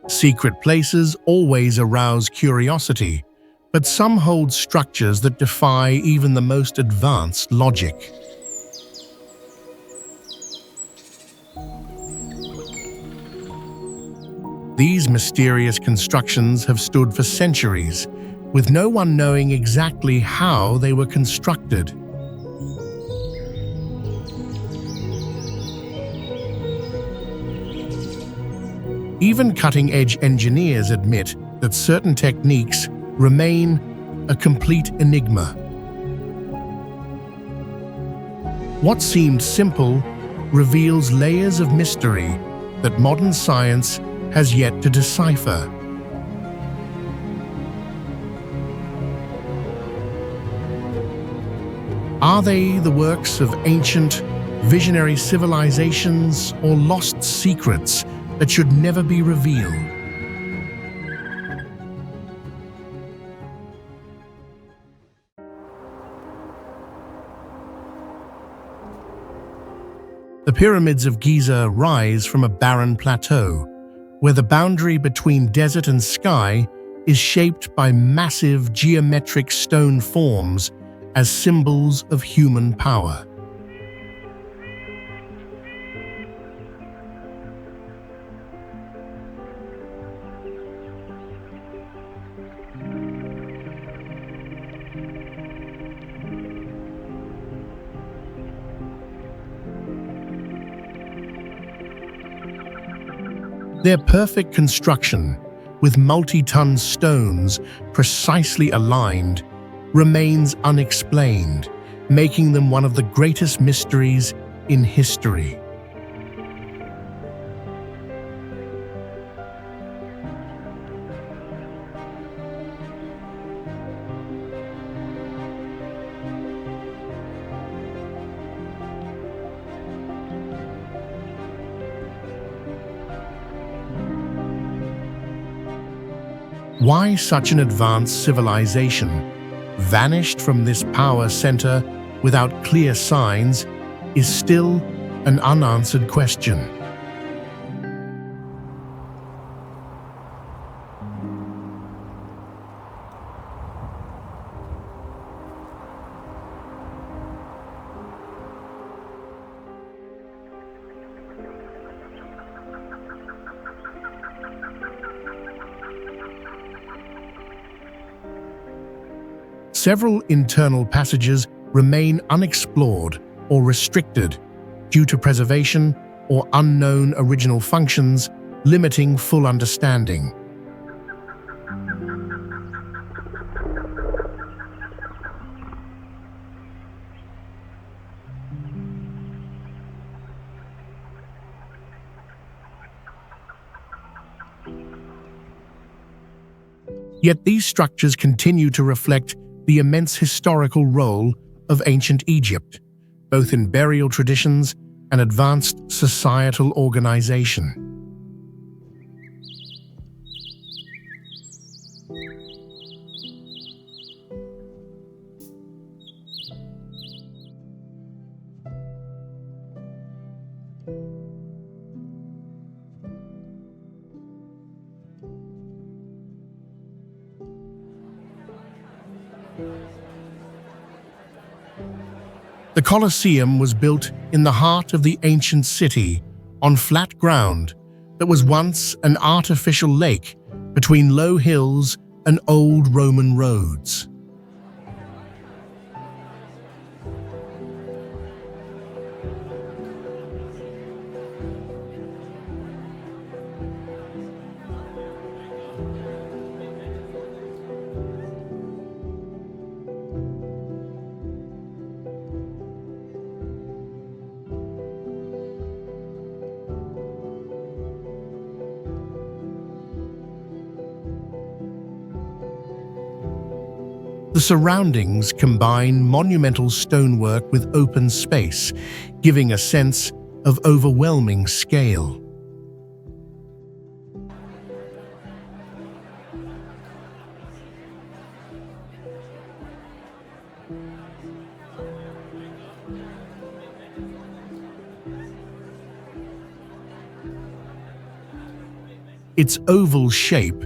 Secret places always arouse curiosity, but some hold structures that defy even the most advanced logic. These mysterious constructions have stood for centuries, with no one knowing exactly how they were constructed. Even cutting-edge engineers admit that certain techniques remain a complete enigma. What seemed simple reveals layers of mystery that modern science has yet to decipher. Are they the works of ancient, visionary civilizations or lost secrets that should never be revealed? The pyramids of Giza rise from a barren plateau, where the boundary between desert and sky is shaped by massive geometric stone forms as symbols of human power. Their perfect construction, with multi-ton stones precisely aligned, remains unexplained, making them one of the greatest mysteries in history. Why such an advanced civilization vanished from this power center without clear signs is still an unanswered question. Several internal passages remain unexplored or restricted due to preservation or unknown original functions, limiting full understanding. Yet these structures continue to reflect the immense historical role of ancient Egypt, both in burial traditions and advanced societal organization. The Colosseum was built in the heart of the ancient city on flat ground that was once an artificial lake between low hills and old Roman roads. The surroundings combine monumental stonework with open space, giving a sense of overwhelming scale. Its oval shape,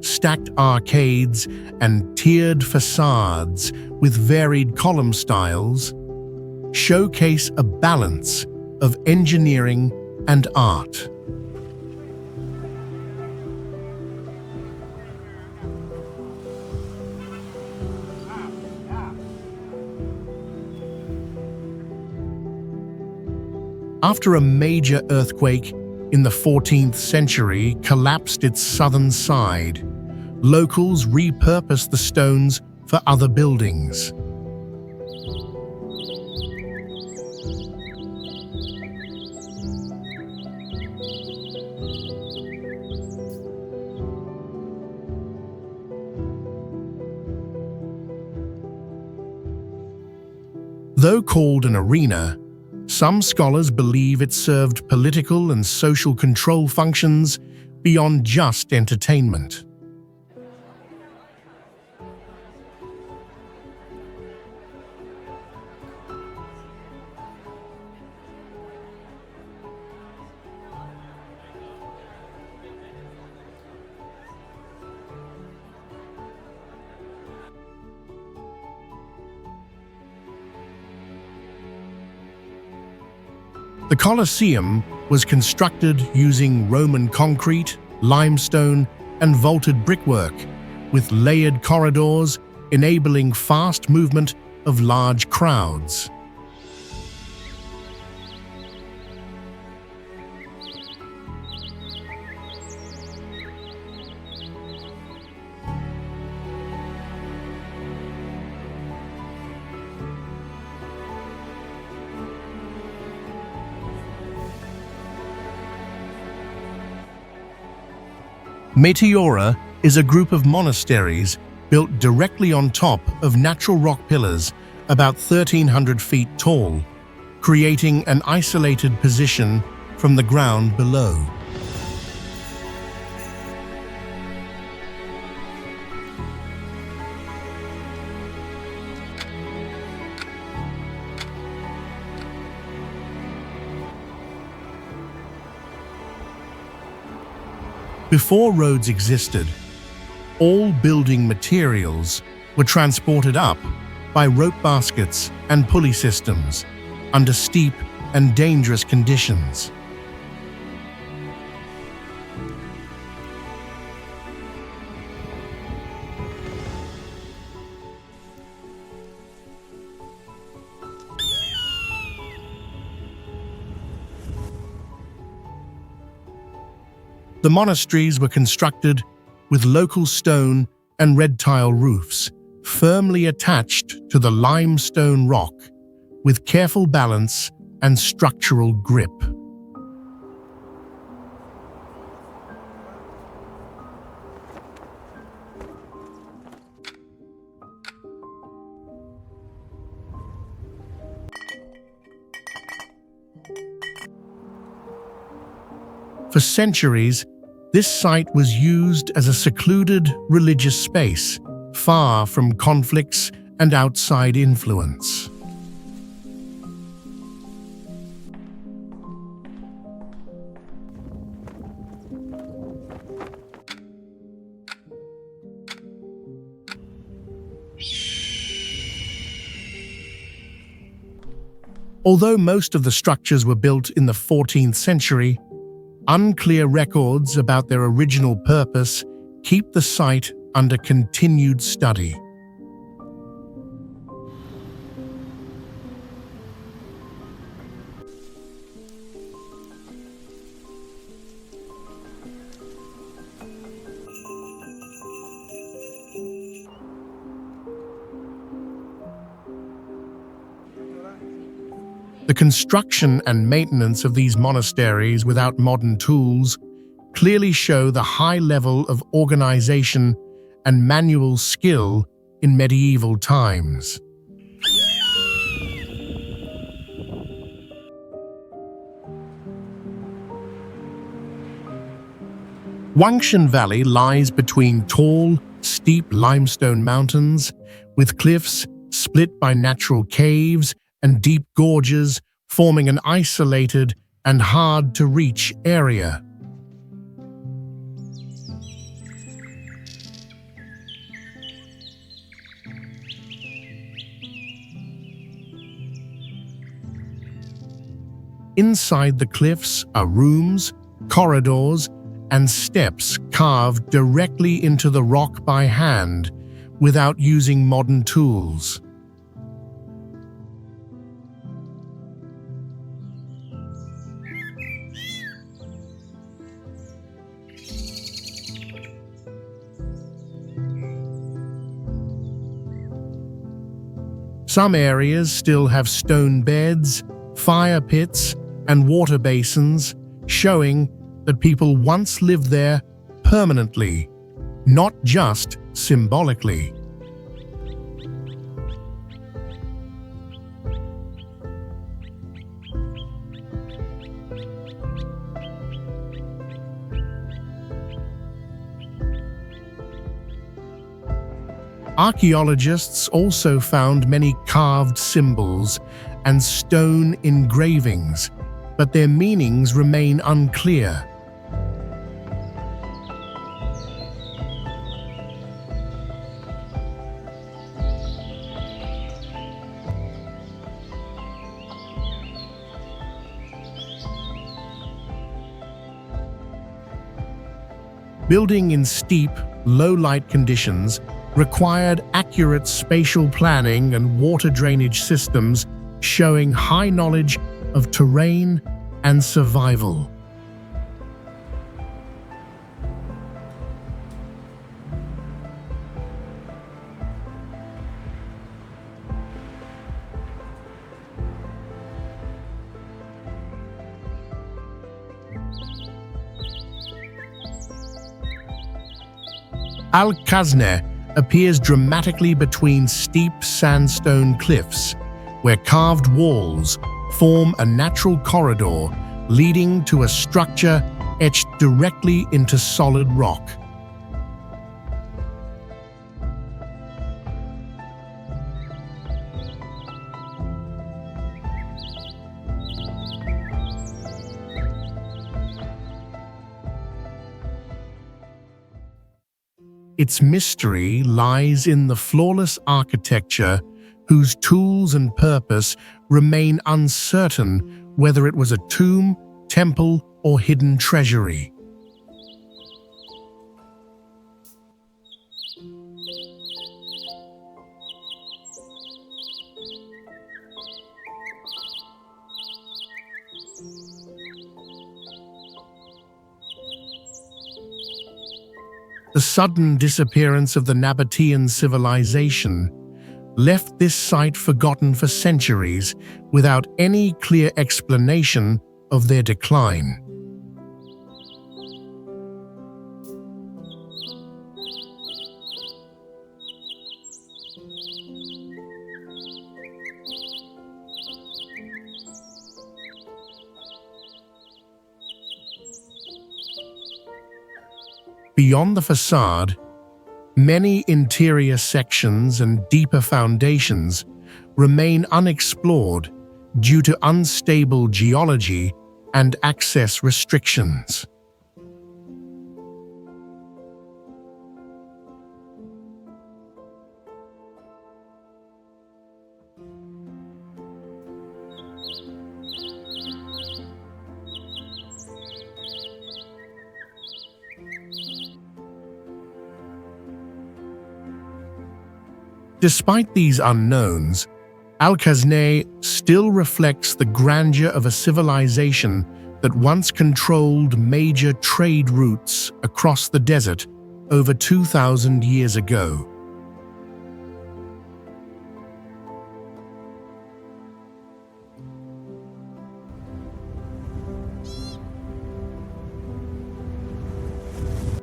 stacked arcades, and tiered facades with varied column styles showcase a balance of engineering and art. After a major earthquake in the 14th century collapsed its southern side, locals repurposed the stones for other buildings. Though called an arena, some scholars believe it served political and social control functions beyond just entertainment. The Colosseum was constructed using Roman concrete, limestone, and vaulted brickwork, with layered corridors enabling fast movement of large crowds. Meteora is a group of monasteries built directly on top of natural rock pillars about 1,300 feet tall, creating an isolated position from the ground below. Before roads existed, all building materials were transported up by rope baskets and pulley systems under steep and dangerous conditions. The monasteries were constructed with local stone and red tile roofs, firmly attached to the limestone rock, with careful balance and structural grip. For centuries, this site was used as a secluded religious space, far from conflicts and outside influence. Although most of the structures were built in the 14th century, unclear records about their original purpose keep the site under continued study. The construction and maintenance of these monasteries without modern tools clearly show the high level of organization and manual skill in medieval times. Wangshan Valley lies between tall, steep limestone mountains, with cliffs split by natural caves and deep gorges, forming an isolated and hard-to-reach area. Inside the cliffs are rooms, corridors, and steps carved directly into the rock by hand without using modern tools. Some areas still have stone beds, fire pits, and water basins, showing that people once lived there permanently, not just symbolically. Archaeologists also found many carved symbols and stone engravings, but their meanings remain unclear. Building in steep, low-light conditions required accurate spatial planning and water drainage systems, showing high knowledge of terrain and survival. Al-Khazneh appears dramatically between steep sandstone cliffs, where carved walls form a natural corridor leading to a structure etched directly into solid rock. Its mystery lies in the flawless architecture, whose tools and purpose remain uncertain, whether it was a tomb, temple, or hidden treasury. The sudden disappearance of the Nabatean civilization left this site forgotten for centuries without any clear explanation of their decline. Beyond the facade, many interior sections and deeper foundations remain unexplored due to unstable geology and access restrictions. Despite these unknowns, Al-Khazneh still reflects the grandeur of a civilization that once controlled major trade routes across the desert over 2,000 years ago.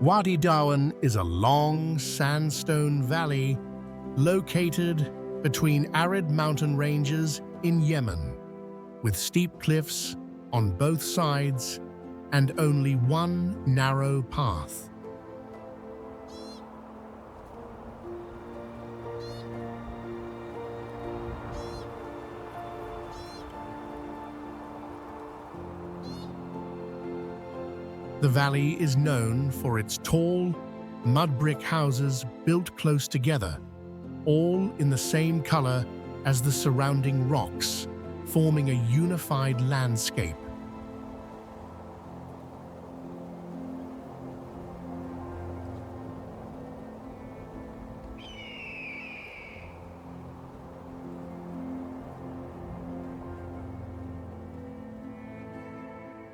Wadi Dawan is a long sandstone valley located between arid mountain ranges in Yemen, with steep cliffs on both sides and only one narrow path. The valley is known for its tall, mud brick houses built close together, all in the same color as the surrounding rocks, forming a unified landscape.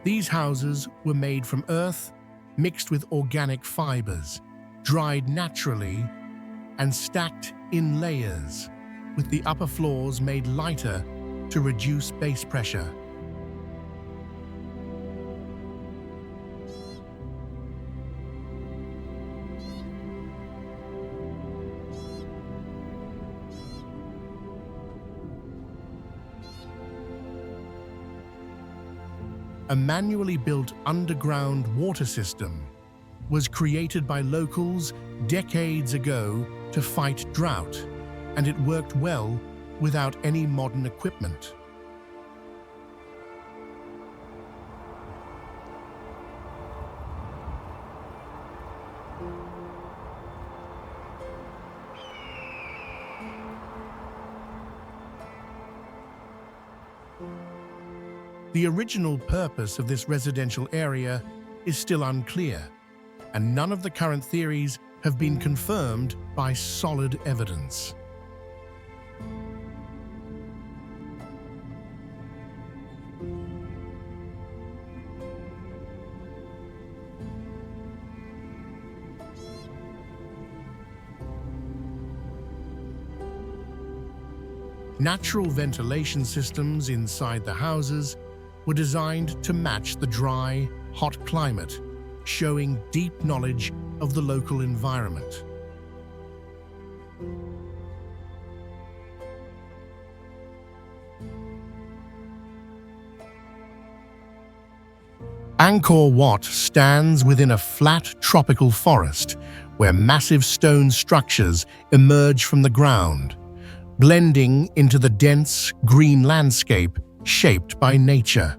These houses were made from earth mixed with organic fibers, dried naturally, and stacked in layers, with the upper floors made lighter to reduce base pressure. A manually built underground water system was created by locals decades ago to fight drought, and it worked well without any modern equipment. The original purpose of this residential area is still unclear, and none of the current theories have been confirmed by solid evidence. Natural ventilation systems inside the houses were designed to match the dry, hot climate, showing deep knowledge of the local environment. Angkor Wat stands within a flat tropical forest where massive stone structures emerge from the ground, blending into the dense green landscape shaped by nature.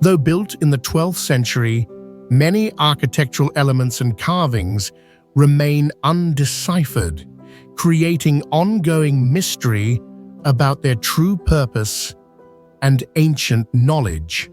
Though built in the 12th century, many architectural elements and carvings remain undeciphered, creating ongoing mystery about their true purpose and ancient knowledge.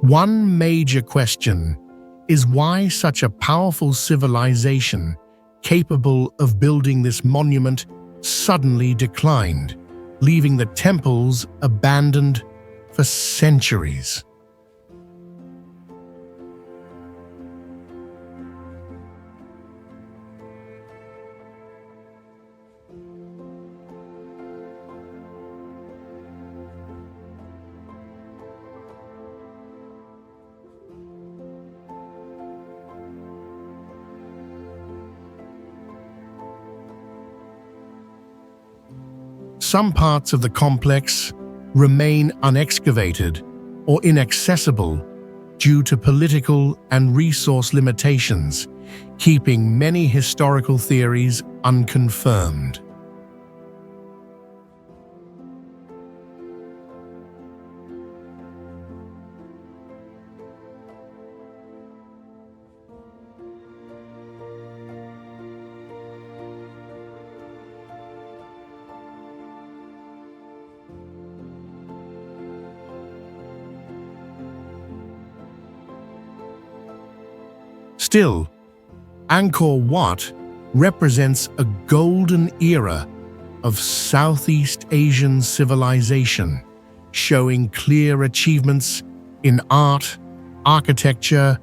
One major question is why such a powerful civilization capable of building this monument suddenly declined, leaving the temples abandoned for centuries. Some parts of the complex remain unexcavated or inaccessible due to political and resource limitations, keeping many historical theories unconfirmed. Still, Angkor Wat represents a golden era of Southeast Asian civilization, showing clear achievements in art, architecture,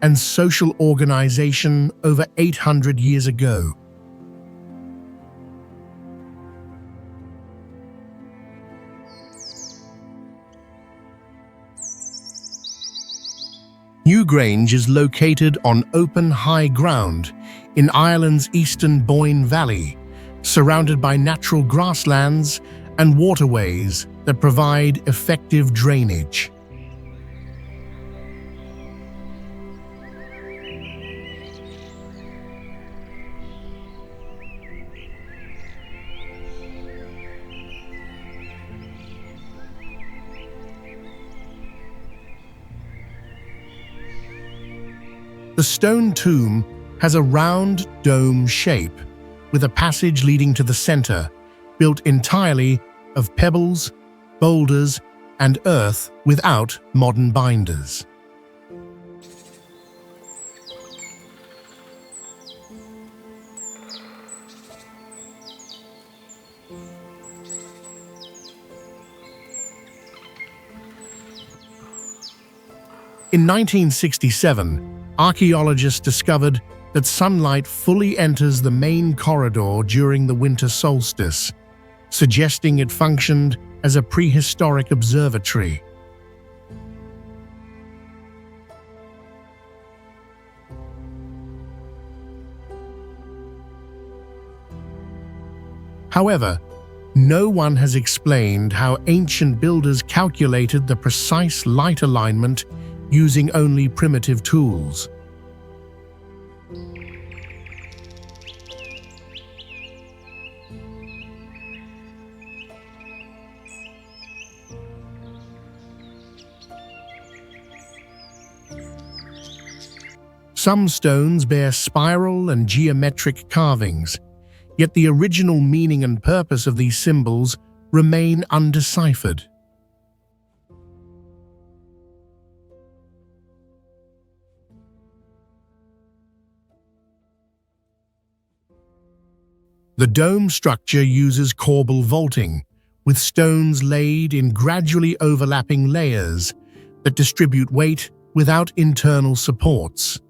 and social organization over 800 years ago. Newgrange is located on open high ground in Ireland's eastern Boyne Valley, surrounded by natural grasslands and waterways that provide effective drainage. The stone tomb has a round dome shape, with a passage leading to the center, built entirely of pebbles, boulders, and earth without modern binders. In 1967, archaeologists discovered that sunlight fully enters the main corridor during the winter solstice, suggesting it functioned as a prehistoric observatory. However, no one has explained how ancient builders calculated the precise light alignment using only primitive tools. Some stones bear spiral and geometric carvings, yet the original meaning and purpose of these symbols remain undeciphered. The dome structure uses corbel vaulting, with stones laid in gradually overlapping layers that distribute weight without internal supports.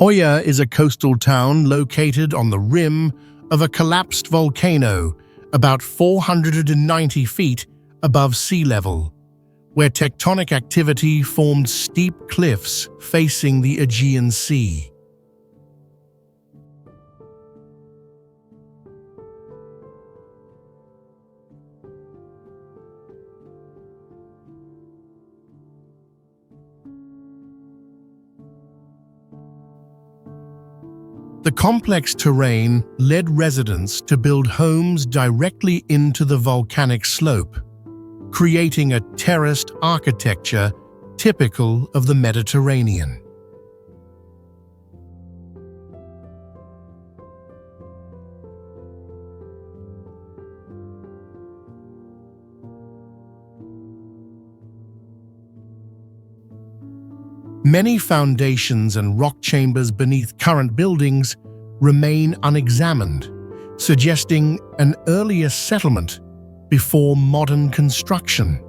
Oya is a coastal town located on the rim of a collapsed volcano about 490 feet above sea level, where tectonic activity formed steep cliffs facing the Aegean Sea. The complex terrain led residents to build homes directly into the volcanic slope, creating a terraced architecture typical of the Mediterranean. Many foundations and rock chambers beneath current buildings remain unexamined, suggesting an earlier settlement before modern construction.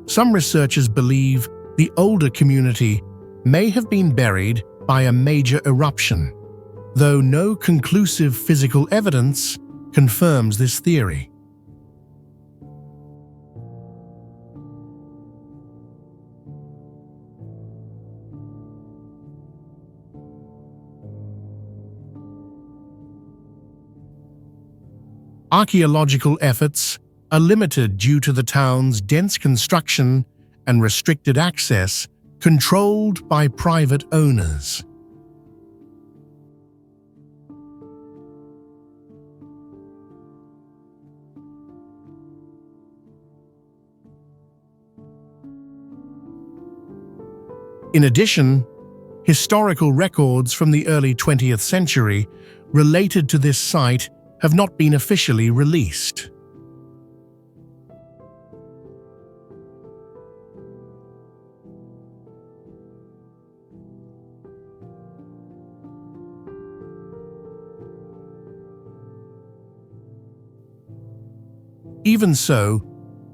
Some researchers believe the older community may have been buried by a major eruption, though no conclusive physical evidence confirms this theory. Archaeological efforts are limited due to the town's dense construction and restricted access controlled by private owners. In addition, historical records from the early 20th century related to this site have not been officially released. Even so,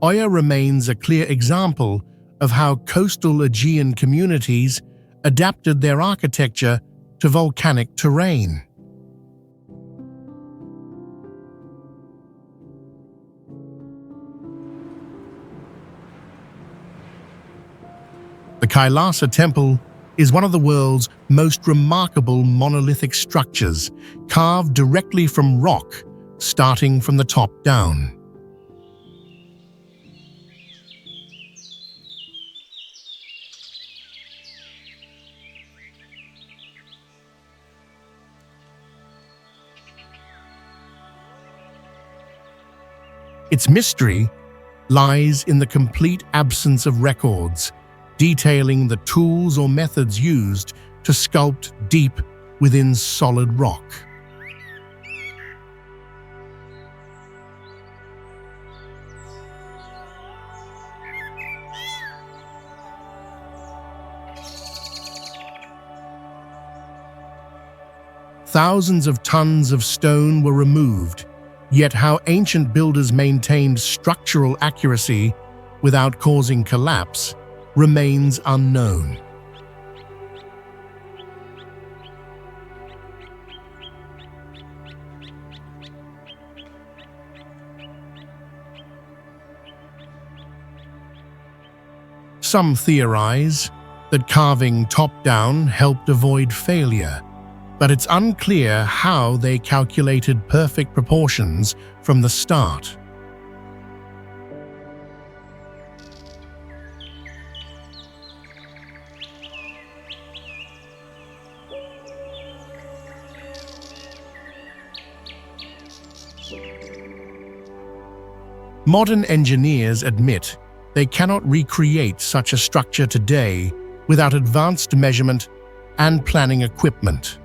Oya remains a clear example of how coastal Aegean communities adapted their architecture to volcanic terrain. The Kailasa Temple is one of the world's most remarkable monolithic structures, carved directly from rock, starting from the top down. Its mystery lies in the complete absence of records, detailing the tools or methods used to sculpt deep within solid rock. Thousands of tons of stone were removed, yet how ancient builders maintained structural accuracy without causing collapse remains unknown. Some theorize that carving top-down helped avoid failure, but it's unclear how they calculated perfect proportions from the start. Modern engineers admit they cannot recreate such a structure today without advanced measurement and planning equipment.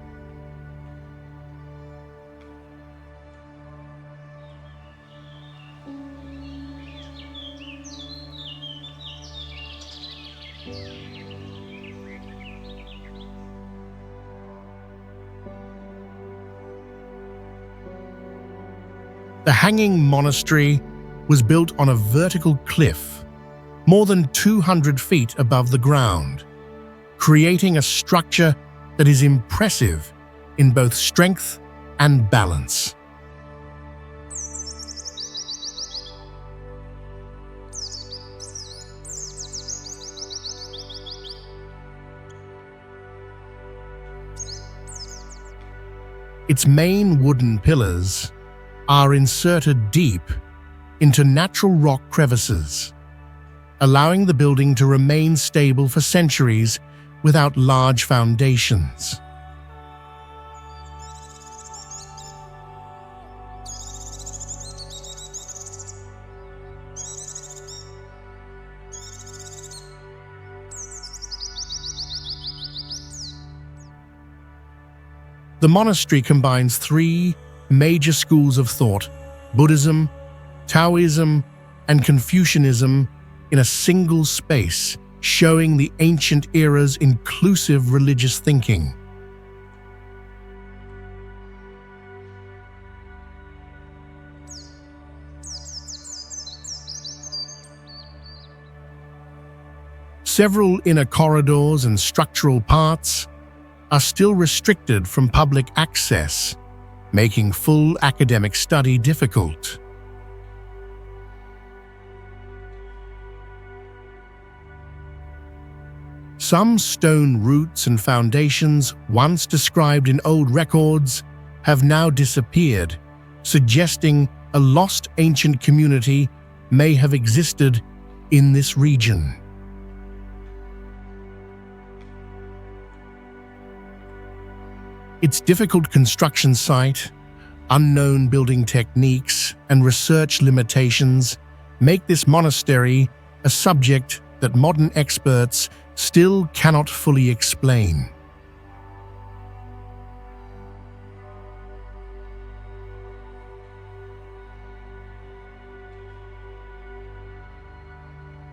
The Hanging Monastery was built on a vertical cliff, more than 200 feet above the ground, creating a structure that is impressive in both strength and balance. Its main wooden pillars are inserted deep into natural rock crevices, allowing the building to remain stable for centuries without large foundations. The monastery combines three major schools of thought: Buddhism, Taoism, and Confucianism in a single space, showing the ancient era's inclusive religious thinking. Several inner corridors and structural parts are still restricted from public access, making full academic study difficult. Some stone roots and foundations once described in old records have now disappeared, suggesting a lost ancient community may have existed in this region. Its difficult construction site, unknown building techniques, and research limitations make this monastery a subject that modern experts still cannot fully explain.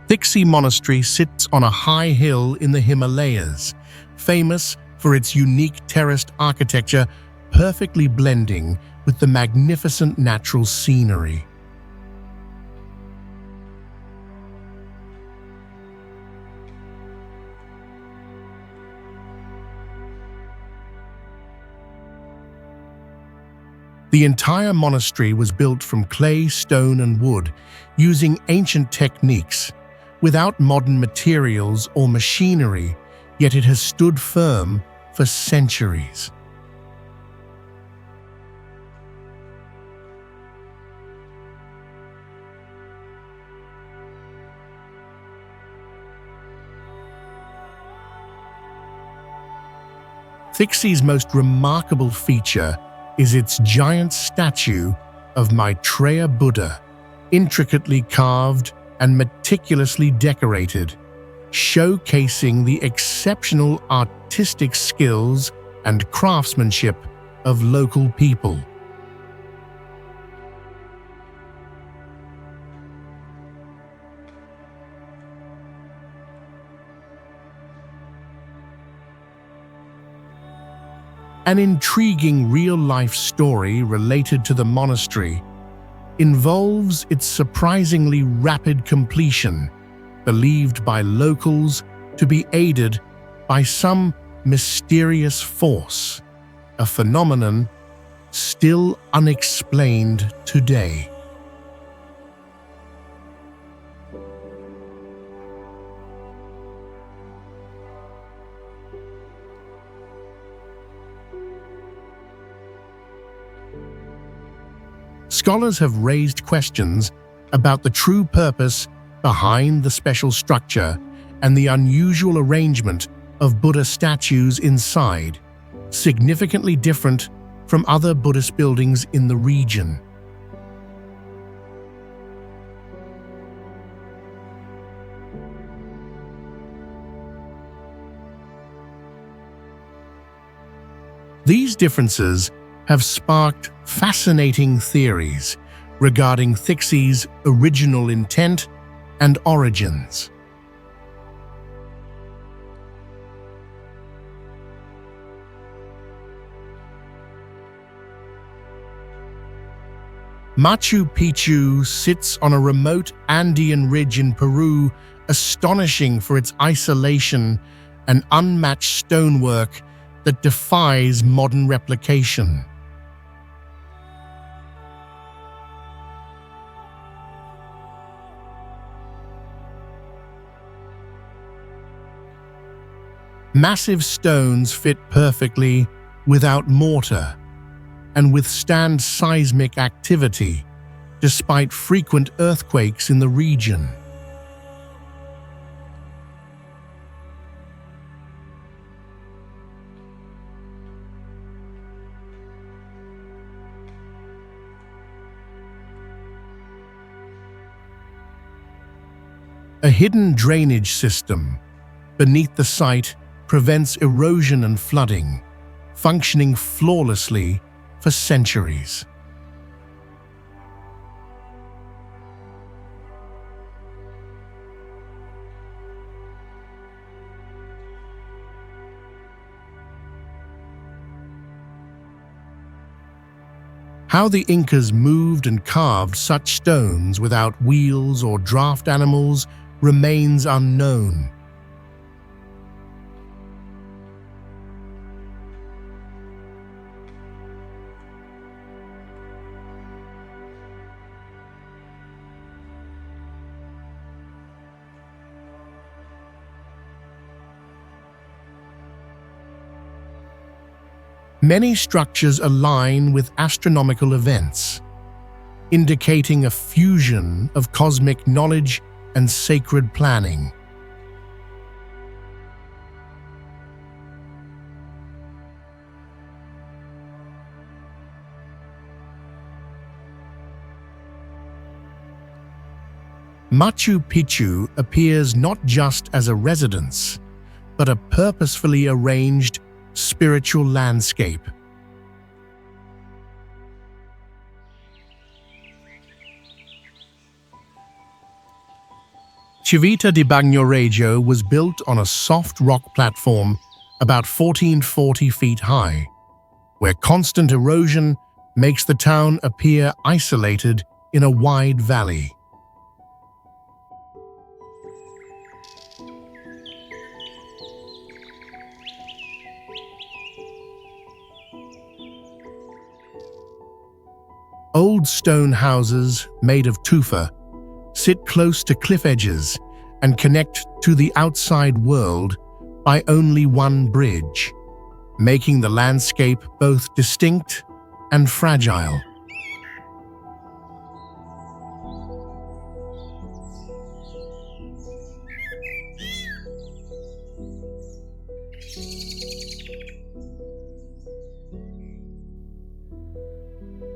Thiksey Monastery sits on a high hill in the Himalayas, famous for its unique terraced architecture perfectly blending with the magnificent natural scenery. The entire monastery was built from clay, stone, and wood, using ancient techniques, without modern materials or machinery, yet it has stood firm for centuries. Thiksey's most remarkable feature is its giant statue of Maitreya Buddha, intricately carved and meticulously decorated, showcasing the exceptional artistic skills and craftsmanship of local people. An intriguing real-life story related to the monastery involves its surprisingly rapid completion, believed by locals to be aided by some mysterious force, a phenomenon still unexplained today. Scholars have raised questions about the true purpose behind the special structure and the unusual arrangement of Buddha statues inside, significantly different from other Buddhist buildings in the region. These differences have sparked fascinating theories regarding Thiksey's original intent and origins. Machu Picchu sits on a remote Andean ridge in Peru, astonishing for its isolation and unmatched stonework that defies modern replication. Massive stones fit perfectly without mortar and withstand seismic activity despite frequent earthquakes in the region. A hidden drainage system beneath the site prevents erosion and flooding, functioning flawlessly for centuries. How the Incas moved and carved such stones without wheels or draft animals remains unknown. Many structures align with astronomical events, indicating a fusion of cosmic knowledge and sacred planning. Machu Picchu appears not just as a residence, but a purposefully arranged spiritual landscape. Civita di Bagnoregio was built on a soft rock platform about 1440 feet high, where constant erosion makes the town appear isolated in a wide valley. old stone houses made of tufa sit close to cliff edges and connect to the outside world by only one bridge, making the landscape both distinct and fragile.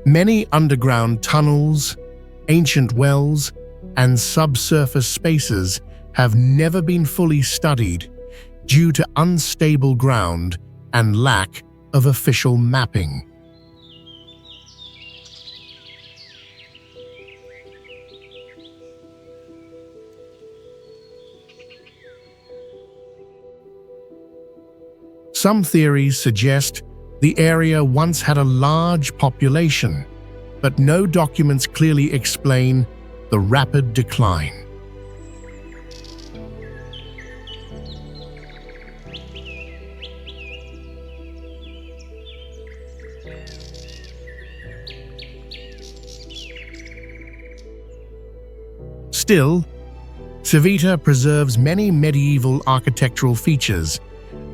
Many underground tunnels, ancient wells, and subsurface spaces have never been fully studied due to unstable ground and lack of official mapping. Some theories suggest the area once had a large population, but no documents clearly explain the rapid decline. Still, Civita preserves many medieval architectural features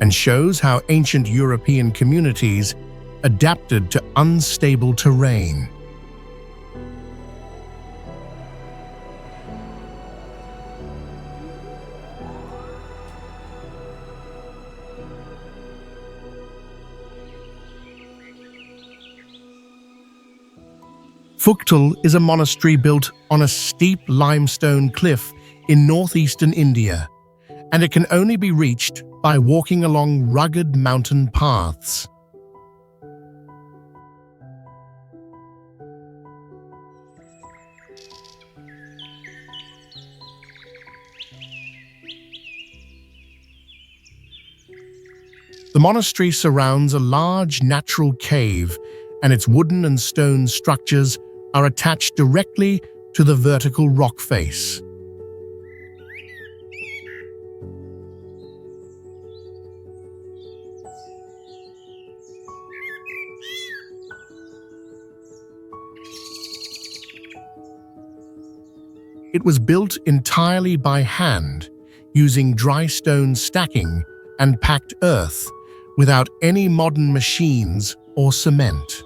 and shows how ancient European communities adapted to unstable terrain. Phuktal is a monastery built on a steep limestone cliff in northeastern India, and it can only be reached by walking along rugged mountain paths. The monastery surrounds a large natural cave, and its wooden and stone structures are attached directly to the vertical rock face. It was built entirely by hand, using dry stone stacking and packed earth, without any modern machines or cement.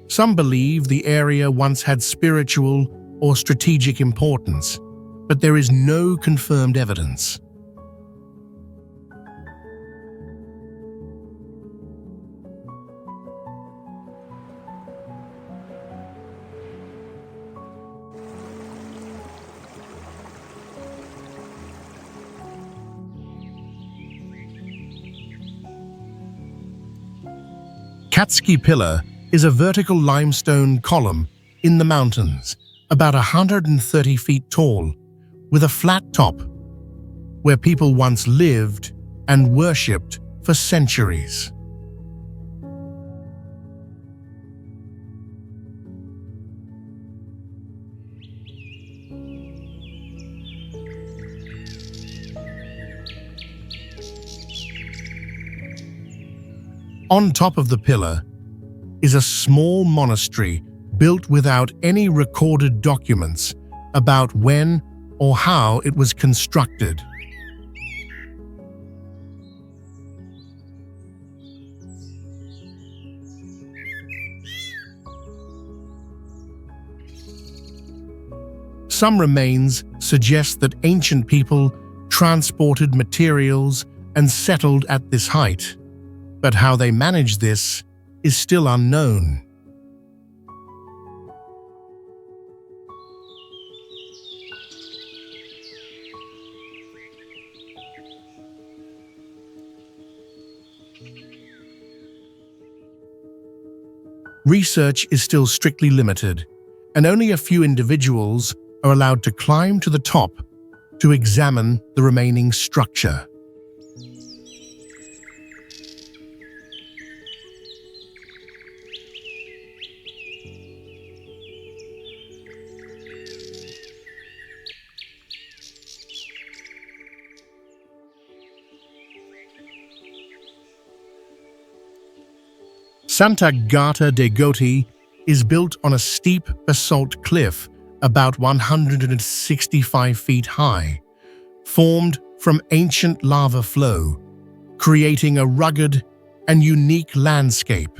Some believe the area once had spiritual or strategic importance, but there is no confirmed evidence. Katskhi Pillar is a vertical limestone column in the mountains, about 130 feet tall, with a flat top, where people once lived and worshipped for centuries. On top of the pillar is a small monastery built without any recorded documents about when or how it was constructed. Some remains suggest that ancient people transported materials and settled at this height, but how they managed this is still unknown. Research is still strictly limited, and only a few individuals are allowed to climb to the top to examine the remaining structure. Santa Gata de Goti is built on a steep basalt cliff about 165 feet high, formed from ancient lava flow, creating a rugged and unique landscape.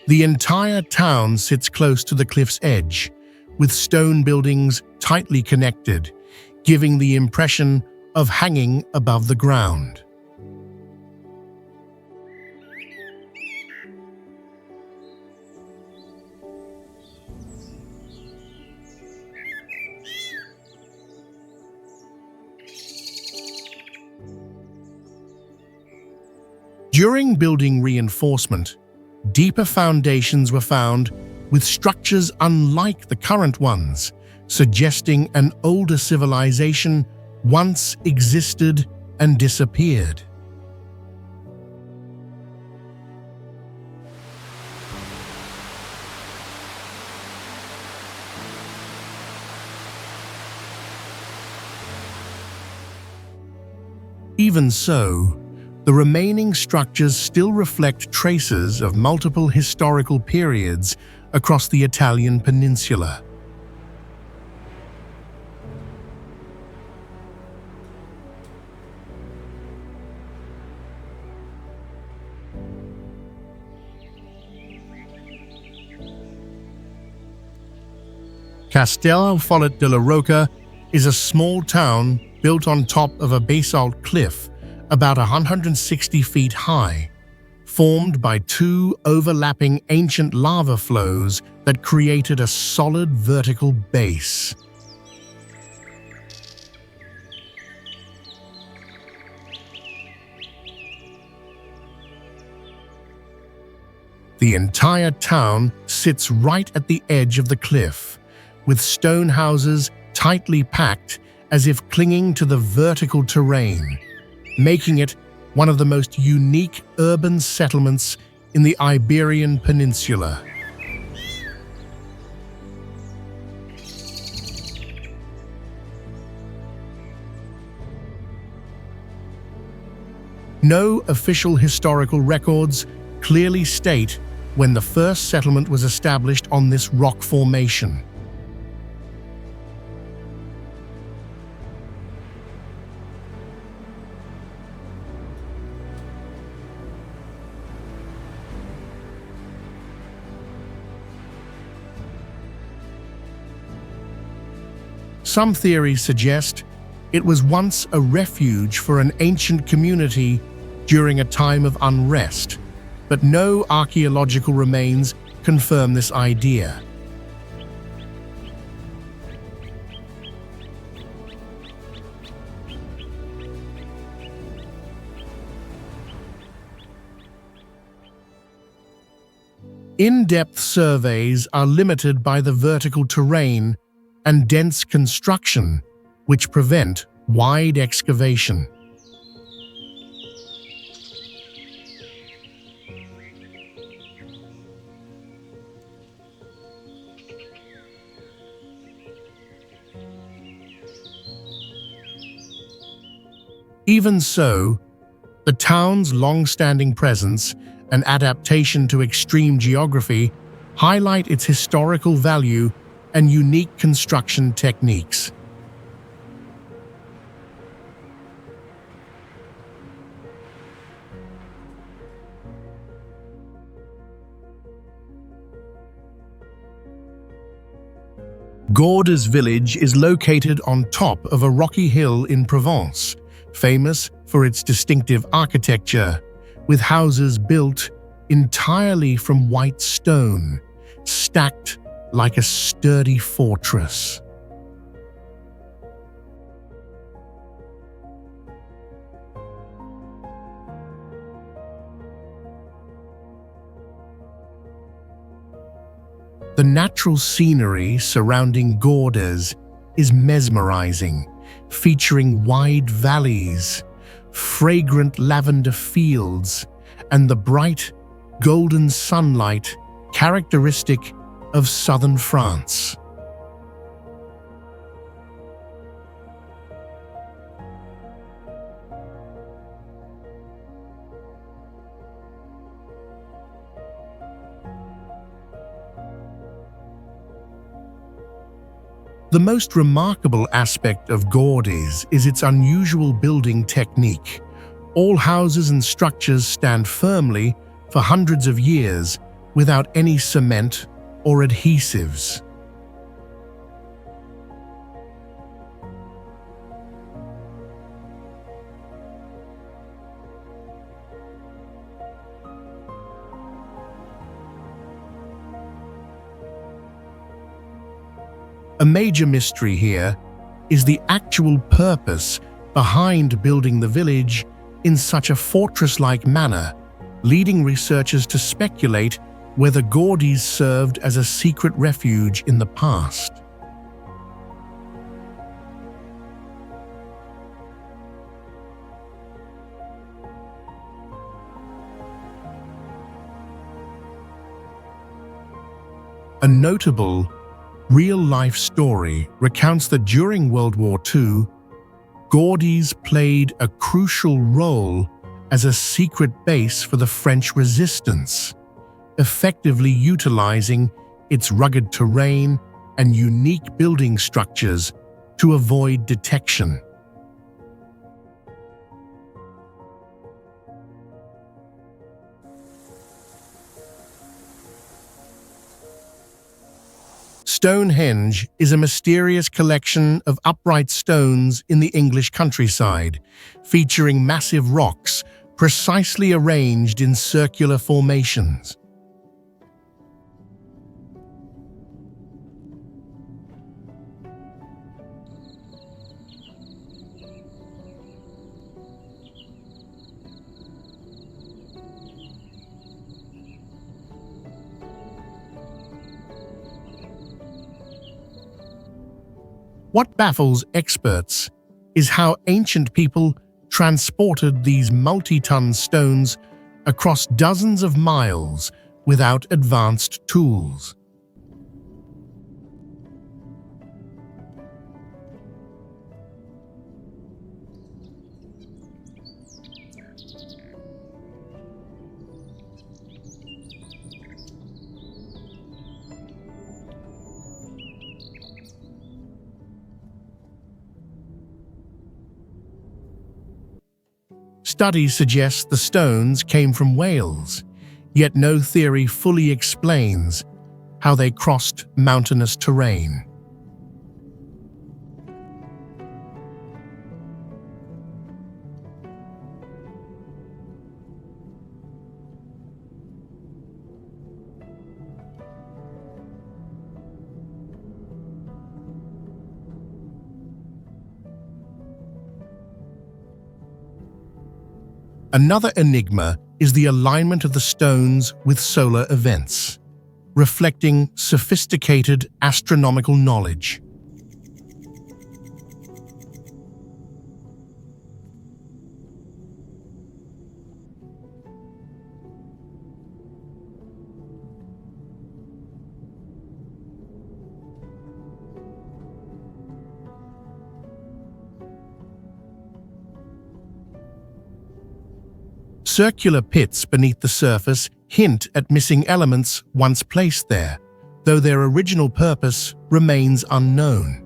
The entire town sits close to the cliff's edge, with stone buildings tightly connected, giving the impression of hanging above the ground. During building reinforcement, deeper foundations were found with structures unlike the current ones, suggesting an older civilization once existed and disappeared. Even so, the remaining structures still reflect traces of multiple historical periods across the Italian peninsula. Castell de la Roca is a small town built on top of a basalt cliff about 160 feet high, formed by two overlapping ancient lava flows that created a solid vertical base. The entire town sits right at the edge of the cliff, with stone houses tightly packed as if clinging to the vertical terrain, making it one of the most unique urban settlements in the Iberian Peninsula. No official historical records clearly state when the first settlement was established on this rock formation. Some theories suggest it was once a refuge for an ancient community during a time of unrest, but no archaeological remains confirm this idea. In-depth surveys are limited by the vertical terrain and dense construction, which prevent wide excavation. Even so, the town's long-standing presence and adaptation to extreme geography highlight its historical value and unique construction techniques. Gordes Village is located on top of a rocky hill in Provence, famous for its distinctive architecture, with houses built entirely from white stone, stacked like a sturdy fortress. The natural scenery surrounding Gordes is mesmerizing, featuring wide valleys, fragrant lavender fields, and the bright, golden sunlight characteristic of southern France. The most remarkable aspect of Gordes is its unusual building technique. All houses and structures stand firmly for hundreds of years without any cement or adhesives. A major mystery here is the actual purpose behind building the village in such a fortress-like manner, leading researchers to speculate whether Gordes served as a secret refuge in the past. A notable real-life story recounts that during World War II, Gordes played a crucial role as a secret base for the French resistance, effectively utilizing its rugged terrain and unique building structures to avoid detection. Stonehenge is a mysterious collection of upright stones in the English countryside, featuring massive rocks precisely arranged in circular formations. What baffles experts is how ancient people transported these multi-ton stones across dozens of miles without advanced tools. Studies suggest the stones came from Wales, yet no theory fully explains how they crossed mountainous terrain. Another enigma is the alignment of the stones with solar events, reflecting sophisticated astronomical knowledge. Circular pits beneath the surface hint at missing elements once placed there, though their original purpose remains unknown.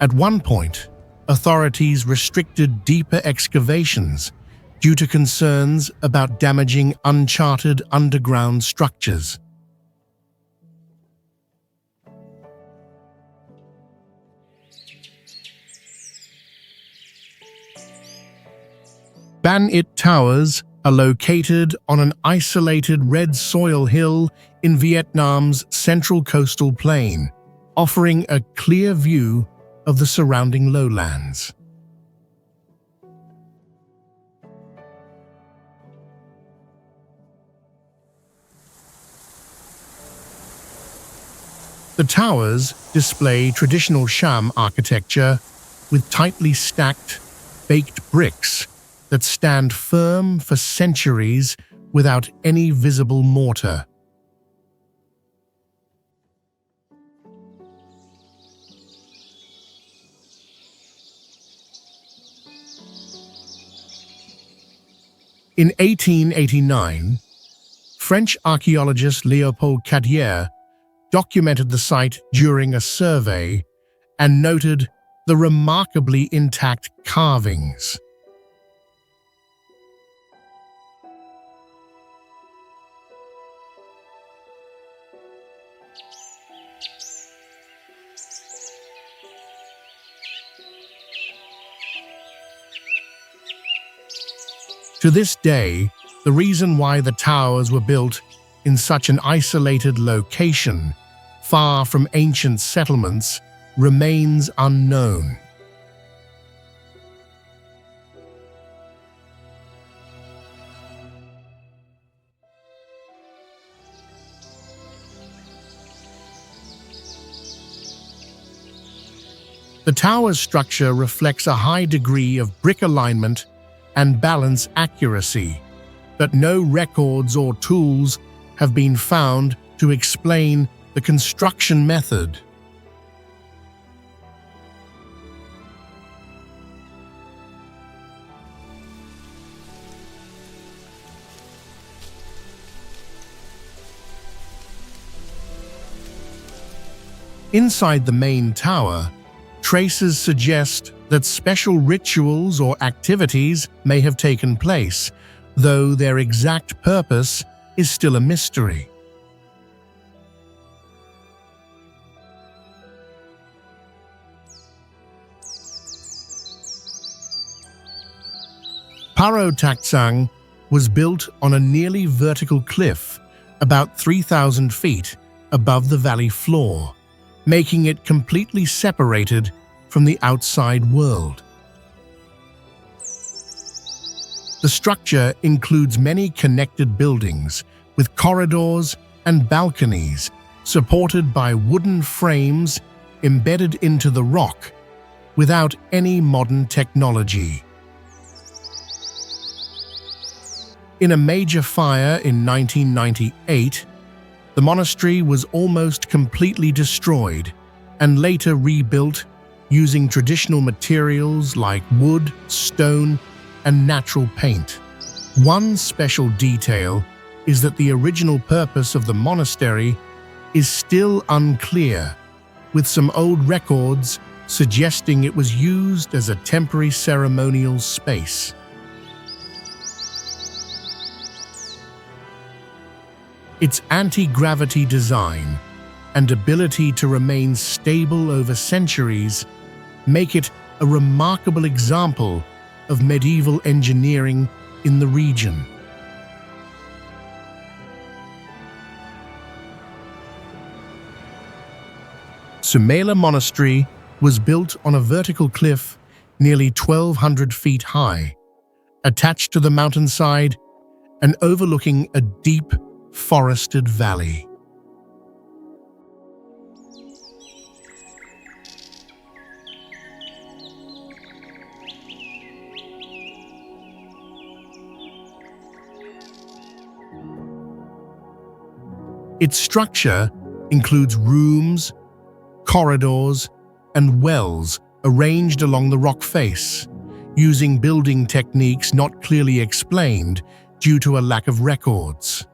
At one point, authorities restricted deeper excavations due to concerns about damaging uncharted underground structures. Banh It Towers are located on an isolated red soil hill in Vietnam's central coastal plain, offering a clear view of the surrounding lowlands. The towers display traditional Sham architecture with tightly stacked, baked bricks that stand firm for centuries without any visible mortar. In 1889, French archaeologist Léopold Cadier documented the site during a survey and noted the remarkably intact carvings. To this day, the reason why the towers were built in such an isolated location, far from ancient settlements, remains unknown. The tower's structure reflects a high degree of brick alignment and balance accuracy, but no records or tools have been found to explain the construction method. Inside the main tower, traces suggest that special rituals or activities may have taken place, though their exact purpose is still a mystery. Paro Taktsang was built on a nearly vertical cliff about 3,000 feet above the valley floor, making it completely separated from the outside world. The structure includes many connected buildings with corridors and balconies supported by wooden frames embedded into the rock without any modern technology. In a major fire in 1998, the monastery was almost completely destroyed and later rebuilt using traditional materials like wood, stone, and natural paint. One special detail is that the original purpose of the monastery is still unclear, with some old records suggesting it was used as a temporary ceremonial space. Its anti-gravity design and ability to remain stable over centuries make it a remarkable example of medieval engineering in the region. Sumela Monastery was built on a vertical cliff nearly 1,200 feet high, attached to the mountainside and overlooking a deep, forested valley. Its structure includes rooms, corridors, and wells arranged along the rock face, using building techniques not clearly explained due to a lack of records.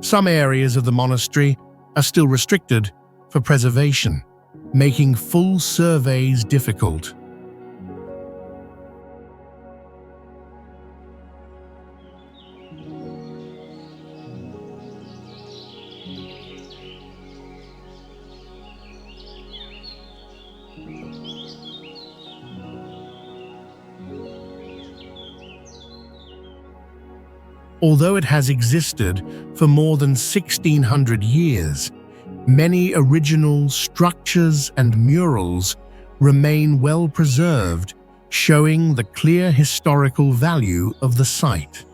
Some areas of the monastery are still restricted for preservation, making full surveys difficult. Although it has existed for more than 1,600 years, many original structures and murals remain well preserved, showing the clear historical value of the site.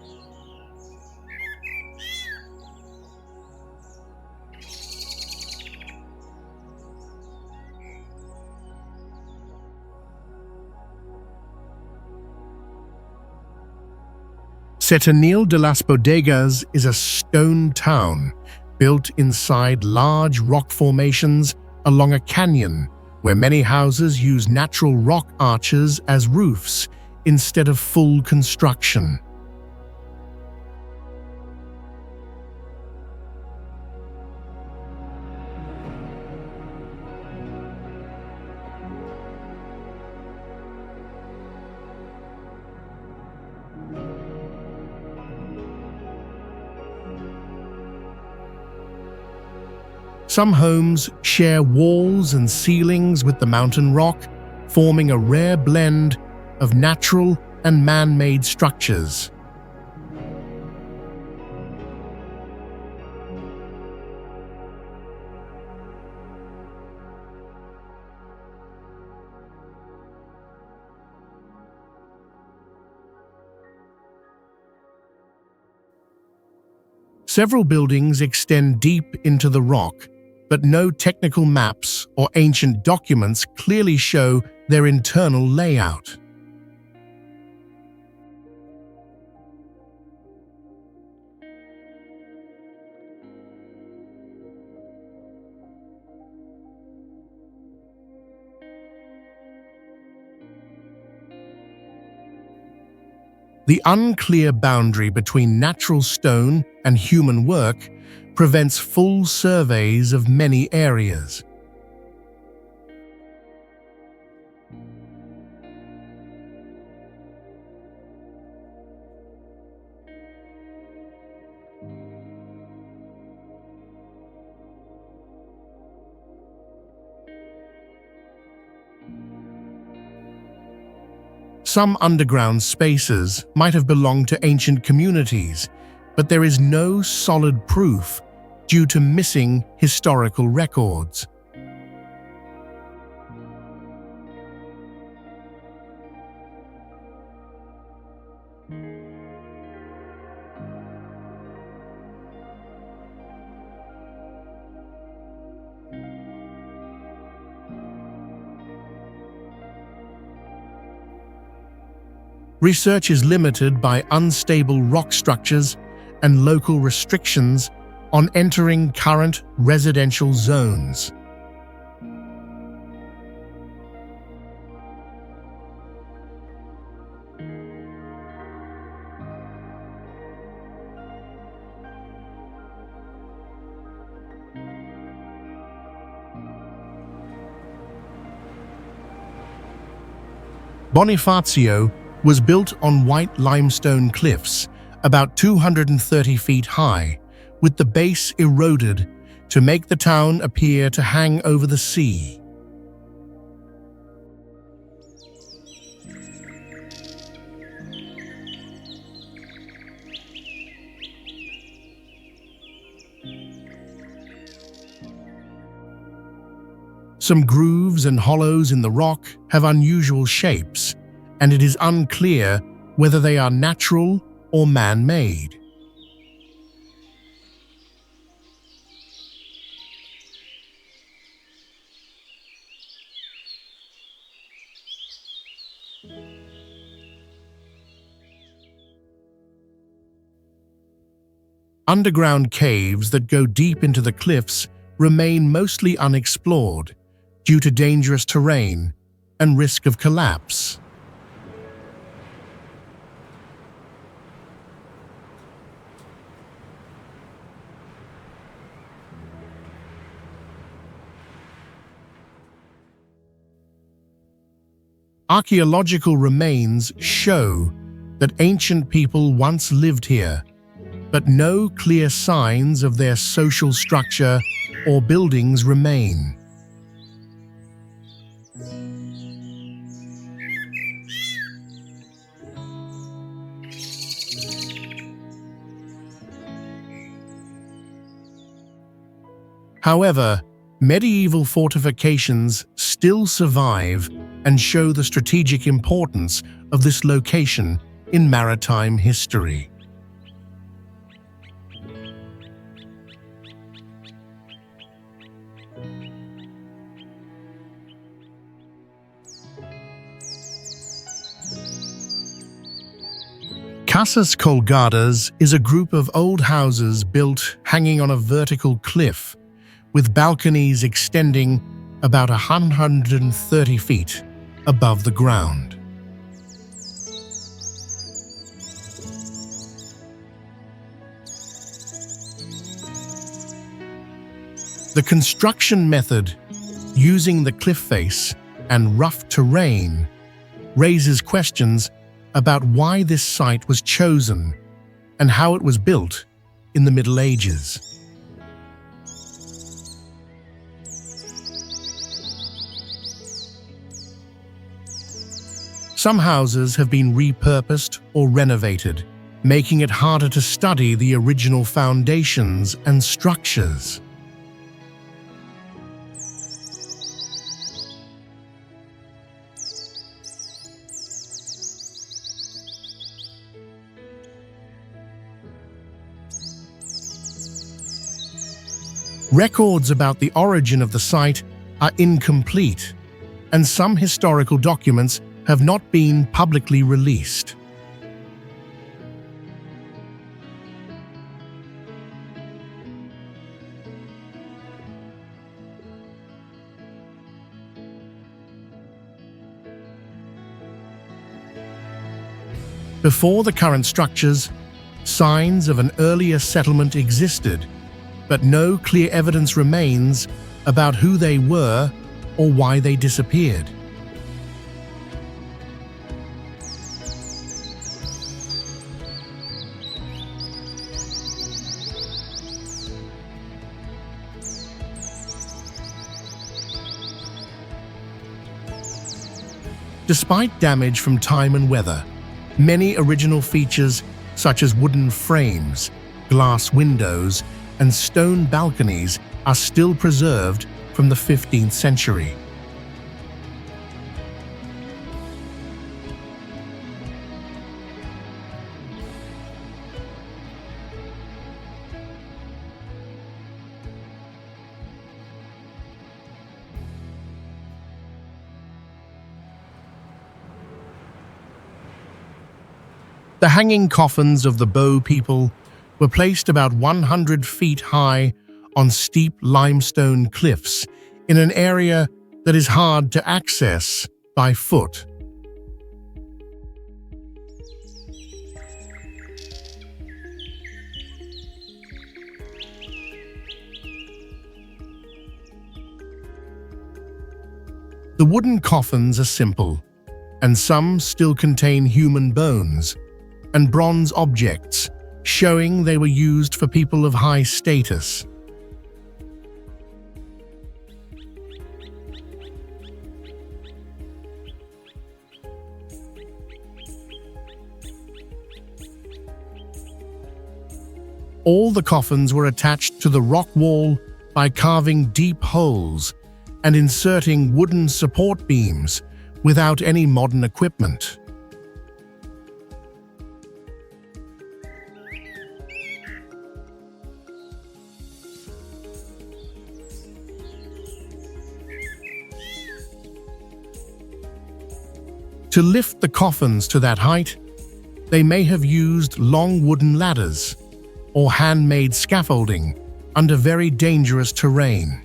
Setenil de las Bodegas is a stone town built inside large rock formations along a canyon, where many houses use natural rock arches as roofs instead of full construction. Some homes share walls and ceilings with the mountain rock, forming a rare blend of natural and man-made structures. Several buildings extend deep into the rock, but no technical maps or ancient documents clearly show their internal layout. The unclear boundary between natural stone and human work prevents full surveys of many areas. Some underground spaces might have belonged to ancient communities, but there is no solid proof due to missing historical records. Research is limited by unstable rock structures and local restrictions on entering current residential zones. Bonifacio was built on white limestone cliffs about 230 feet high, with the base eroded to make the town appear to hang over the sea. Some grooves and hollows in the rock have unusual shapes, and it is unclear whether they are natural or man-made. Underground caves that go deep into the cliffs remain mostly unexplored due to dangerous terrain and risk of collapse. Archaeological remains show that ancient people once lived here, but no clear signs of their social structure or buildings remain. However, medieval fortifications still survive and show the strategic importance of this location in maritime history. Casas Colgadas is a group of old houses built hanging on a vertical cliff, with balconies extending about 130 feet above the ground. The construction method, using the cliff face and rough terrain, raises questions about why this site was chosen and how it was built in the Middle Ages. Some houses have been repurposed or renovated, making it harder to study the original foundations and structures. Records about the origin of the site are incomplete, and some historical documents have not been publicly released. Before the current structures, signs of an earlier settlement existed, but no clear evidence remains about who they were or why they disappeared. Despite damage from time and weather, many original features such as wooden frames, glass windows, and stone balconies are still preserved from the 15th century. The hanging coffins of the Bo people were placed about 100 feet high on steep limestone cliffs in an area that is hard to access by foot. The wooden coffins are simple, and some still contain human bones and bronze objects, showing they were used for people of high status. All the coffins were attached to the rock wall by carving deep holes and inserting wooden support beams without any modern equipment. To lift the coffins to that height, they may have used long wooden ladders or handmade scaffolding under very dangerous terrain.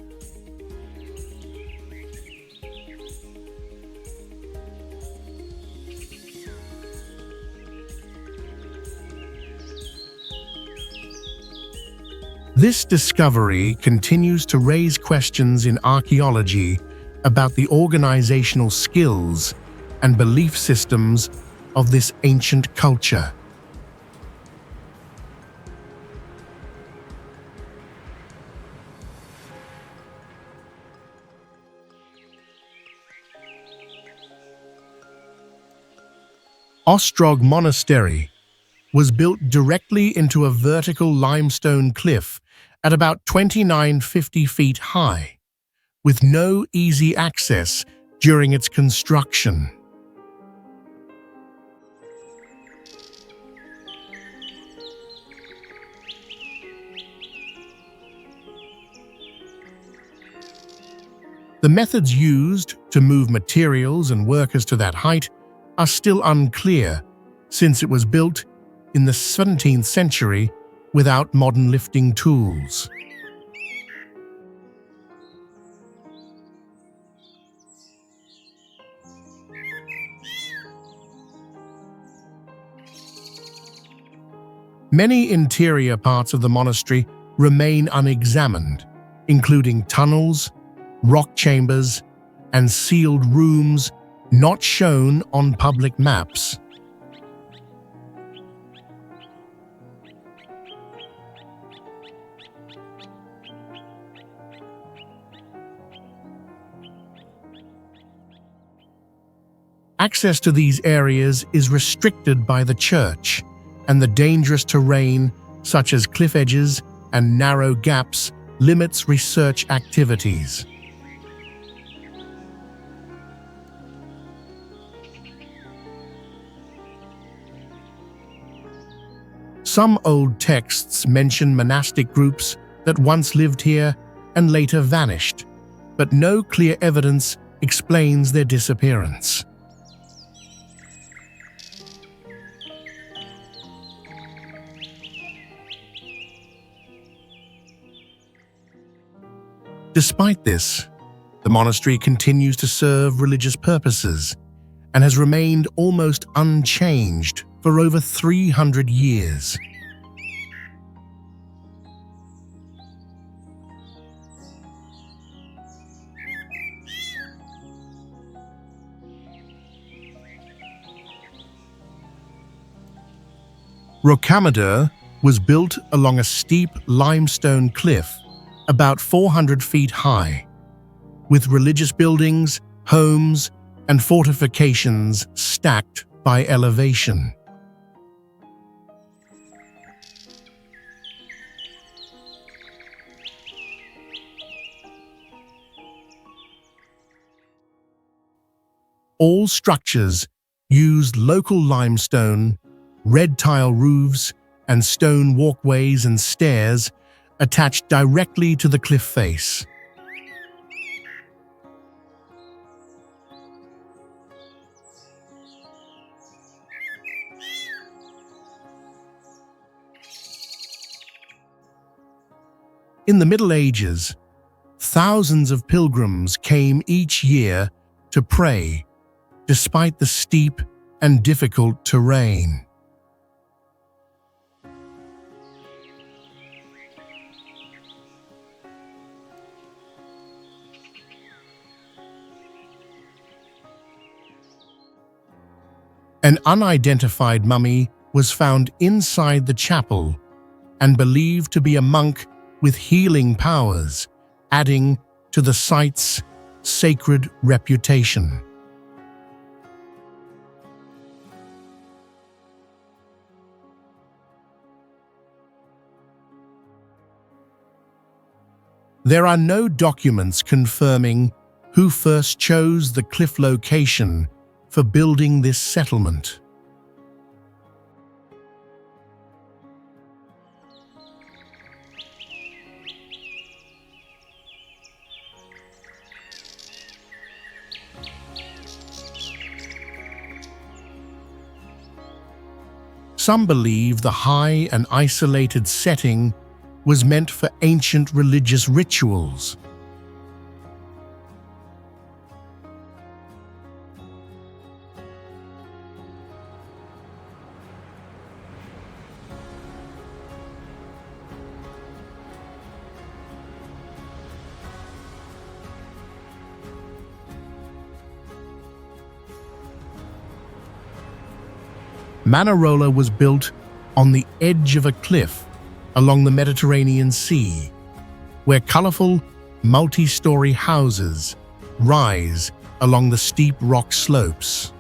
This discovery continues to raise questions in archaeology about the organizational skills and belief systems of this ancient culture. Ostrog Monastery was built directly into a vertical limestone cliff at about 2950 feet high. with no easy access during its construction. The methods used to move materials and workers to that height are still unclear, since it was built in the 17th century without modern lifting tools. Many interior parts of the monastery remain unexamined, including tunnels, rock chambers, and sealed rooms not shown on public maps. Access to these areas is restricted by the church, and the dangerous terrain, such as cliff edges and narrow gaps, limits research activities. Some old texts mention monastic groups that once lived here and later vanished, but no clear evidence explains their disappearance. Despite this, the monastery continues to serve religious purposes and has remained almost unchanged for over 300 years. Rocamadour was built along a steep limestone cliff about 400 feet high, with religious buildings, homes, and fortifications stacked by elevation. All structures used local limestone, red tile roofs, and stone walkways and stairs attached directly to the cliff face. In the Middle Ages, thousands of pilgrims came each year to pray, despite the steep and difficult terrain. An unidentified mummy was found inside the chapel and believed to be a monk with healing powers, adding to the site's sacred reputation. There are no documents confirming who first chose the cliff location for building this settlement. Some believe the high and isolated setting was meant for ancient religious rituals. Manarola was built on the edge of a cliff along the Mediterranean Sea, where colorful, multi-story houses rise along the steep rock slopes.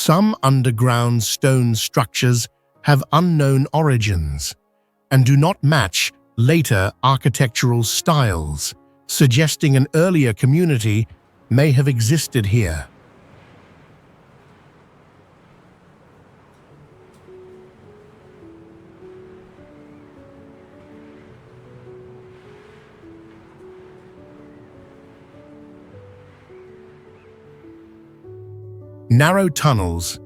Some underground stone structures have unknown origins and do not match later architectural styles, suggesting an earlier community may have existed here. Narrow tunnels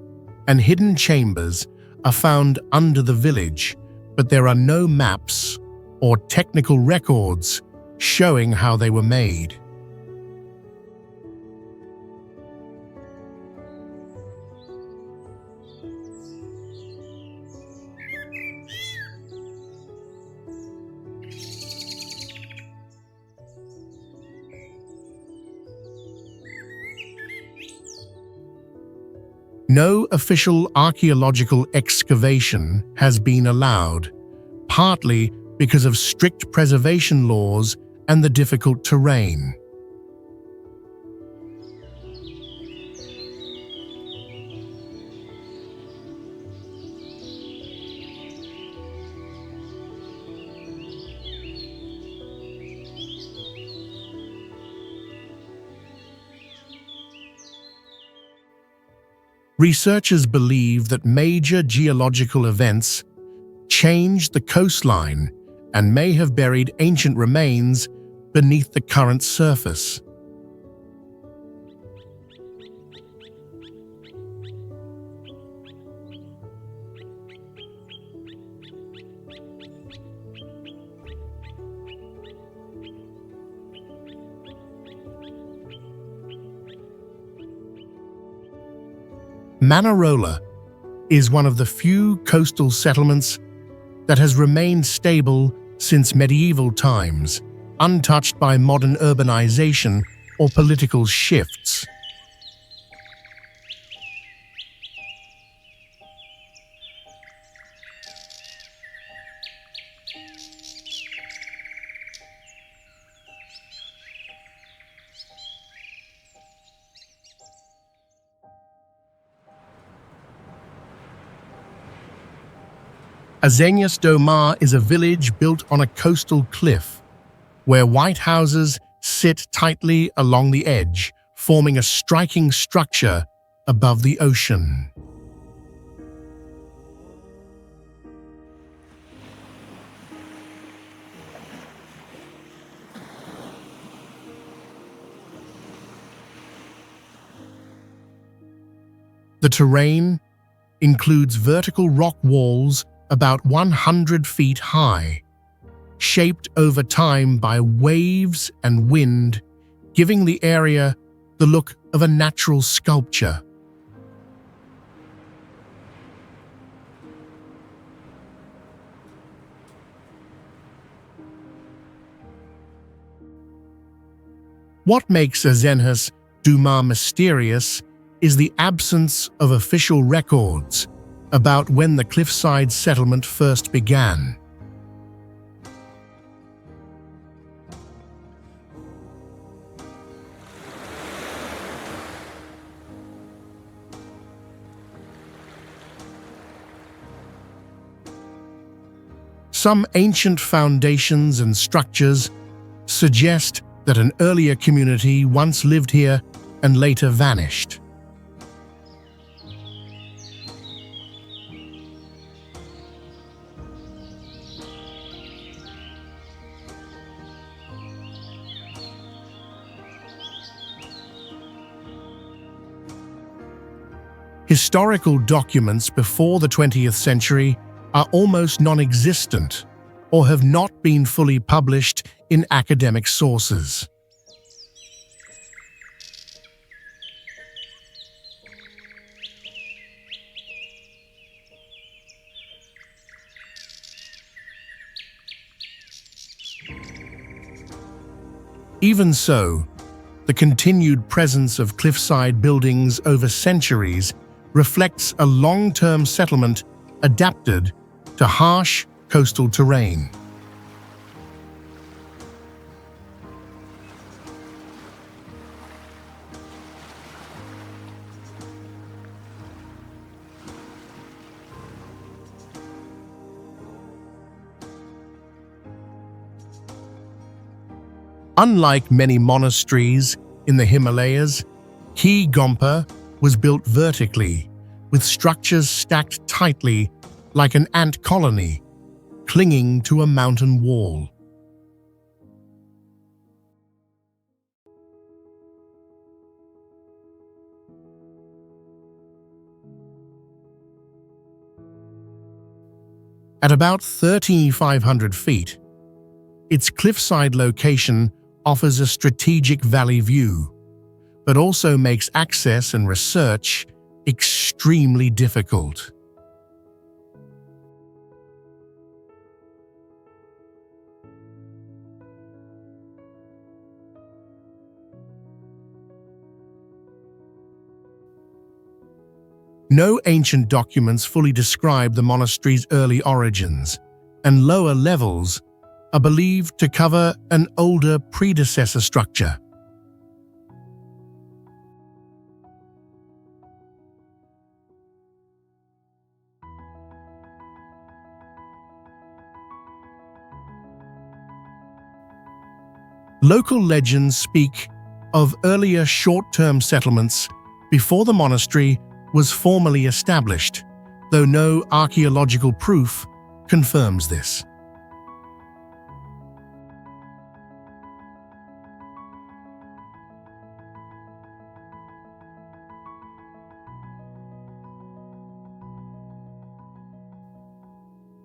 and hidden chambers are found under the village, but there are no maps or technical records showing how they were made. No official archaeological excavation has been allowed, partly because of strict preservation laws and the difficult terrain. Researchers believe that major geological events changed the coastline and may have buried ancient remains beneath the current surface. Manarola is one of the few coastal settlements that has remained stable since medieval times, untouched by modern urbanization or political shifts. Azenas do Mar is a village built on a coastal cliff, where white houses sit tightly along the edge, forming a striking structure above the ocean. The terrain includes vertical rock walls about 100 feet high, shaped over time by waves and wind, giving the area the look of a natural sculpture. What makes Azenas do Mar mysterious is the absence of official records about when the cliffside settlement first began. Some ancient foundations and structures suggest that an earlier community once lived here and later vanished. Historical documents before the 20th century are almost non-existent or have not been fully published in academic sources. Even so, the continued presence of cliffside buildings over centuries reflects a long-term settlement adapted to harsh coastal terrain. Unlike many monasteries in the Himalayas, Ki Gompa was built vertically, with structures stacked tightly like an ant colony, clinging to a mountain wall. At about 3,500 feet, its cliffside location offers a strategic valley view, but also makes access and research extremely difficult. No ancient documents fully describe the monastery's early origins, and lower levels are believed to cover an older predecessor structure. Local legends speak of earlier short-term settlements before the monastery was formally established, though no archaeological proof confirms this.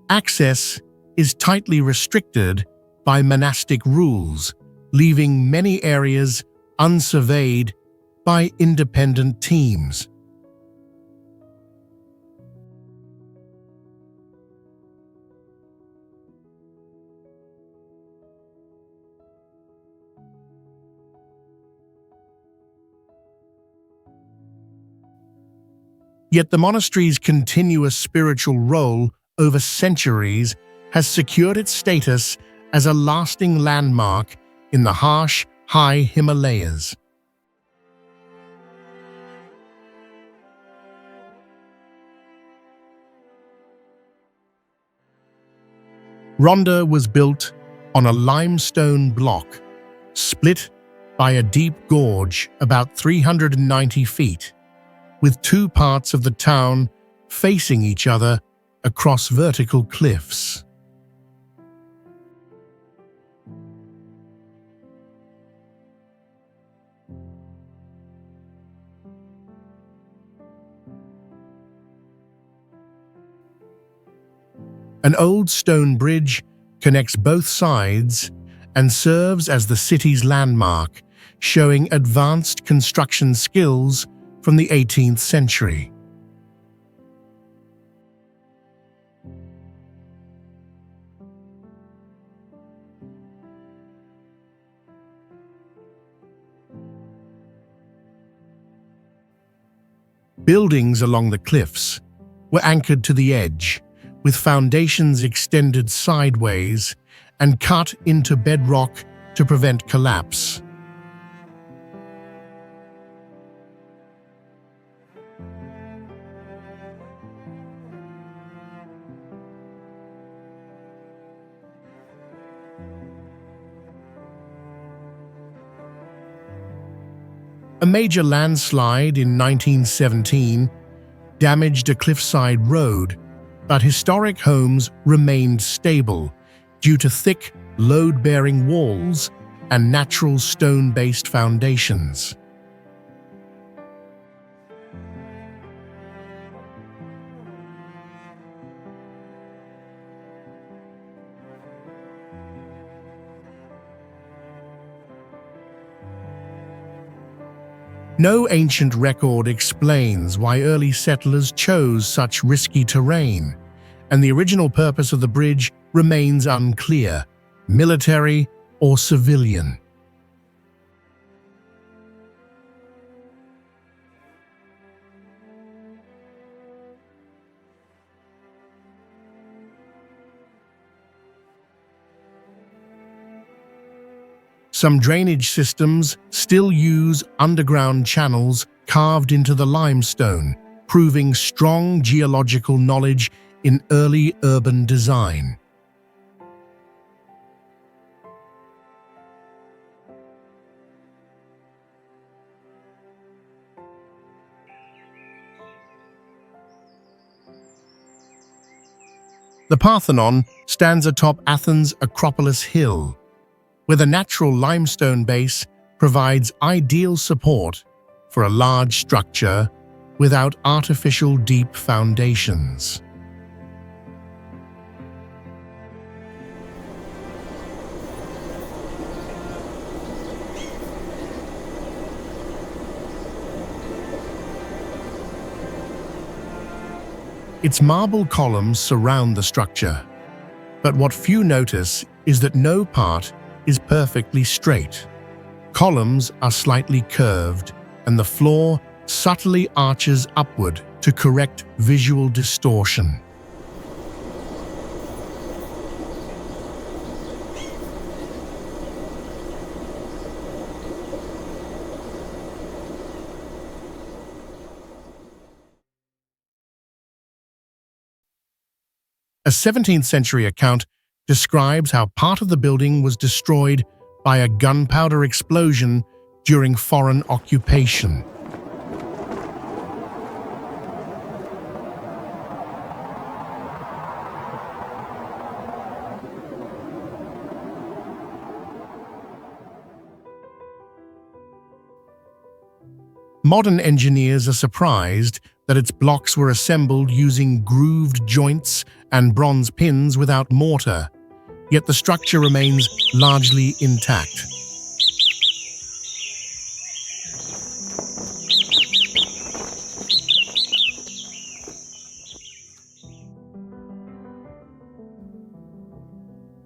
Access is tightly restricted by monastic rules, leaving many areas unsurveyed by independent teams. Yet the monastery's continuous spiritual role over centuries has secured its status as a lasting landmark in the harsh, high Himalayas. Ronda was built on a limestone block, split by a deep gorge about 390 feet, with two parts of the town facing each other across vertical cliffs. An old stone bridge connects both sides and serves as the city's landmark, showing advanced construction skills from the 18th century. Buildings along the cliffs were anchored to the edge, with foundations extended sideways and cut into bedrock to prevent collapse. A major landslide in 1917 damaged a cliffside road, but historic homes remained stable due to thick, load-bearing walls and natural stone-based foundations. No ancient record explains why early settlers chose such risky terrain, and the original purpose of the bridge remains unclear, military or civilian. Some drainage systems still use underground channels carved into the limestone, proving strong geological knowledge in early urban design. The Parthenon stands atop Athens' Acropolis Hill, where the natural limestone base provides ideal support for a large structure without artificial deep foundations. Its marble columns surround the structure, but what few notice is that no part is perfectly straight. Columns are slightly curved, and the floor subtly arches upward to correct visual distortion. A 17th century account describes how part of the building was destroyed by a gunpowder explosion during foreign occupation. Modern engineers are surprised that its blocks were assembled using grooved joints and bronze pins without mortar, yet the structure remains largely intact.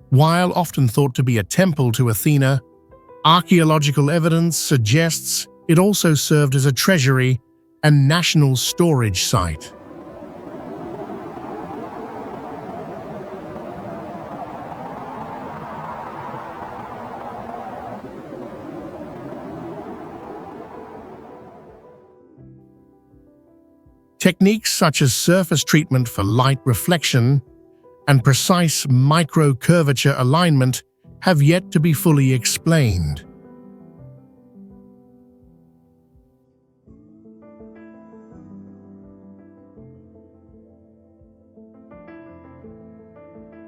While often thought to be a temple to Athena, archaeological evidence suggests it also served as a treasury and national storage site. Techniques such as surface treatment for light reflection and precise micro-curvature alignment have yet to be fully explained.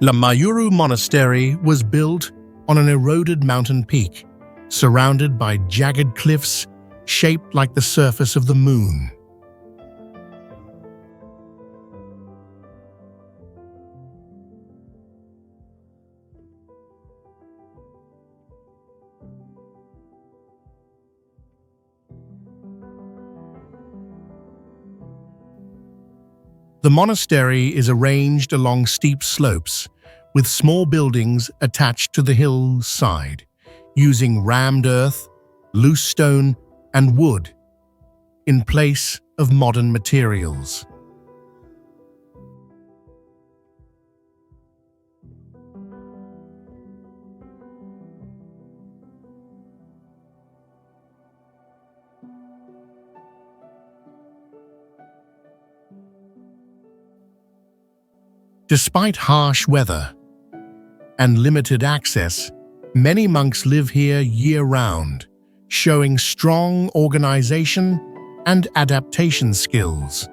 Lamayuru Monastery was built on an eroded mountain peak, surrounded by jagged cliffs shaped like the surface of the moon. The monastery is arranged along steep slopes, with small buildings attached to the hillside, using rammed earth, loose stone, and wood in place of modern materials. Despite harsh weather and limited access, many monks live here year-round, showing strong organization and adaptation skills.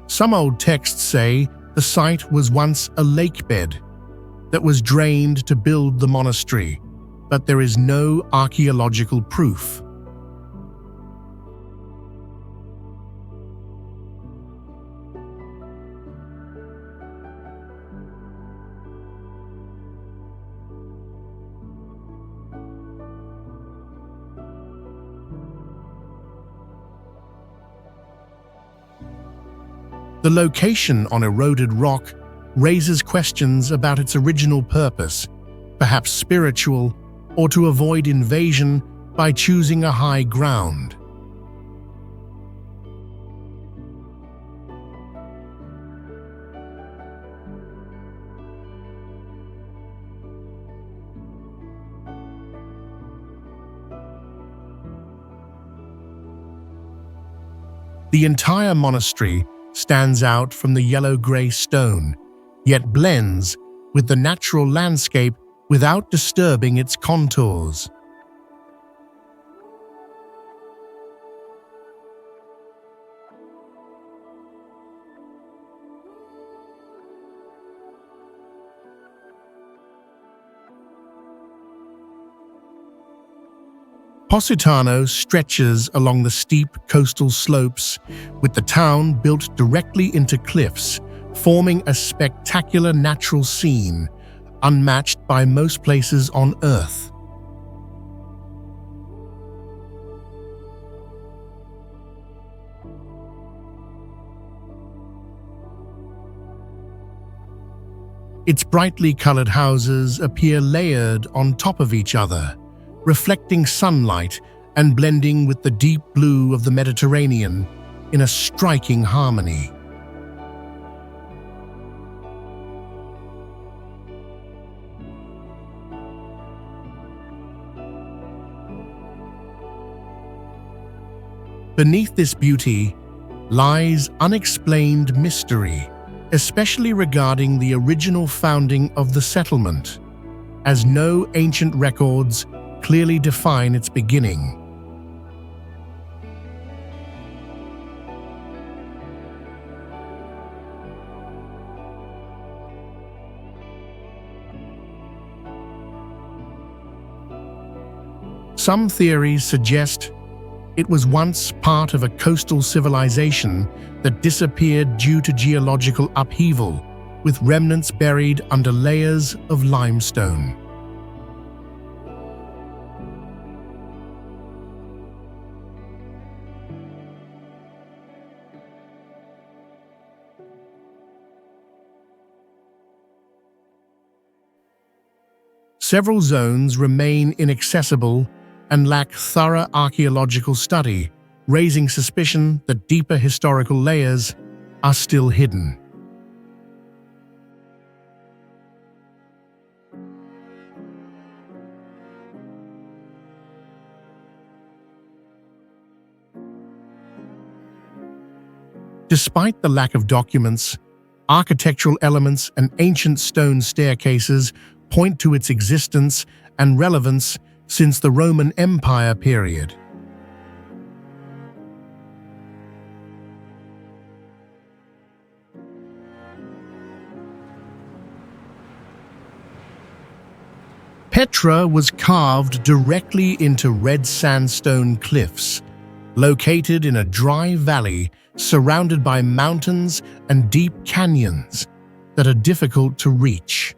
Some old texts say the site was once a lake bed that was drained to build the monastery, but there is no archaeological proof. The location on eroded rock raises questions about its original purpose, perhaps spiritual, or to avoid invasion by choosing a high ground. The entire monastery stands out from the yellow-grey stone, yet blends with the natural landscape without disturbing its contours. Positano stretches along the steep coastal slopes, with the town built directly into cliffs, forming a spectacular natural scene unmatched by most places on Earth. Its brightly colored houses appear layered on top of each other, reflecting sunlight and blending with the deep blue of the Mediterranean in a striking harmony. Beneath this beauty lies unexplained mystery, especially regarding the original founding of the settlement, as no ancient records clearly define its beginning. Some theories suggest it was once part of a coastal civilization that disappeared due to geological upheaval, with remnants buried under layers of limestone. Several zones remain inaccessible and lack thorough archaeological study, raising suspicion that deeper historical layers are still hidden. Despite the lack of documents, architectural elements and ancient stone staircases point to its existence and relevance since the Roman Empire period. Petra was carved directly into red sandstone cliffs, located in a dry valley surrounded by mountains and deep canyons that are difficult to reach.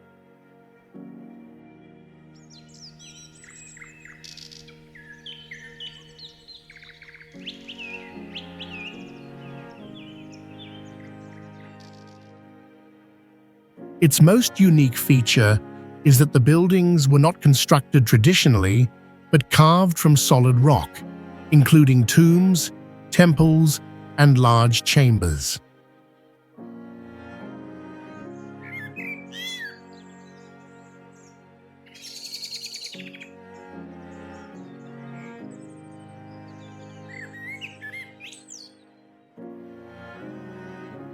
Its most unique feature is that the buildings were not constructed traditionally, but carved from solid rock, including tombs, temples, and large chambers.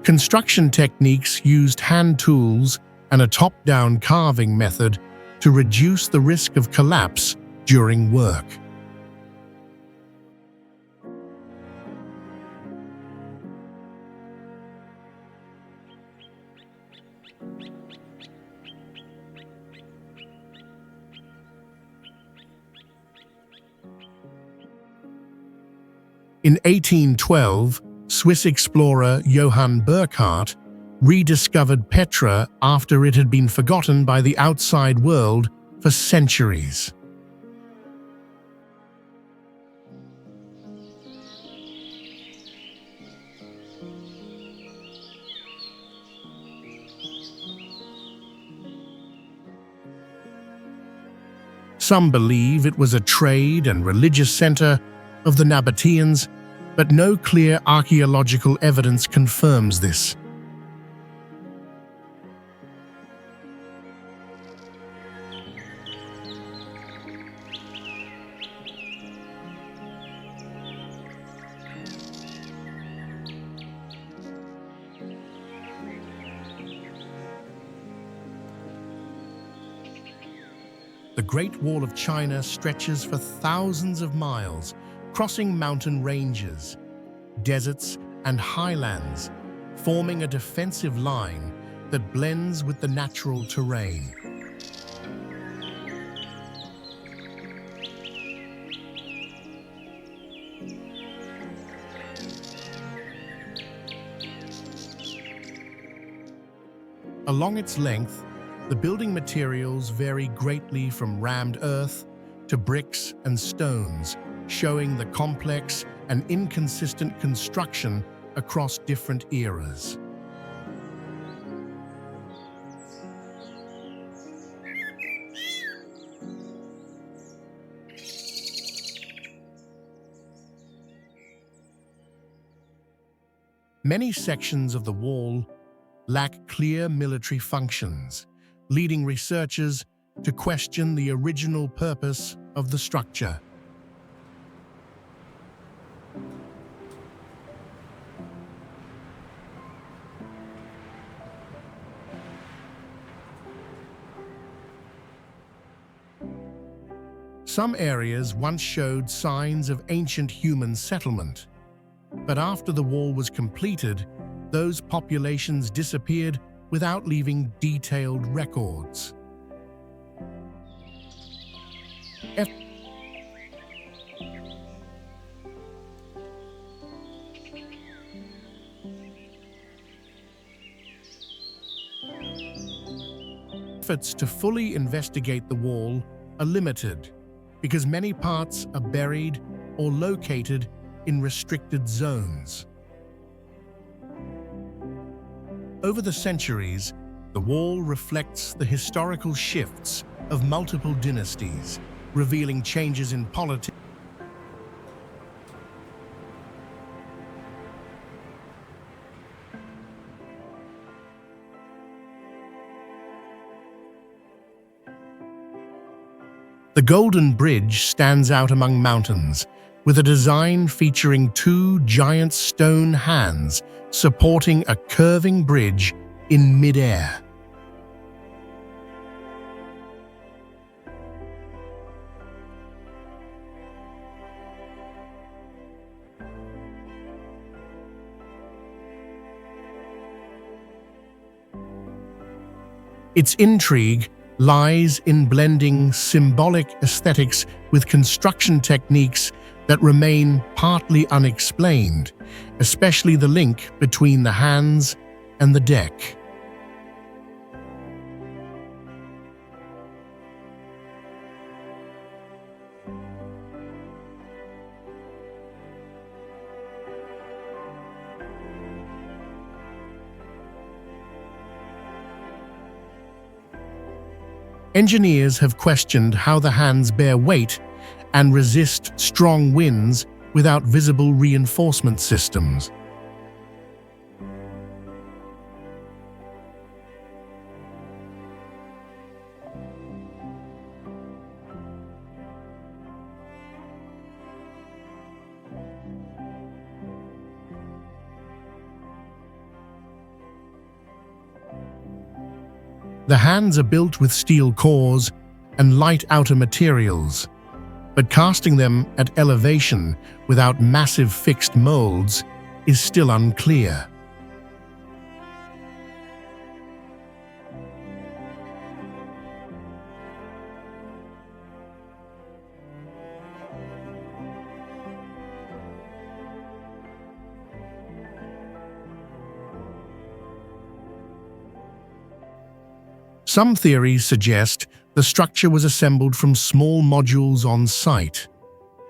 Construction techniques used hand tools and a top-down carving method to reduce the risk of collapse during work. In 1812, Swiss explorer Johann Burckhardt rediscovered Petra after it had been forgotten by the outside world for centuries. Some believe it was a trade and religious center of the Nabateans, but no clear archaeological evidence confirms this. The Great Wall of China stretches for thousands of miles, crossing mountain ranges, deserts, and highlands, forming a defensive line that blends with the natural terrain. Along its length, the building materials vary greatly from rammed earth to bricks and stones, showing the complex and inconsistent construction across different eras. Many sections of the wall lack clear military functions, leading researchers to question the original purpose of the structure. Some areas once showed signs of ancient human settlement, but after the wall was completed, those populations disappeared without leaving detailed records. Efforts to fully investigate the wall are limited because many parts are buried or located in restricted zones. Over the centuries, the wall reflects the historical shifts of multiple dynasties, revealing changes in politics. The Golden Bridge stands out among mountains, with a design featuring two giant stone hands supporting a curving bridge in mid-air. Its intrigue lies in blending symbolic aesthetics with construction techniques that remain partly unexplained, especially the link between the hands and the deck. Engineers have questioned how the hands bear weight and resist strong winds without visible reinforcement systems. The hands are built with steel cores and light outer materials, but casting them at elevation without massive fixed molds is still unclear. Some theories suggest the structure was assembled from small modules on site,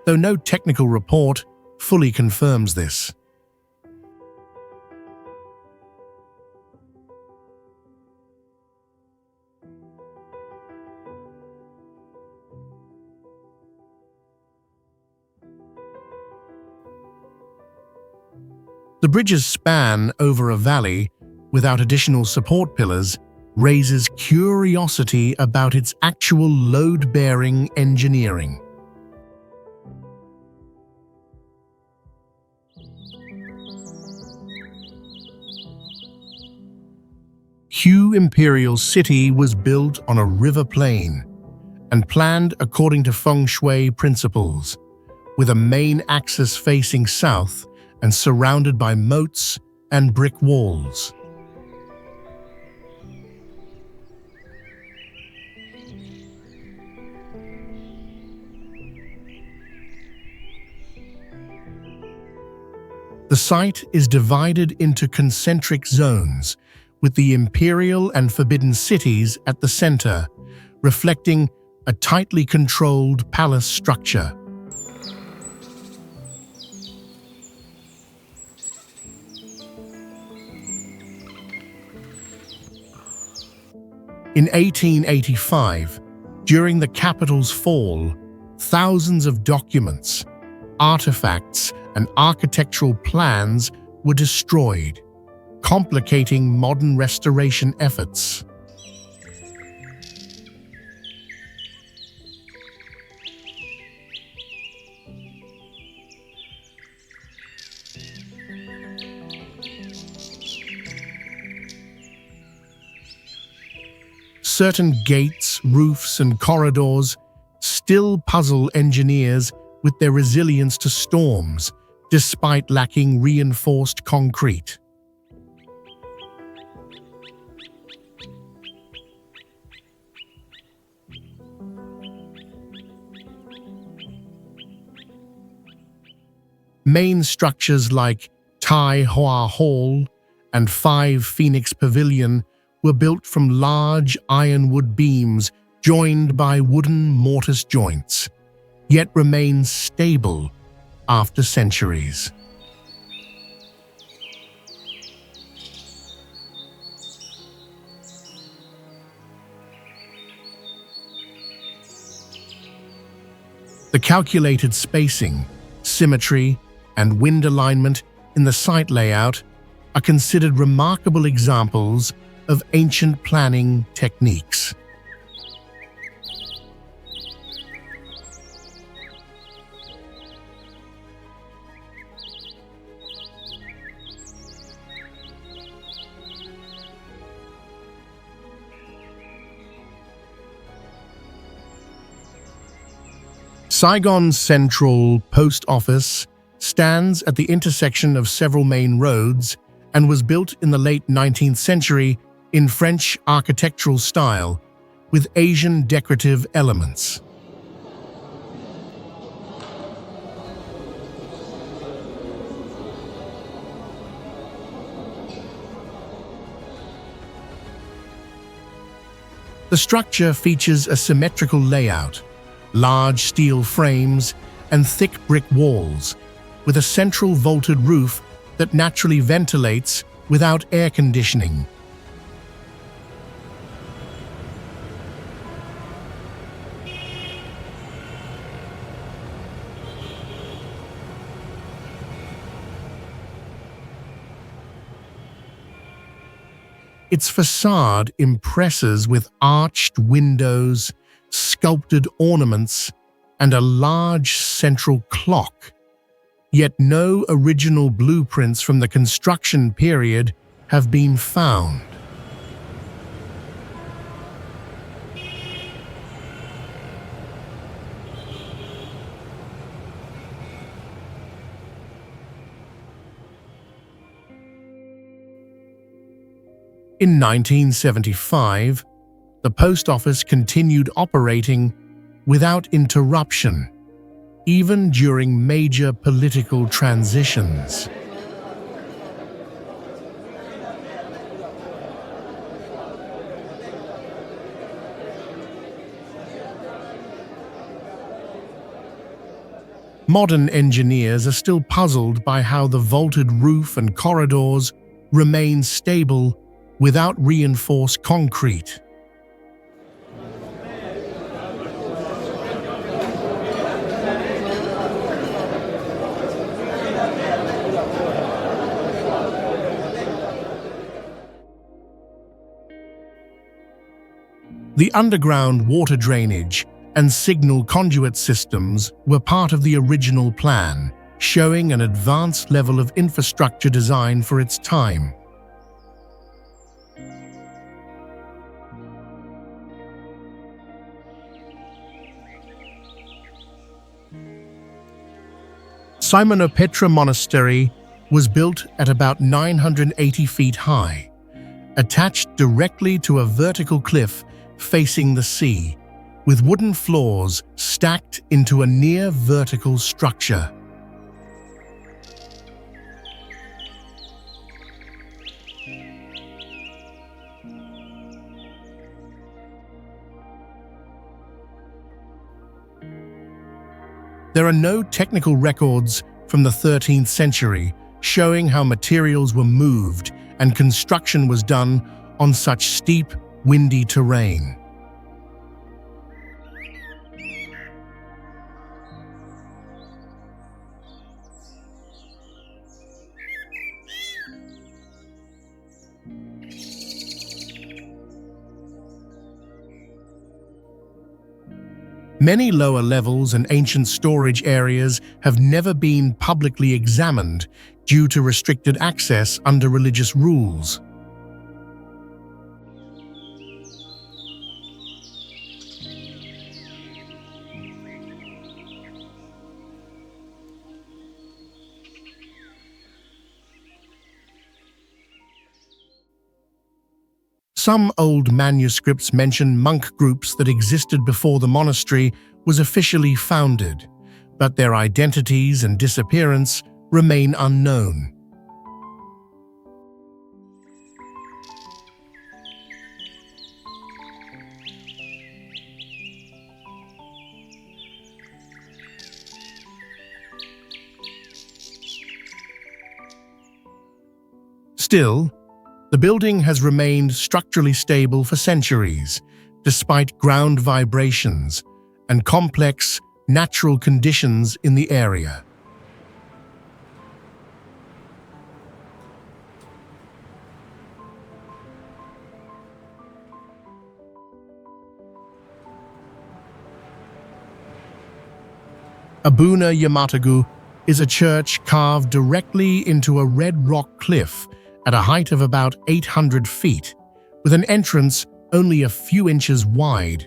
though no technical report fully confirms this. The bridge's span over a valley without additional support pillars raises curiosity about its actual load-bearing engineering. Hue Imperial City was built on a river plain, and planned according to feng shui principles, with a main axis facing south and surrounded by moats and brick walls. The site is divided into concentric zones, with the imperial and forbidden cities at the center, reflecting a tightly controlled palace structure. In 1885, during the capital's fall, thousands of documents, artifacts, and architectural plans were destroyed, complicating modern restoration efforts. Certain gates, roofs, and corridors still puzzle engineers with their resilience to storms, despite lacking reinforced concrete. Main structures like Tai Hoa Hall and 5 Phoenix Pavilion were built from large ironwood beams joined by wooden mortise joints, yet remain stable after centuries. The calculated spacing, symmetry, and wind alignment in the site layout are considered remarkable examples of ancient planning techniques. Saigon's central post office stands at the intersection of several main roads and was built in the late 19th century in French architectural style with Asian decorative elements. The structure features a symmetrical layout, large steel frames, and thick brick walls, with a central vaulted roof that naturally ventilates without air conditioning. Its facade impresses with arched windows, sculpted ornaments, and a large central clock. Yet no original blueprints from the construction period have been found. In 1975, the post office continued operating without interruption, even during major political transitions. Modern engineers are still puzzled by how the vaulted roof and corridors remain stable without reinforced concrete. The underground water drainage and signal conduit systems were part of the original plan, showing an advanced level of infrastructure design for its time. Simonopetra Monastery was built at about 980 feet high, attached directly to a vertical cliff facing the sea, with wooden floors stacked into a near-vertical structure. There are no technical records from the 13th century showing how materials were moved and construction was done on such steep, windy terrain. Many lower levels and ancient storage areas have never been publicly examined due to restricted access under religious rules. Some old manuscripts mention monk groups that existed before the monastery was officially founded, but their identities and disappearance remain unknown. Still, the building has remained structurally stable for centuries, despite ground vibrations and complex natural conditions in the area. Abuna Yemata Guh is a church carved directly into a red rock cliff at a height of about 800 feet, with an entrance only a few inches wide.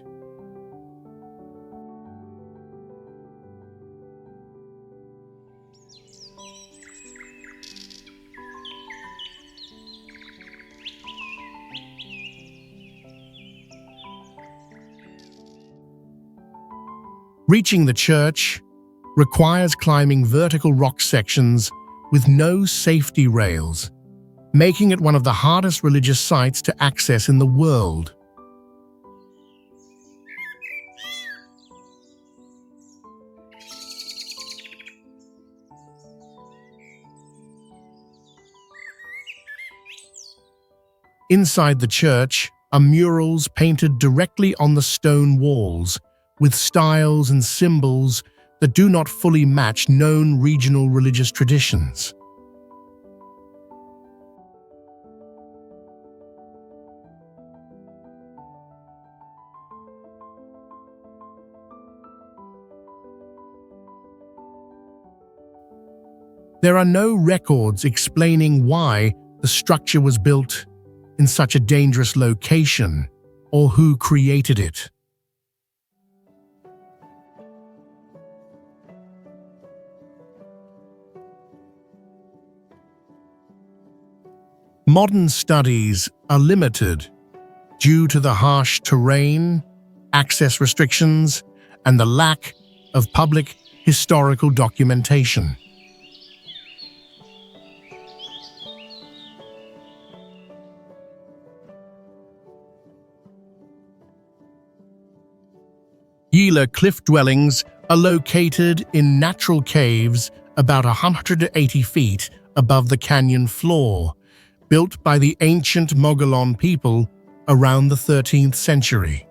Reaching the church requires climbing vertical rock sections with no safety rails, making it one of the hardest religious sites to access in the world. Inside the church are murals painted directly on the stone walls, with styles and symbols that do not fully match known regional religious traditions. There are no records explaining why the structure was built in such a dangerous location or who created it. Modern studies are limited due to the harsh terrain, access restrictions, and the lack of public historical documentation. Yeha cliff dwellings are located in natural caves about 180 feet above the canyon floor, built by the ancient Mogollon people around the 13th century.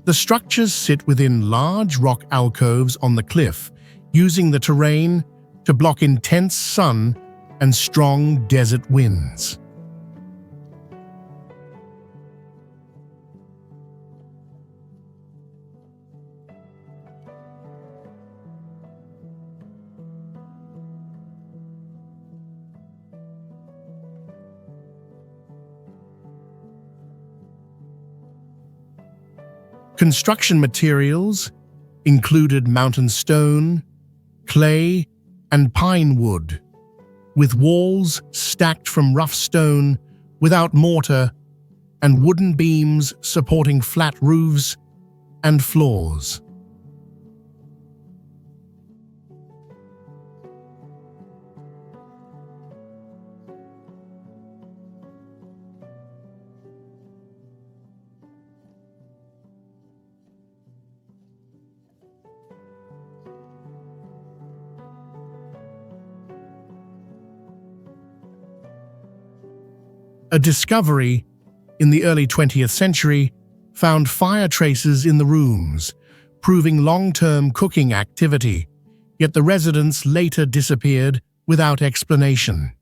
The structures sit within large rock alcoves on the cliff, using the terrain to block intense sun and strong desert winds. Construction materials included mountain stone, clay, and pine wood, with walls stacked from rough stone without mortar and wooden beams supporting flat roofs and floors. A discovery in the early 20th century found fire traces in the rooms, proving long-term cooking activity, yet the residents later disappeared without explanation.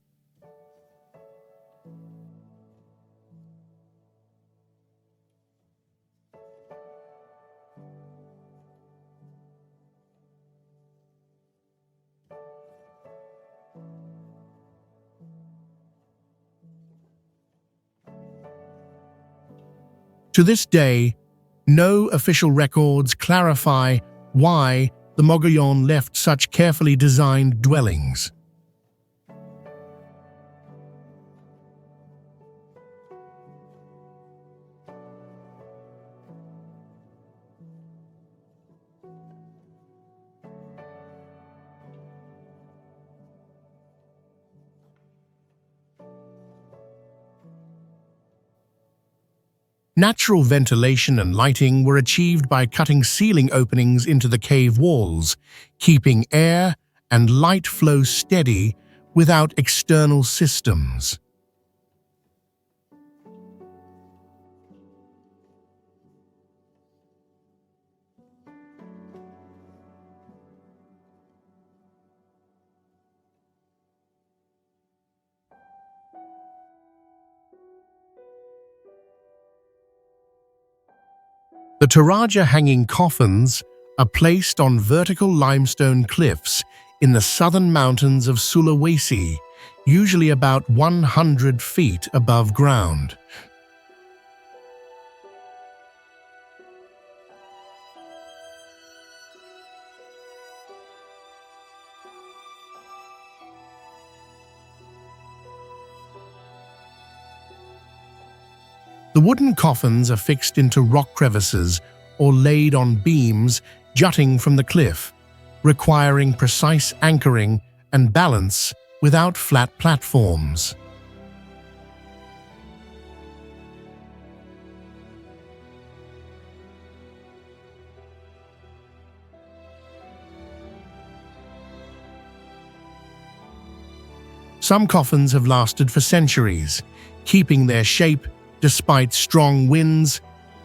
To this day, no official records clarify why the Mogollon left such carefully designed dwellings. Natural ventilation and lighting were achieved by cutting ceiling openings into the cave walls, keeping air and light flow steady without external systems. The Toraja hanging coffins are placed on vertical limestone cliffs in the southern mountains of Sulawesi, usually about 100 feet above ground. The wooden coffins are fixed into rock crevices or laid on beams jutting from the cliff, requiring precise anchoring and balance without flat platforms. Some coffins have lasted for centuries, keeping their shape despite strong winds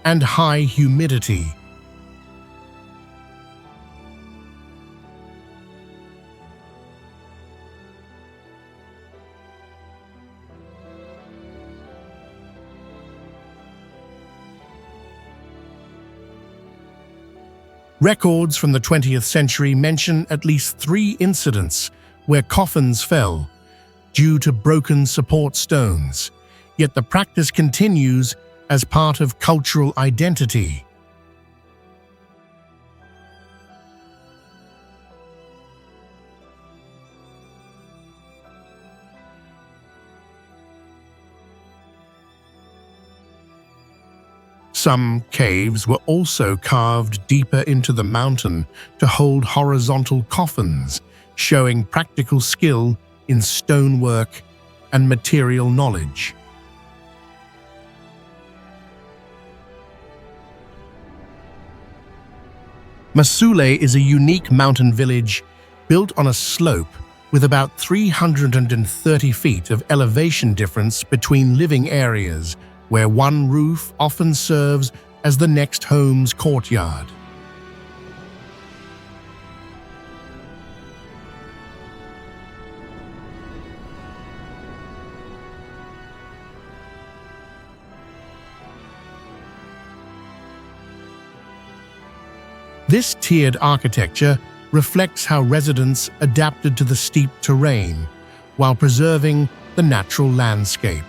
and high humidity. Records from the 20th century mention at least 3 incidents where coffins fell due to broken support stones. Yet the practice continues as part of cultural identity. Some caves were also carved deeper into the mountain to hold horizontal coffins, showing practical skill in stonework and material knowledge. Masule is a unique mountain village built on a slope with about 330 feet of elevation difference between living areas, where one roof often serves as the next home's courtyard. This tiered architecture reflects how residents adapted to the steep terrain while preserving the natural landscape.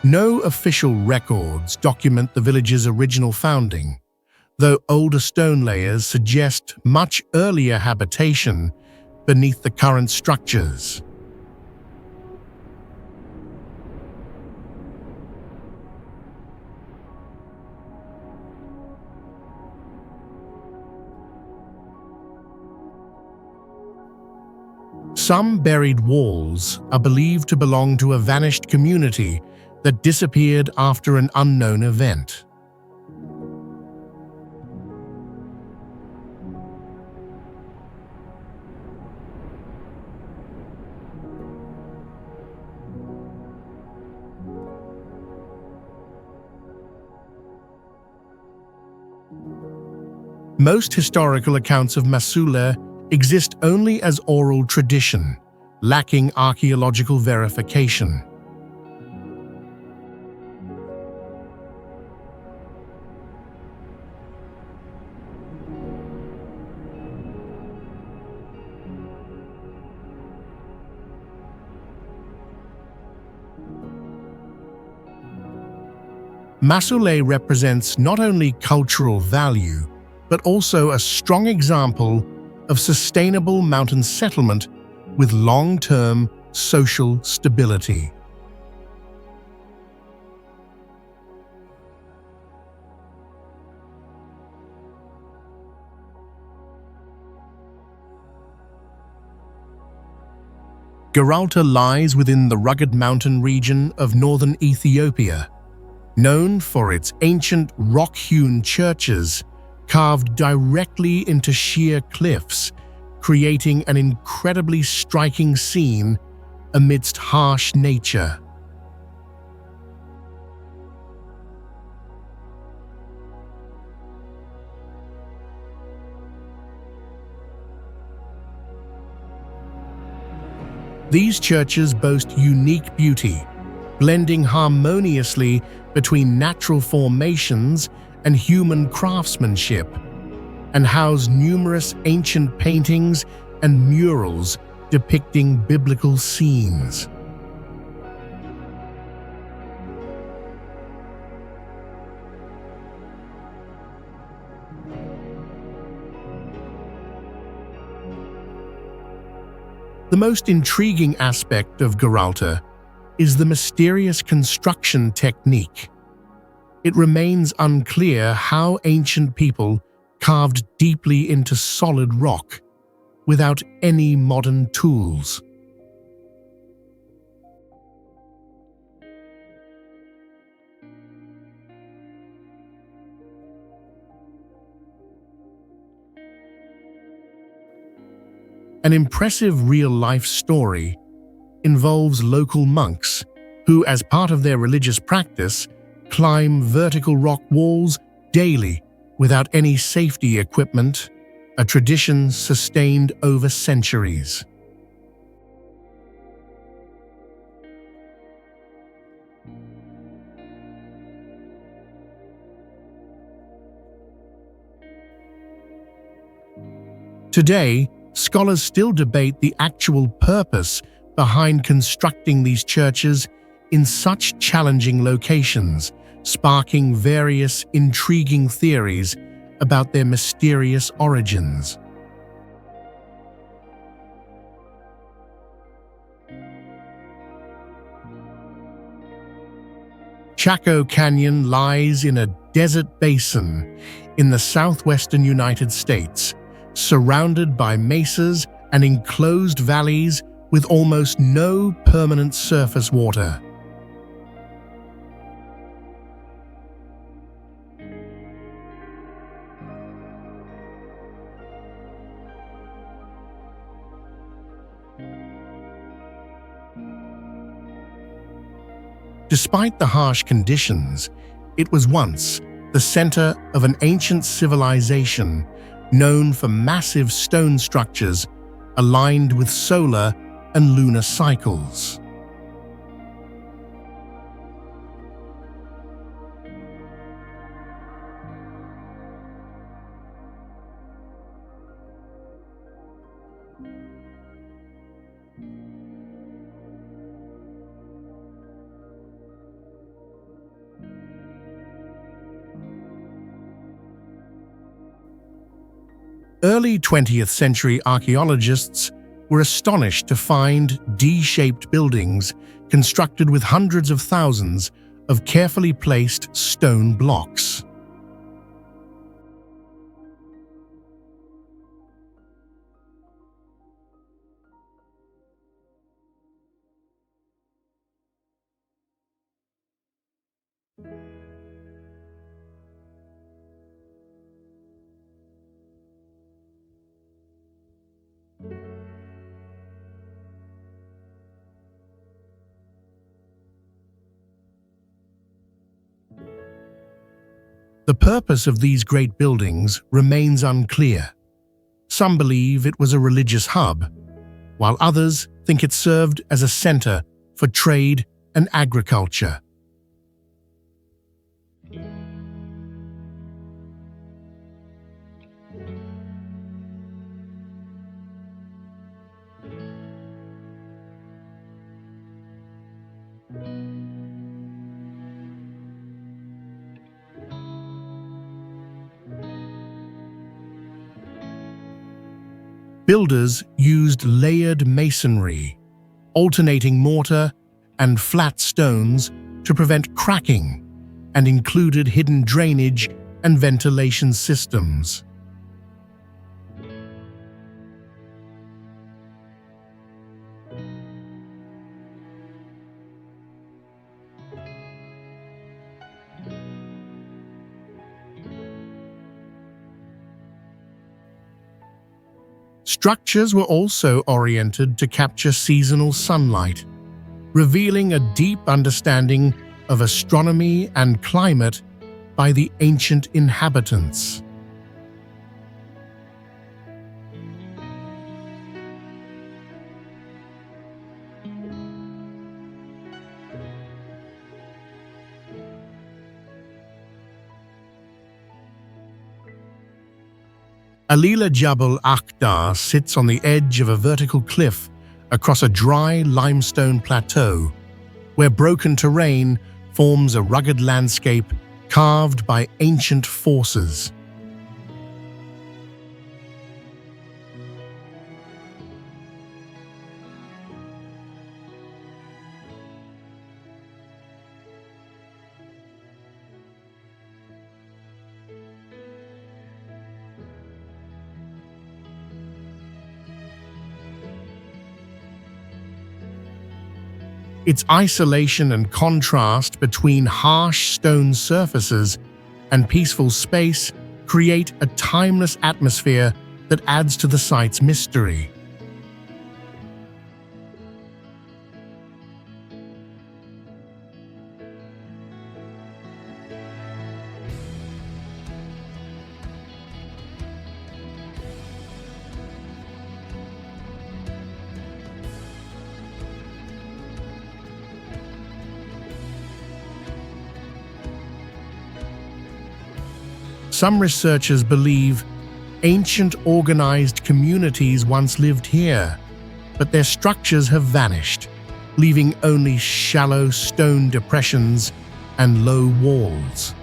No official records document the village's original founding, though older stone layers suggest much earlier habitation beneath the current structures. Some buried walls are believed to belong to a vanished community that disappeared after an unknown event. Most historical accounts of Masule exist only as oral tradition, lacking archaeological verification. Masule represents not only cultural value, but also a strong example of sustainable mountain settlement with long-term social stability. Gibraltar lies within the rugged mountain region of northern Ethiopia, known for its ancient rock-hewn churches carved directly into sheer cliffs, creating an incredibly striking scene amidst harsh nature. These churches boast unique beauty, blending harmoniously between natural formations and human craftsmanship, and house numerous ancient paintings and murals depicting biblical scenes. The most intriguing aspect of Gibraltar is the mysterious construction technique. It remains unclear how ancient people carved deeply into solid rock without any modern tools. An impressive real-life story involves local monks who, as part of their religious practice, climb vertical rock walls daily without any safety equipment, a tradition sustained over centuries. Today, scholars still debate the actual purpose behind constructing these churches in such challenging locations, sparking various intriguing theories about their mysterious origins. Chaco Canyon lies in a desert basin in the southwestern United States, surrounded by mesas and enclosed valleys with almost no permanent surface water. Despite the harsh conditions, it was once the center of an ancient civilization known for massive stone structures aligned with solar and lunar cycles. Early 20th century archaeologists were astonished to find D-shaped buildings constructed with hundreds of thousands of carefully placed stone blocks. The purpose of these great buildings remains unclear. Some believe it was a religious hub, while others think it served as a center for trade and agriculture. Builders used layered masonry, alternating mortar and flat stones to prevent cracking, and included hidden drainage and ventilation systems. Structures were also oriented to capture seasonal sunlight, revealing a deep understanding of astronomy and climate by the ancient inhabitants. Alila Jabal Akhdar sits on the edge of a vertical cliff across a dry limestone plateau, where broken terrain forms a rugged landscape carved by ancient forces. Its isolation and contrast between harsh stone surfaces and peaceful space create a timeless atmosphere that adds to the site's mystery. Some researchers believe ancient organized communities once lived here, but their structures have vanished, leaving only shallow stone depressions and low walls.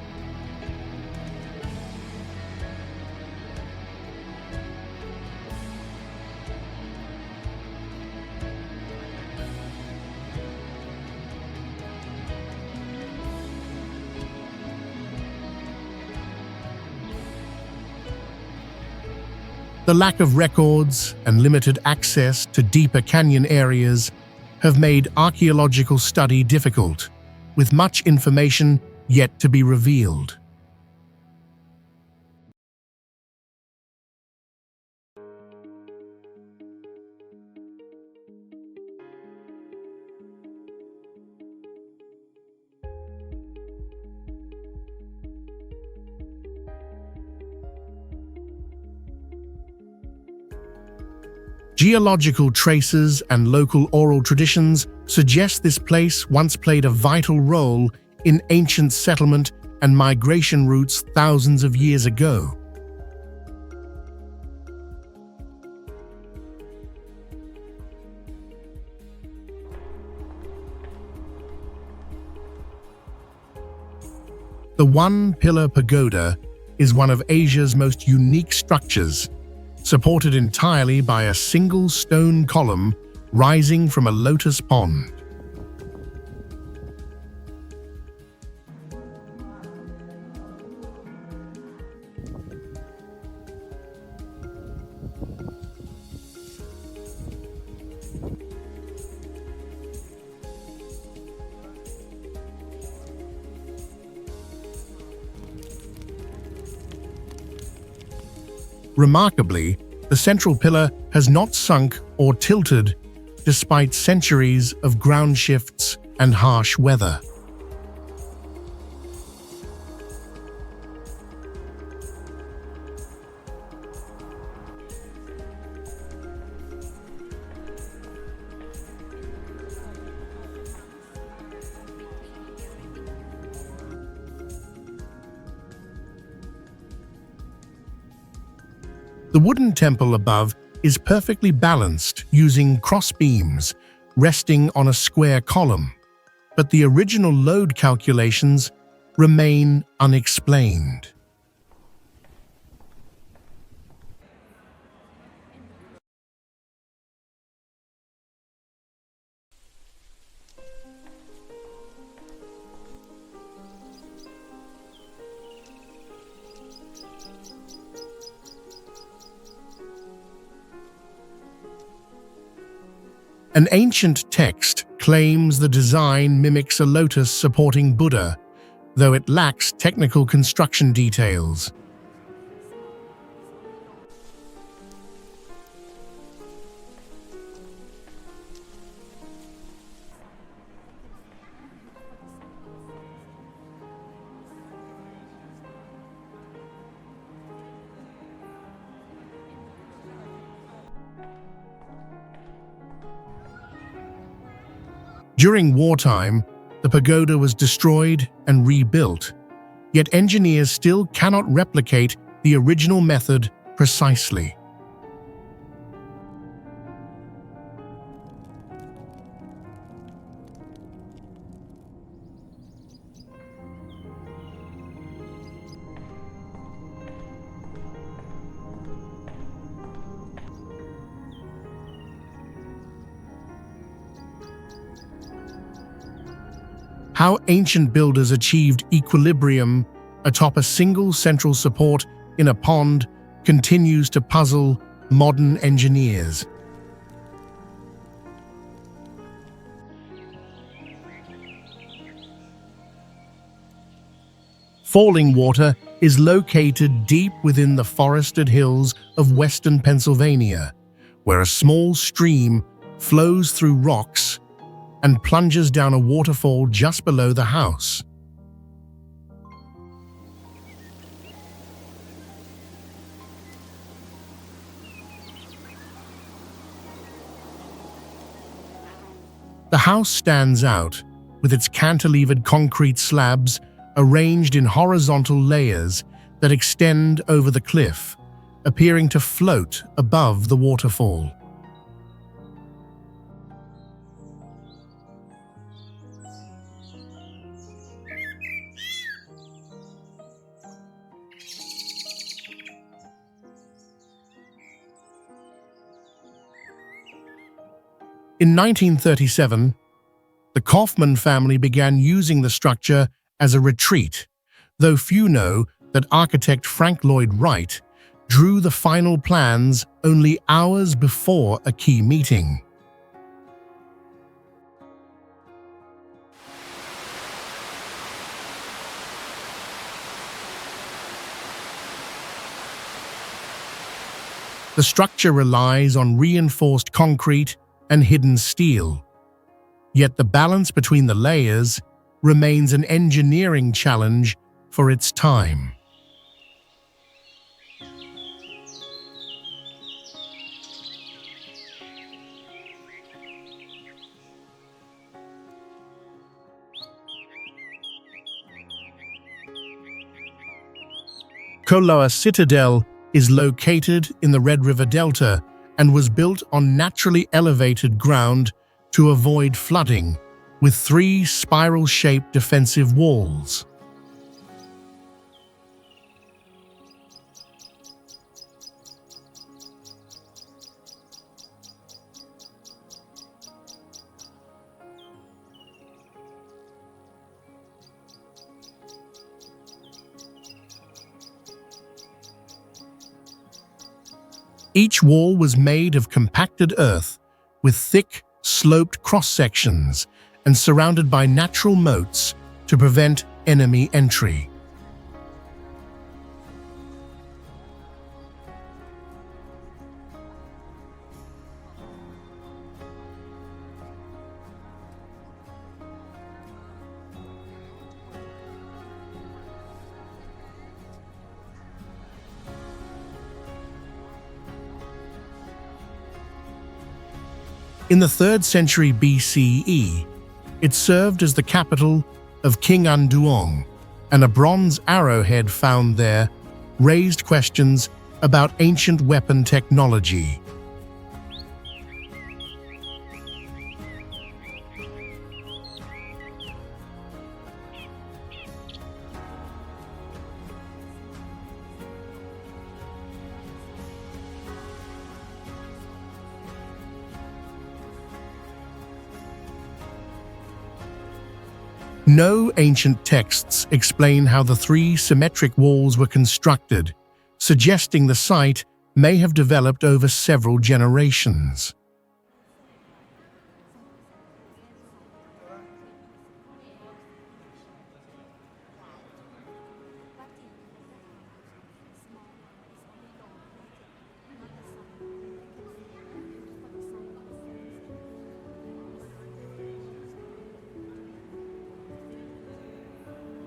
The lack of records and limited access to deeper canyon areas have made archaeological study difficult, with much information yet to be revealed. Geological traces and local oral traditions suggest this place once played a vital role in ancient settlement and migration routes thousands of years ago. The Pillar Pagoda is one of Asia's most unique structures, supported entirely by a single stone column rising from a lotus pond. Remarkably, the central pillar has not sunk or tilted despite centuries of ground shifts and harsh weather. The wooden temple above is perfectly balanced using cross beams resting on a square column, but the original load calculations remain unexplained. An ancient text claims the design mimics a lotus supporting Buddha, though it lacks technical construction details. During wartime, the pagoda was destroyed and rebuilt, yet engineers still cannot replicate the original method precisely. How ancient builders achieved equilibrium atop a single central support in a pond continues to puzzle modern engineers. Falling Water is located deep within the forested hills of western Pennsylvania, where a small stream flows through rocks and plunges down a waterfall just below the house. The house stands out, with its cantilevered concrete slabs arranged in horizontal layers that extend over the cliff, appearing to float above the waterfall. In 1937, the Kaufman family began using the structure as a retreat, though few know that architect Frank Lloyd Wright drew the final plans only hours before a key meeting. The structure relies on reinforced concrete and hidden steel, yet the balance between the layers remains an engineering challenge for its time. Loa Citadel is located in the Red River Delta and was built on naturally elevated ground to avoid flooding, with 3 spiral-shaped defensive walls. Each wall was made of compacted earth with thick, sloped cross-sections and surrounded by natural moats to prevent enemy entry. In the 3rd century BCE, it served as the capital of King Anduong, and a bronze arrowhead found there raised questions about ancient weapon technology. No ancient texts explain how the 3 symmetric walls were constructed, suggesting the site may have developed over several generations.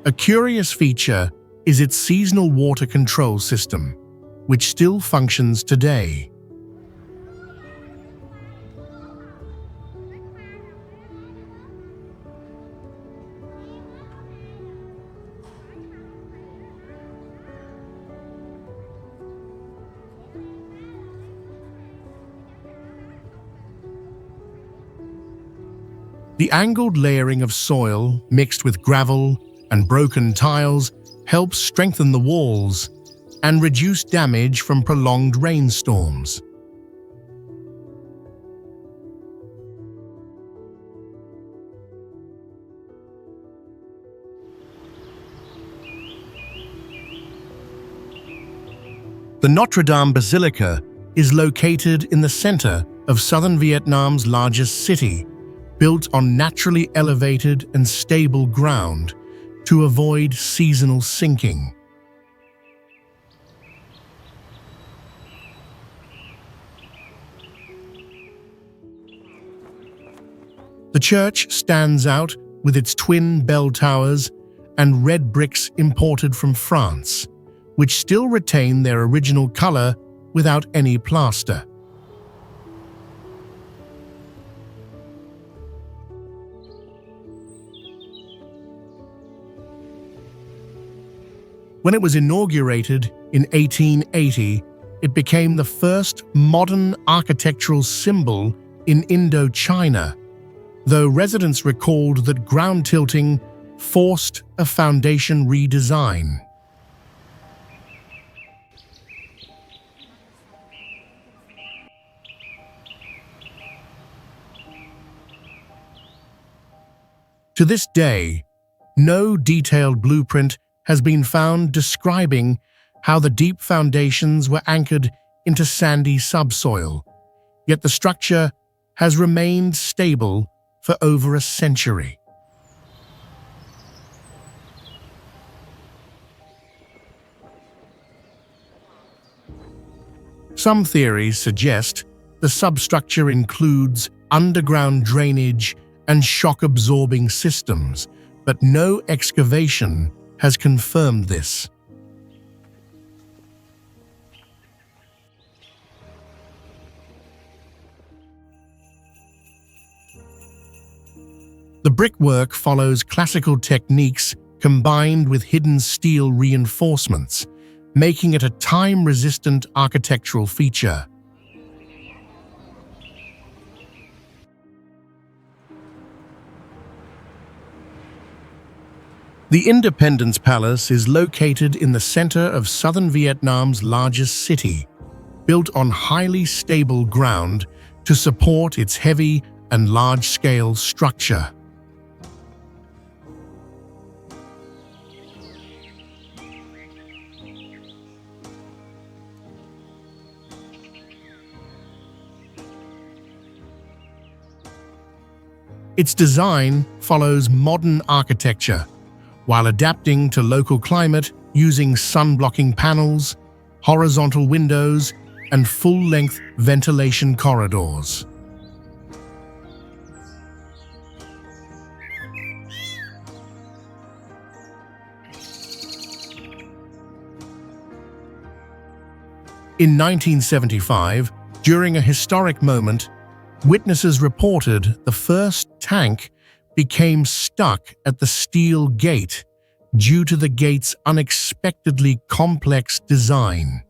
A curious feature is its seasonal water control system, which still functions today. The angled layering of soil mixed with gravel and broken tiles helps strengthen the walls and reduce damage from prolonged rainstorms. The Notre Dame Basilica is located in the center of southern Vietnam's largest city, built on naturally elevated and stable ground to avoid seasonal sinking. The church stands out with its twin bell towers and red bricks imported from France, which still retain their original color without any plaster. When it was inaugurated in 1880, it became the first modern architectural symbol in Indochina, though residents recalled that ground tilting forced a foundation redesign. To this day, no detailed blueprint has been found describing how the deep foundations were anchored into sandy subsoil, yet the structure has remained stable for over a century. Some theories suggest the substructure includes underground drainage and shock-absorbing systems, but no excavation has confirmed this. The brickwork follows classical techniques combined with hidden steel reinforcements, making it a time-resistant architectural feature. The Independence Palace is located in the center of southern Vietnam's largest city, built on highly stable ground to support its heavy and large-scale structure. Its design follows modern architecture, while adapting to local climate using sun-blocking panels, horizontal windows, and full-length ventilation corridors. In 1975, during a historic moment, witnesses reported the first tank became stuck at the steel gate due to the gate's unexpectedly complex design.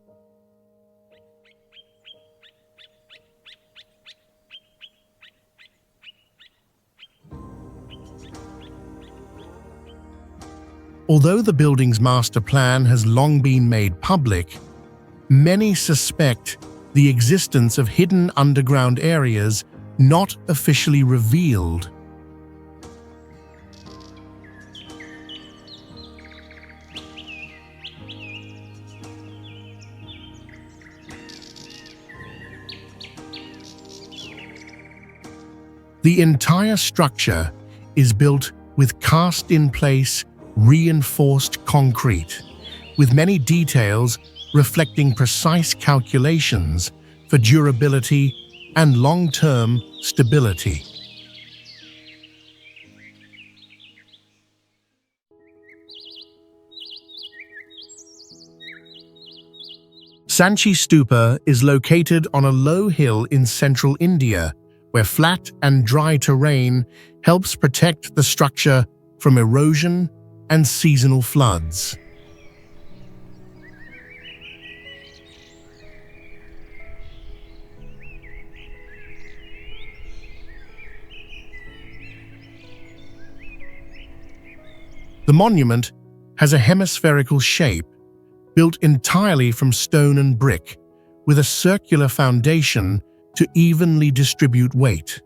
Although the building's master plan has long been made public, many suspect the existence of hidden underground areas not officially revealed. The entire structure is built with cast-in-place, reinforced concrete, with many details reflecting precise calculations for durability and long-term stability. Sanchi Stupa is located on a low hill in central India, where flat and dry terrain helps protect the structure from erosion and seasonal floods. The monument has a hemispherical shape, built entirely from stone and brick, with a circular foundation to evenly distribute weight.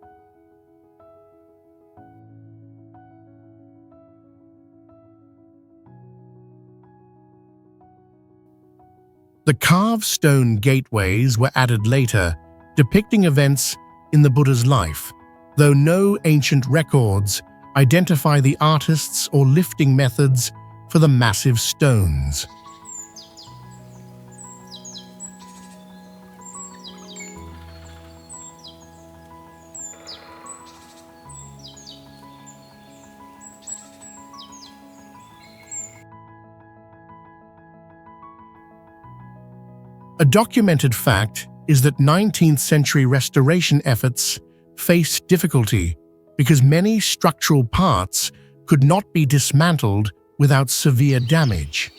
The carved stone gateways were added later, depicting events in the Buddha's life, though no ancient records identify the artists or lifting methods for the massive stones. A documented fact is that 19th century restoration efforts faced difficulty because many structural parts could not be dismantled without severe damage.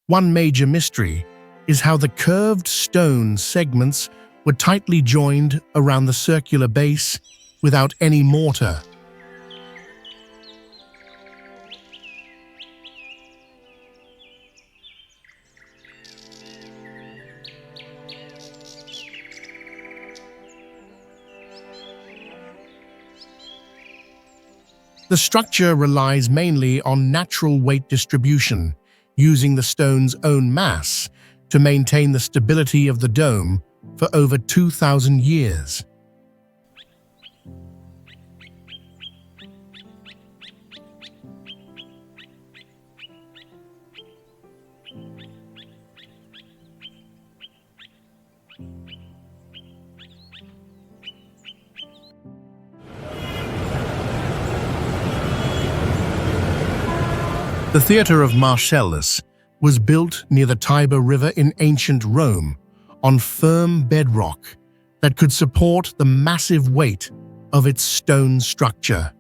One major mystery is how the curved stone segments were tightly joined around the circular base without any mortar. The structure relies mainly on natural weight distribution, using the stone's own mass to maintain the stability of the dome for over 2,000 years. The Theatre of Marcellus was built near the Tiber River in ancient Rome on firm bedrock that could support the massive weight of its stone structure.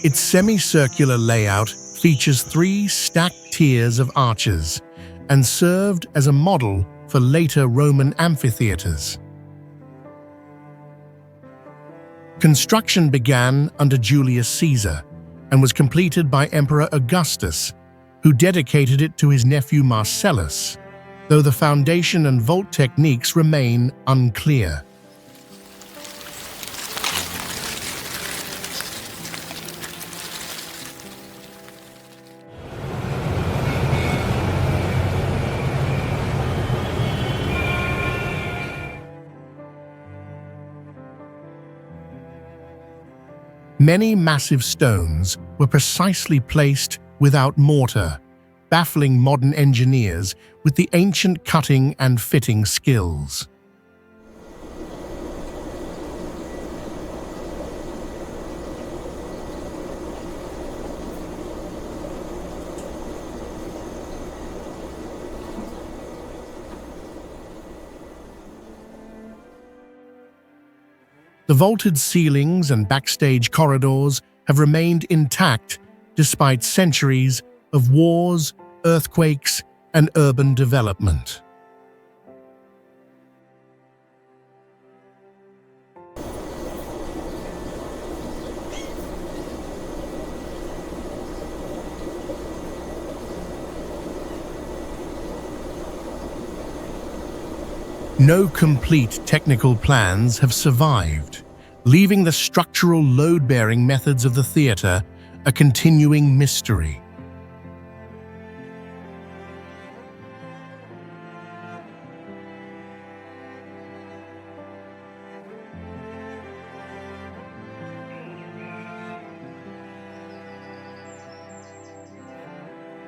Its semicircular layout features 3 stacked tiers of arches, and served as a model for later Roman amphitheaters. Construction began under Julius Caesar and was completed by Emperor Augustus, who dedicated it to his nephew Marcellus, though the foundation and vault techniques remain unclear. Many massive stones were precisely placed without mortar, baffling modern engineers with the ancient cutting and fitting skills. The vaulted ceilings and backstage corridors have remained intact despite centuries of wars, earthquakes, and urban development. No complete technical plans have survived, leaving the structural load-bearing methods of the theatre a continuing mystery.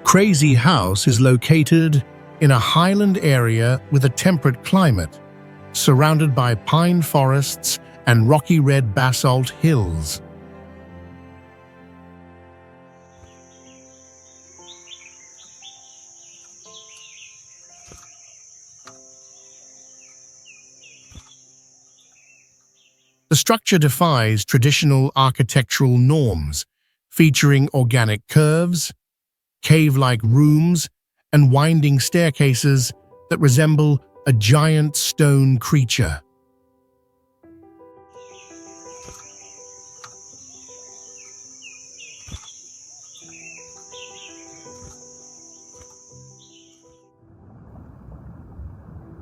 Crazy House is located in a highland area with a temperate climate, surrounded by pine forests and rocky red basalt hills. The structure defies traditional architectural norms, featuring organic curves, cave-like rooms, and winding staircases that resemble a giant stone creature.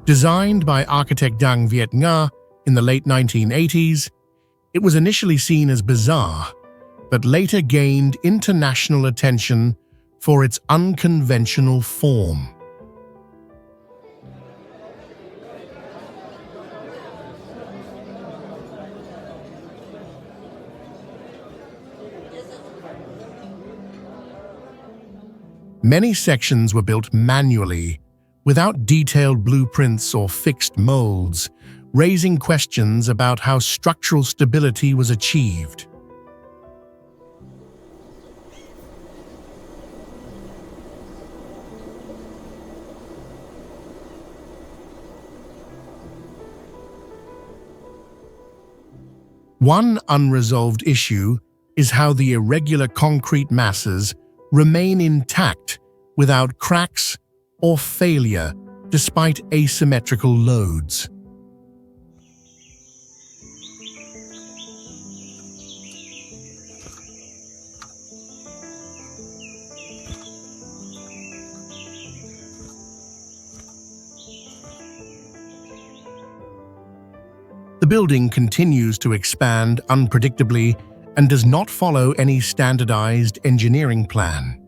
Designed by architect Dang Viet Nga in the late 1980s, it was initially seen as bizarre, but later gained international attention for its unconventional form. Many sections were built manually, without detailed blueprints or fixed molds, raising questions about how structural stability was achieved. One unresolved issue is how the irregular concrete masses remain intact without cracks or failure despite asymmetrical loads. The building continues to expand unpredictably and does not follow any standardized engineering plan.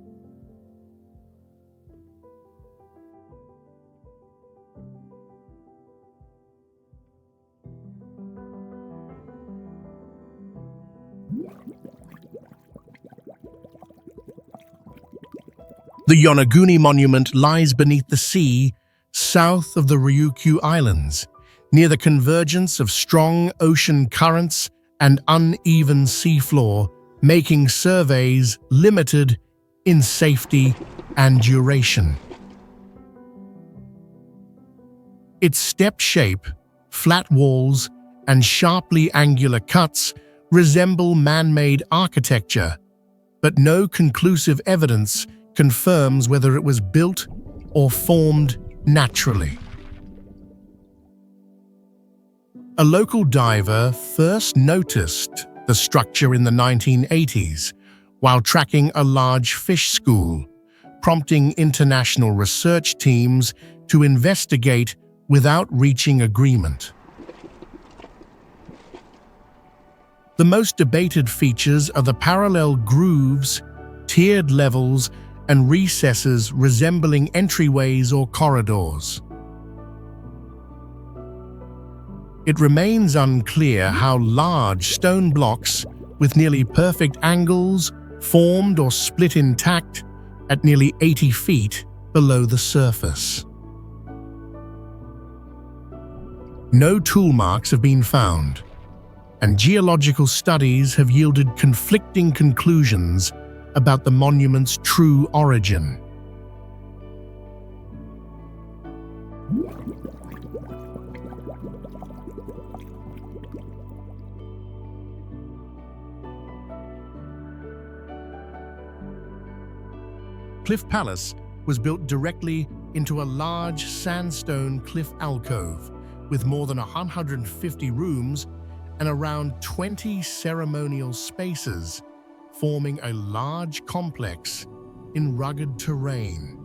The Yonaguni Monument lies beneath the sea, south of the Ryukyu Islands, near the convergence of strong ocean currents and uneven seafloor, making surveys limited in safety and duration. Its step shape, flat walls, and sharply angular cuts resemble man-made architecture, but no conclusive evidence confirms whether it was built or formed naturally. A local diver first noticed the structure in the 1980s while tracking a large fish school, prompting international research teams to investigate without reaching agreement. The most debated features are the parallel grooves, tiered levels, and recesses resembling entryways or corridors. It remains unclear how large stone blocks with nearly perfect angles formed or split intact at nearly 80 feet below the surface. No tool marks have been found, and geological studies have yielded conflicting conclusions about the monument's true origin. Cliff Palace was built directly into a large sandstone cliff alcove with more than 150 rooms and around 20 ceremonial spaces, forming a large complex in rugged terrain.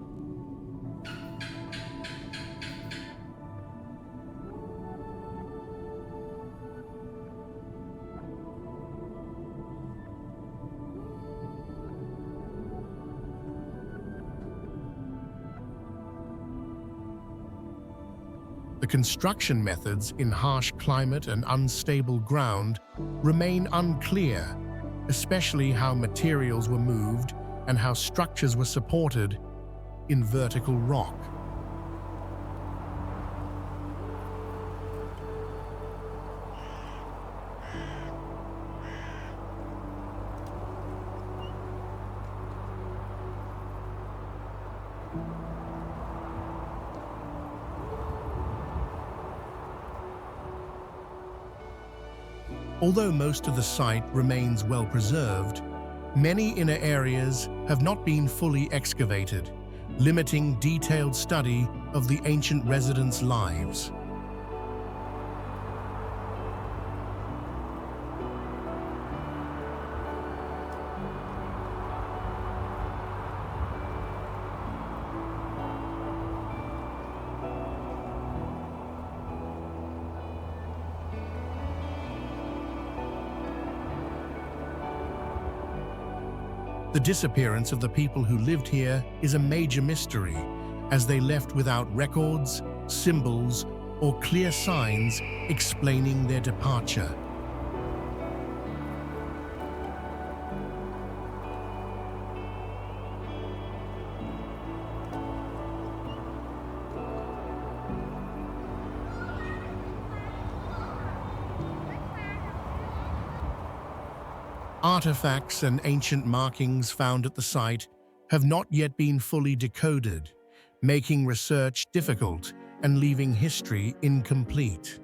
The construction methods in harsh climate and unstable ground remain unclear, especially how materials were moved and how structures were supported in vertical rock. Although most of the site remains well preserved, many inner areas have not been fully excavated, limiting detailed study of the ancient residents' lives. The disappearance of the people who lived here is a major mystery, as they left without records, symbols, or clear signs explaining their departure. Artifacts and ancient markings found at the site have not yet been fully decoded, making research difficult and leaving history incomplete.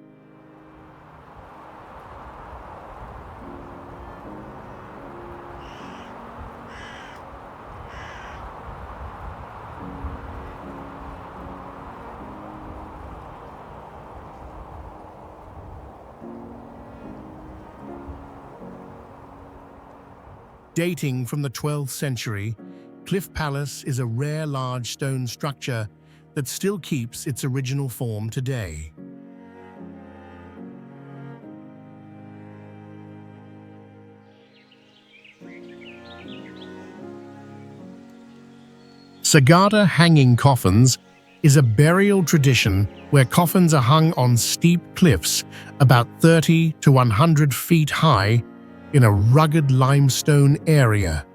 Dating from the 12th century, Cliff Palace is a rare large stone structure that still keeps its original form today. Sagada hanging coffins is a burial tradition where coffins are hung on steep cliffs about 30 to 100 feet high in a rugged limestone area.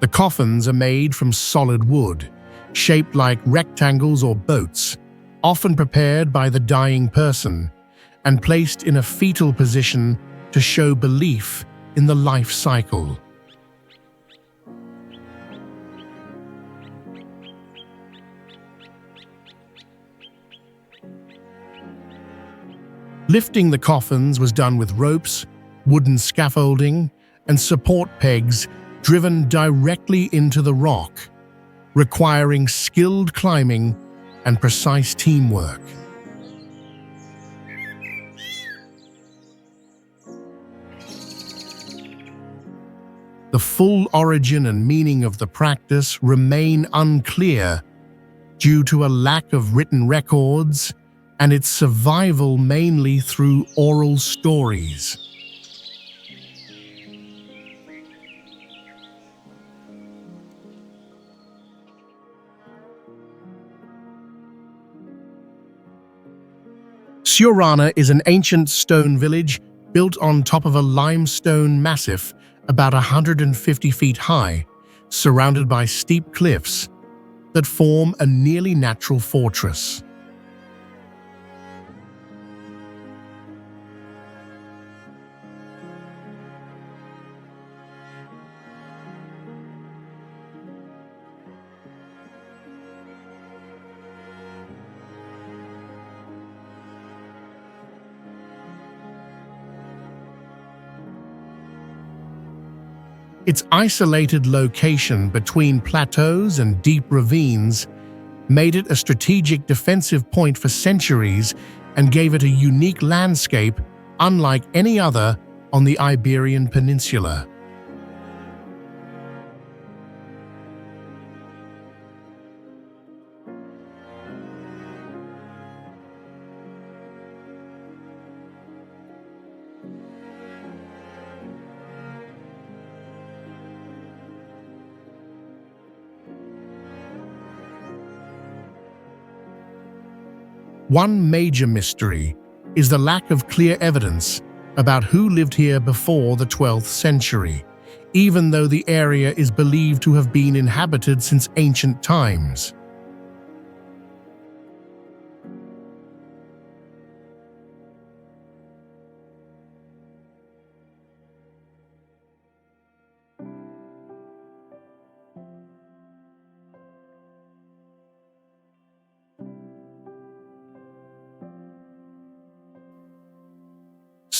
The coffins are made from solid wood, shaped like rectangles or boats, often prepared by the dying person, and placed in a fetal position to show belief in the life cycle. Lifting the coffins was done with ropes, wooden scaffolding, and support pegs driven directly into the rock, requiring skilled climbing and precise teamwork. The full origin and meaning of the practice remain unclear due to a lack of written records and its survival mainly through oral stories. Siurana is an ancient stone village built on top of a limestone massif about 150 feet high, surrounded by steep cliffs that form a nearly natural fortress. Its isolated location between plateaus and deep ravines made it a strategic defensive point for centuries and gave it a unique landscape unlike any other on the Iberian Peninsula. One major mystery is the lack of clear evidence about who lived here before the 12th century, even though the area is believed to have been inhabited since ancient times.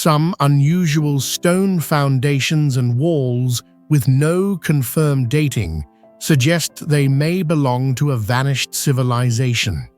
Some unusual stone foundations and walls with no confirmed dating suggest they may belong to a vanished civilization.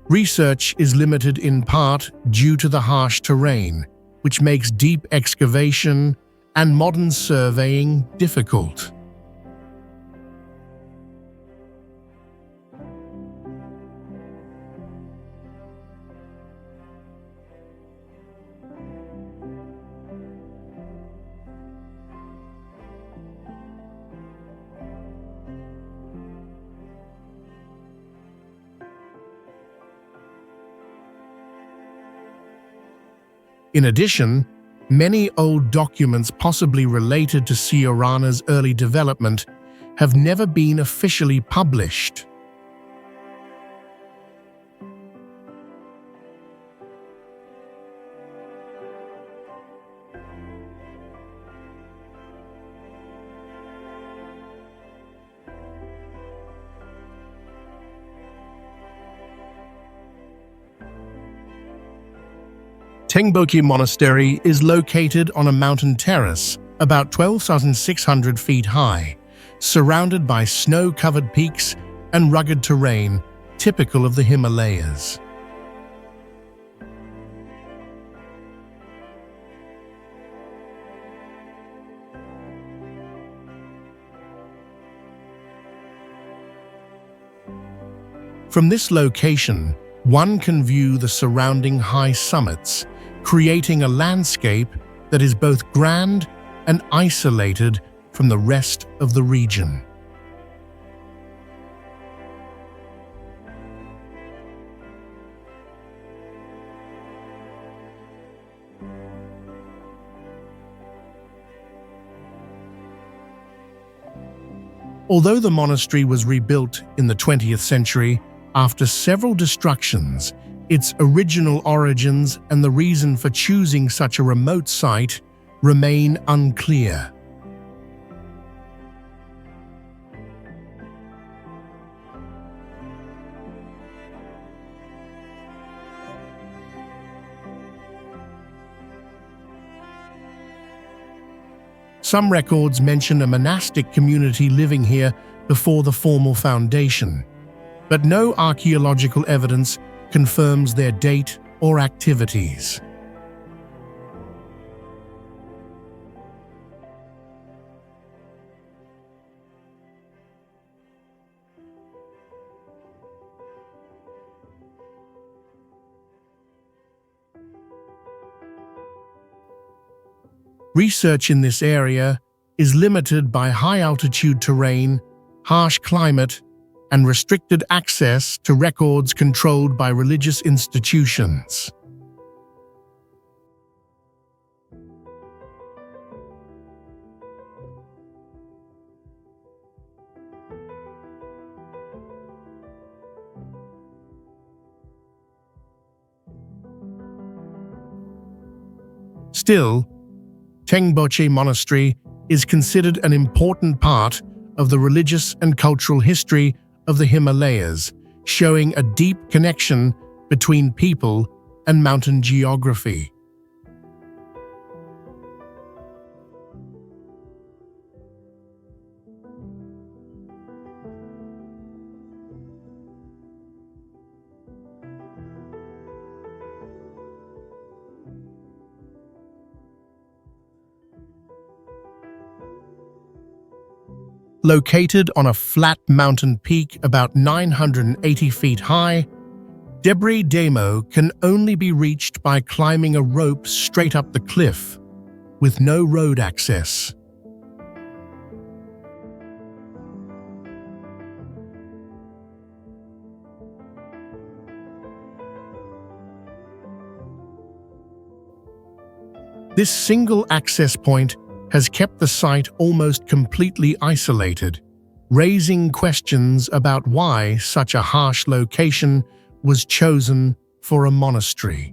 Research is limited in part due to the harsh terrain, which makes deep excavation and modern surveying difficult. In addition, many old documents possibly related to Siurana's early development have never been officially published. Tengboche Monastery is located on a mountain terrace about 12,600 feet high, surrounded by snow-covered peaks and rugged terrain typical of the Himalayas. From this location, one can view the surrounding high summits, creating a landscape that is both grand and isolated from the rest of the region. Although the monastery was rebuilt in the 20th century After several destructions, its original origins and the reason for choosing such a remote site remain unclear. Some records mention a monastic community living here before the formal foundation, but no archaeological evidence confirms their date or activities. Research in this area is limited by high-altitude terrain, harsh climate, and restricted access to records controlled by religious institutions. Still, Tengboche Monastery is considered an important part of the religious and cultural history of the Himalayas, showing a deep connection between people and mountain geography. Located on a flat mountain peak about 980 feet high, Debris Demo can only be reached by climbing a rope straight up the cliff, with no road access. This single access point has kept the site almost completely isolated, raising questions about why such a harsh location was chosen for a monastery.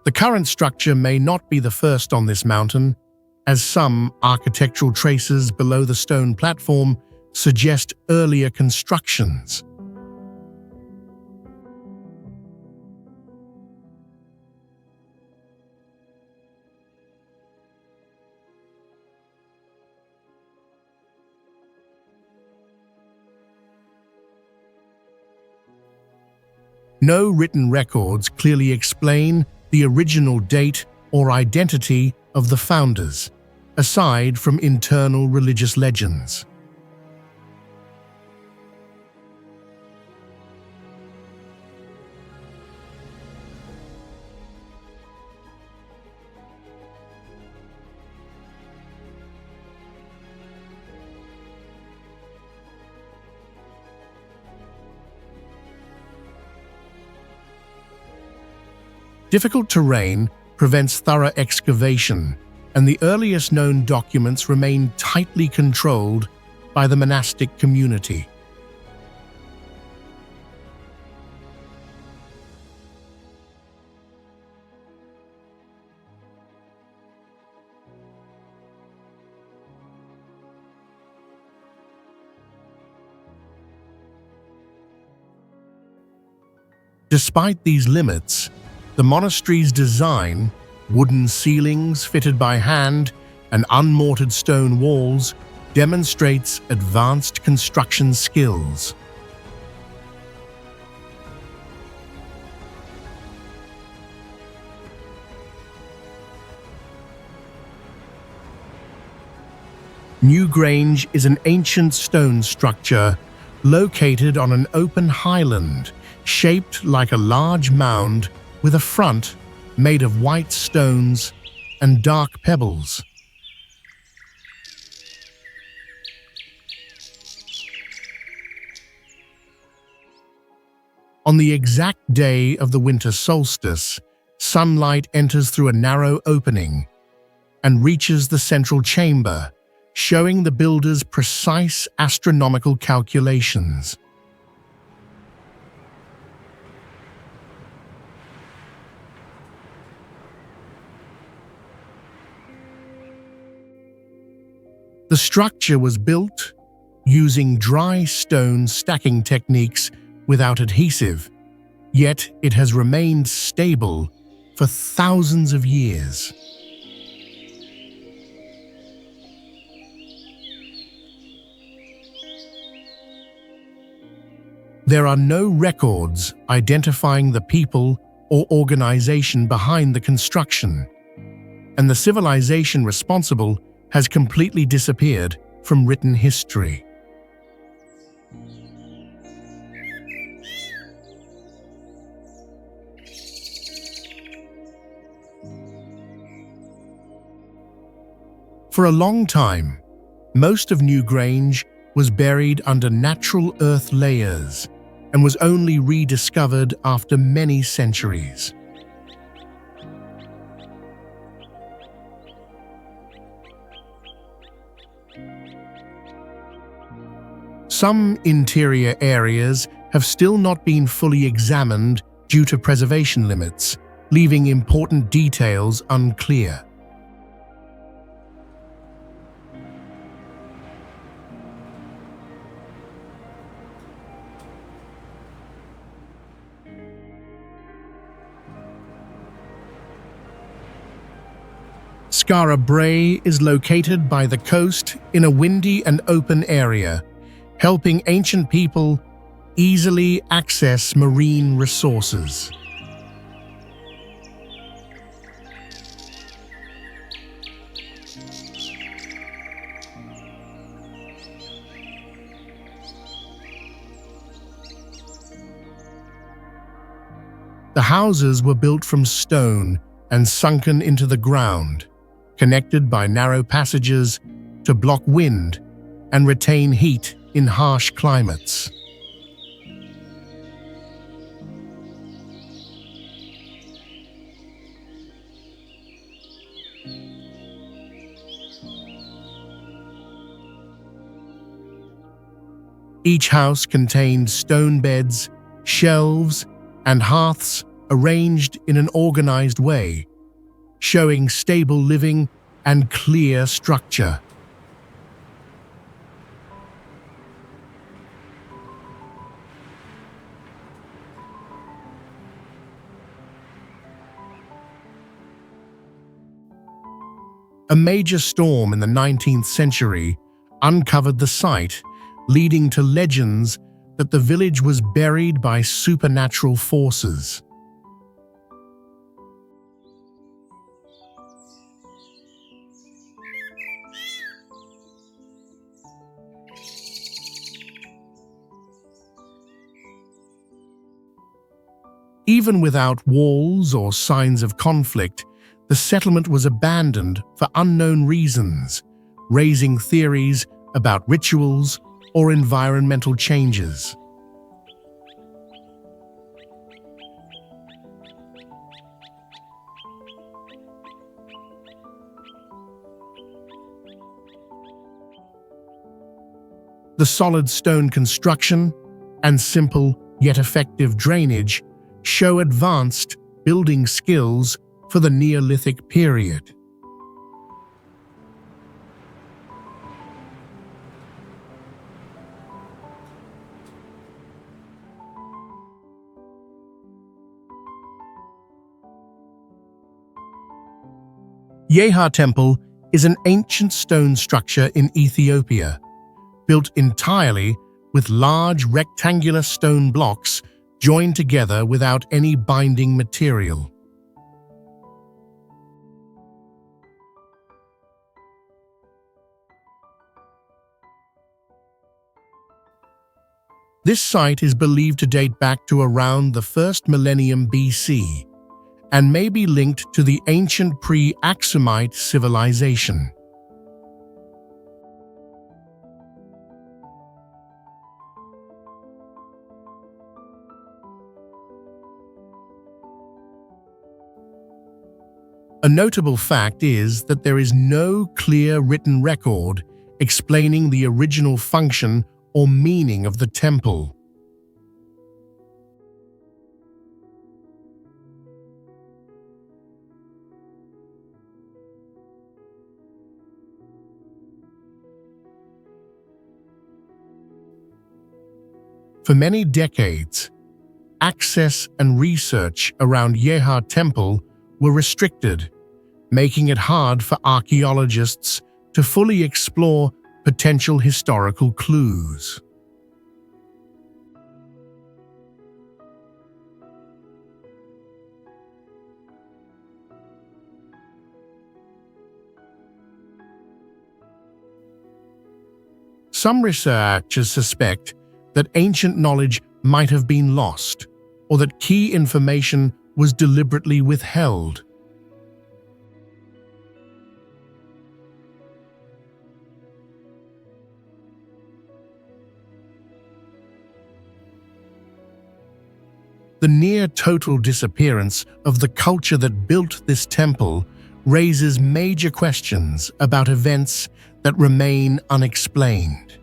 The current structure may not be the first on this mountain, as some architectural traces below the stone platform suggest earlier constructions. No written records clearly explain the original date or identity of the founders, aside from internal religious legends. Difficult terrain prevents thorough excavation, and the earliest known documents remain tightly controlled by the monastic community. Despite these limits, the monastery's design, wooden ceilings fitted by hand, and unmortared stone walls demonstrates advanced construction skills. Newgrange is an ancient stone structure located on an open highland shaped like a large mound with a front made of white stones and dark pebbles. On the exact day of the winter solstice, sunlight enters through a narrow opening and reaches the central chamber, showing the builders' precise astronomical calculations. The structure was built using dry stone stacking techniques without adhesive, yet it has remained stable for thousands of years. There are no records identifying the people or organization behind the construction, and the civilization responsible has completely disappeared from written history. For a long time, most of Newgrange was buried under natural earth layers and was only rediscovered after many centuries. Some interior areas have still not been fully examined due to preservation limits, leaving important details unclear. Skara Brae is located by the coast in a windy and open area, helping ancient people easily access marine resources. The houses were built from stone and sunken into the ground, connected by narrow passages to block wind and retain heat in harsh climates. Each house contained stone beds, shelves, and hearths arranged in an organized way, showing stable living and clear structure. A major storm in the 19th century uncovered the site, leading to legends that the village was buried by supernatural forces. Even without walls or signs of conflict, the settlement was abandoned for unknown reasons, raising theories about rituals or environmental changes. The solid stone construction and simple yet effective drainage show advanced building skills for the Neolithic period. Yeha Temple is an ancient stone structure in Ethiopia, built entirely with large rectangular stone blocks joined together without any binding material. This site is believed to date back to around the 1st millennium BC and may be linked to the ancient pre-Aksumite civilization. A notable fact is that there is no clear written record explaining the original function or meaning of the temple. For many decades, access and research around Yeha Temple were restricted, making it hard for archaeologists to fully explore potential historical clues. Some researchers suspect that ancient knowledge might have been lost, or that key information was deliberately withheld. The near-total disappearance of the culture that built this temple raises major questions about events that remain unexplained.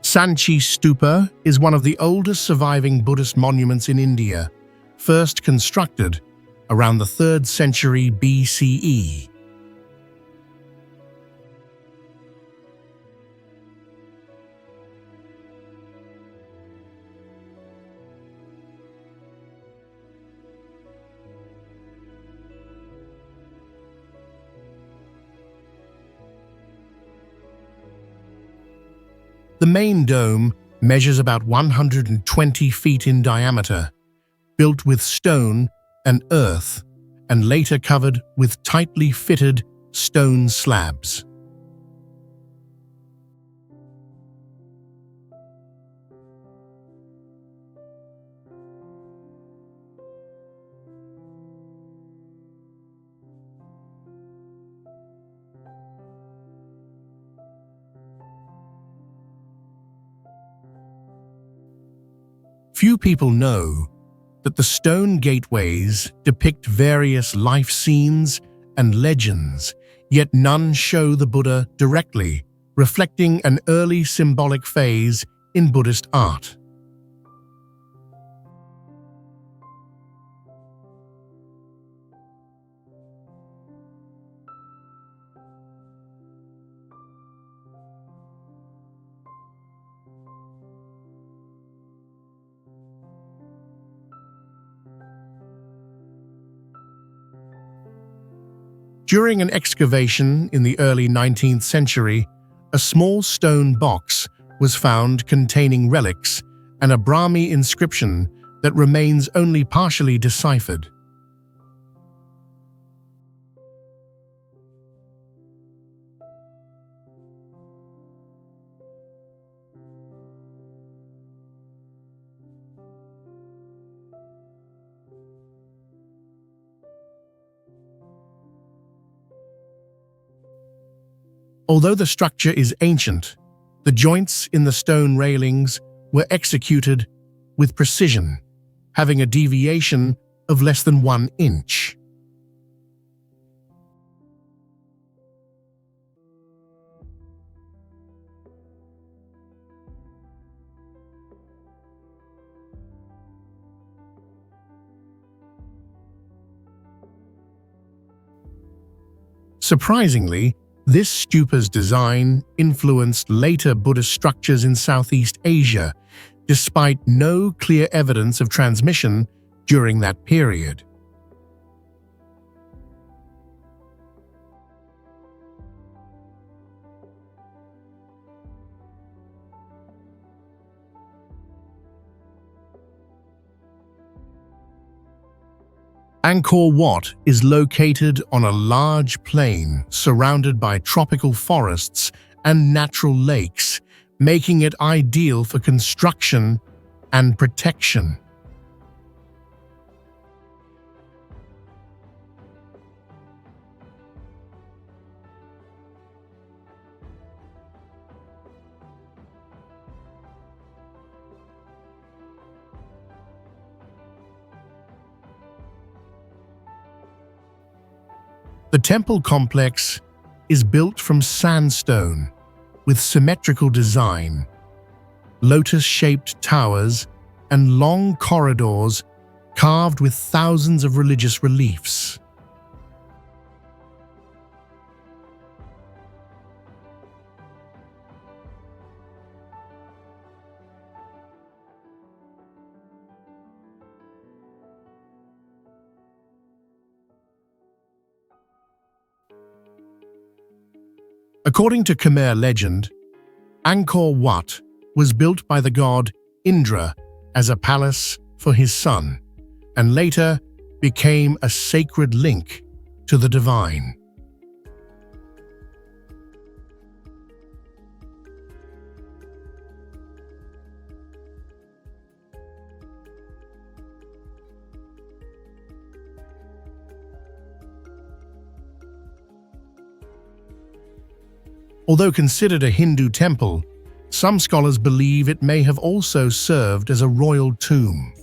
Sanchi Stupa is one of the oldest surviving Buddhist monuments in India, first constructed around the 3rd century BCE. The main dome measures about 120 feet in diameter, built with stone and earth, and later covered with tightly fitted stone slabs. Few people know that the stone gateways depict various life scenes and legends, yet none show the Buddha directly, reflecting an early symbolic phase in Buddhist art. During an excavation in the early 19th century, a small stone box was found containing relics and a Brahmi inscription that remains only partially deciphered. Although the structure is ancient, the joints in the stone railings were executed with precision, having a deviation of less than 1 inch. Surprisingly, this stupa's design influenced later Buddhist structures in Southeast Asia, despite no clear evidence of transmission during that period. Angkor Wat is located on a large plain surrounded by tropical forests and natural lakes, making it ideal for construction and protection. The temple complex is built from sandstone with symmetrical design, lotus-shaped towers, and long corridors carved with thousands of religious reliefs. According to Khmer legend, Angkor Wat was built by the god Indra as a palace for his son, and later became a sacred link to the divine. Although considered a Hindu temple, some scholars believe it may have also served as a royal tomb.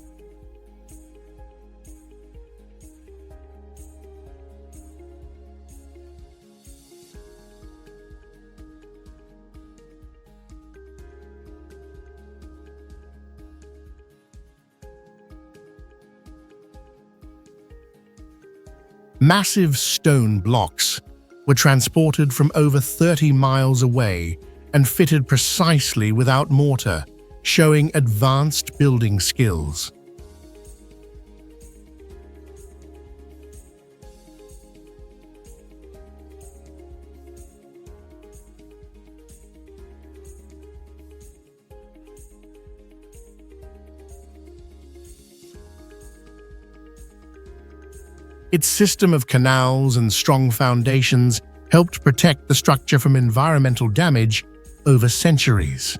Massive stone blocks were transported from over 30 miles away and fitted precisely without mortar, showing advanced building skills. Its system of canals and strong foundations helped protect the structure from environmental damage over centuries.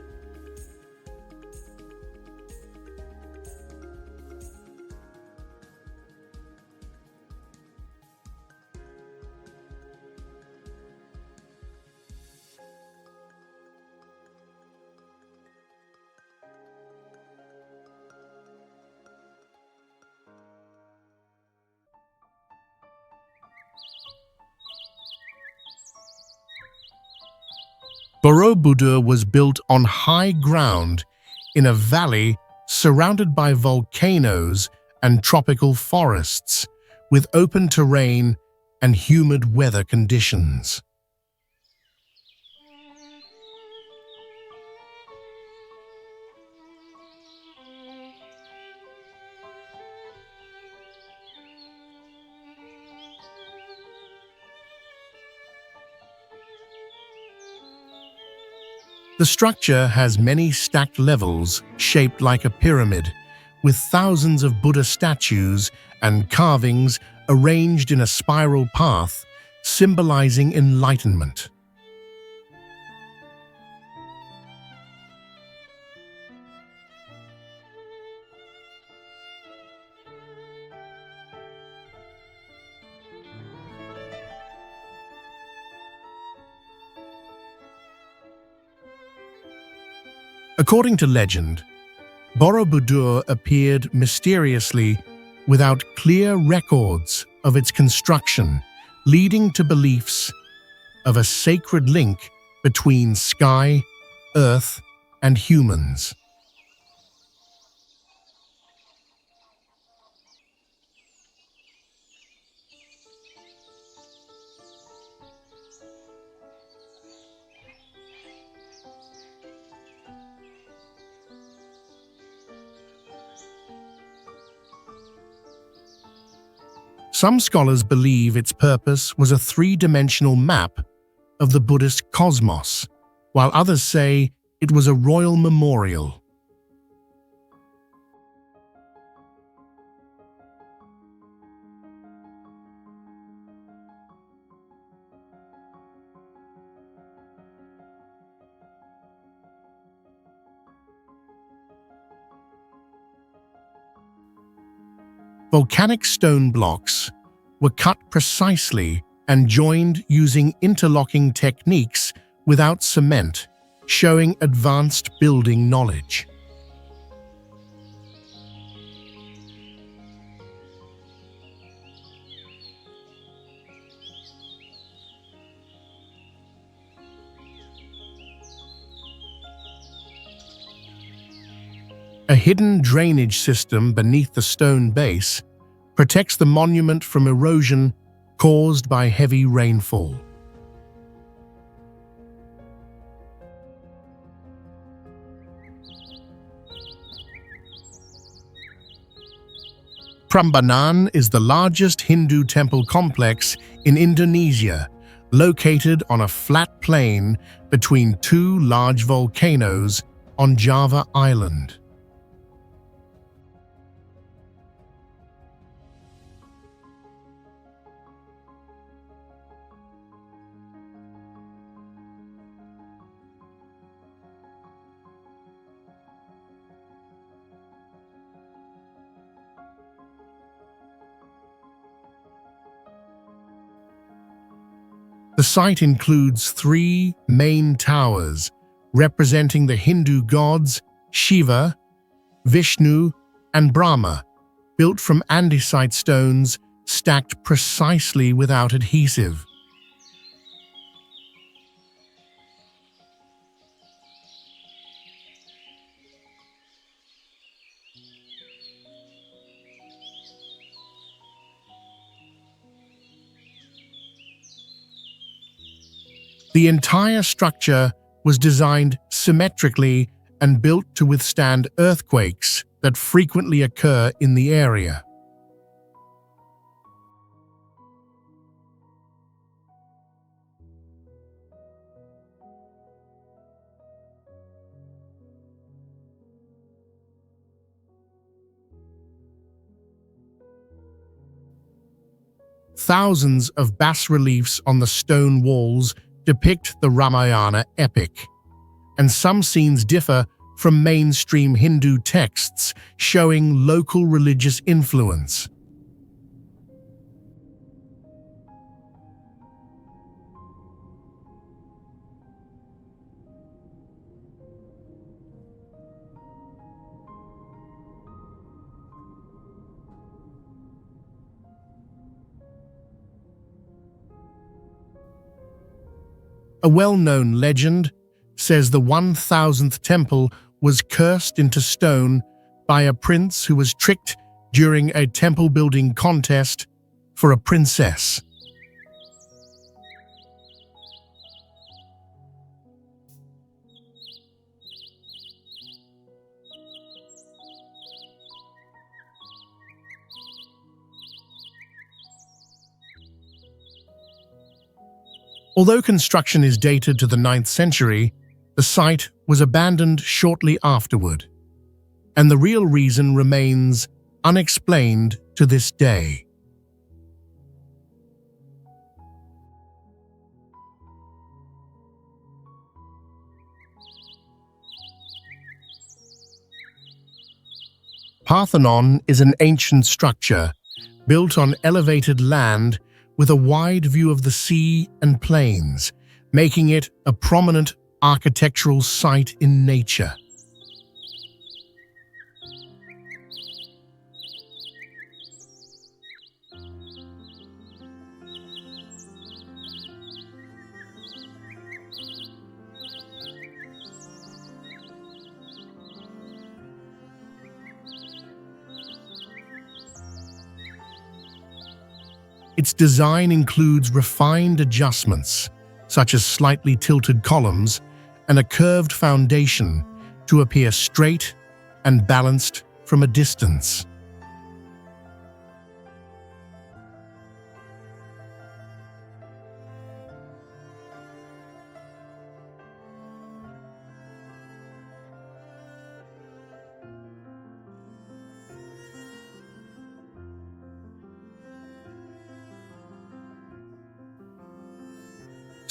Borobudur was built on high ground in a valley surrounded by volcanoes and tropical forests, with open terrain and humid weather conditions. The structure has many stacked levels shaped like a pyramid, with thousands of Buddha statues and carvings arranged in a spiral path, symbolizing enlightenment. According to legend, Borobudur appeared mysteriously without clear records of its construction, leading to beliefs of a sacred link between sky, earth, and humans. Some scholars believe its purpose was a three-dimensional map of the Buddhist cosmos, while others say it was a royal memorial. Volcanic stone blocks were cut precisely and joined using interlocking techniques without cement, showing advanced building knowledge. A hidden drainage system beneath the stone base protects the monument from erosion caused by heavy rainfall. Prambanan is the largest Hindu temple complex in Indonesia, located on a flat plain between two large volcanoes on Java Island. The site includes three main towers representing the Hindu gods Shiva, Vishnu, and Brahma, built from andesite stones stacked precisely without adhesive. The entire structure was designed symmetrically and built to withstand earthquakes that frequently occur in the area. Thousands of bas-reliefs on the stone walls depict the Ramayana epic, and some scenes differ from mainstream Hindu texts, showing local religious influence. A well-known legend says the 1000th temple was cursed into stone by a prince who was tricked during a temple-building contest for a princess. Although construction is dated to the 9th century, the site was abandoned shortly afterward, and the real reason remains unexplained to this day. Parthenon is an ancient structure built on elevated land with a wide view of the sea and plains, making it a prominent architectural site in nature. Its design includes refined adjustments, such as slightly tilted columns and a curved foundation to appear straight and balanced from a distance.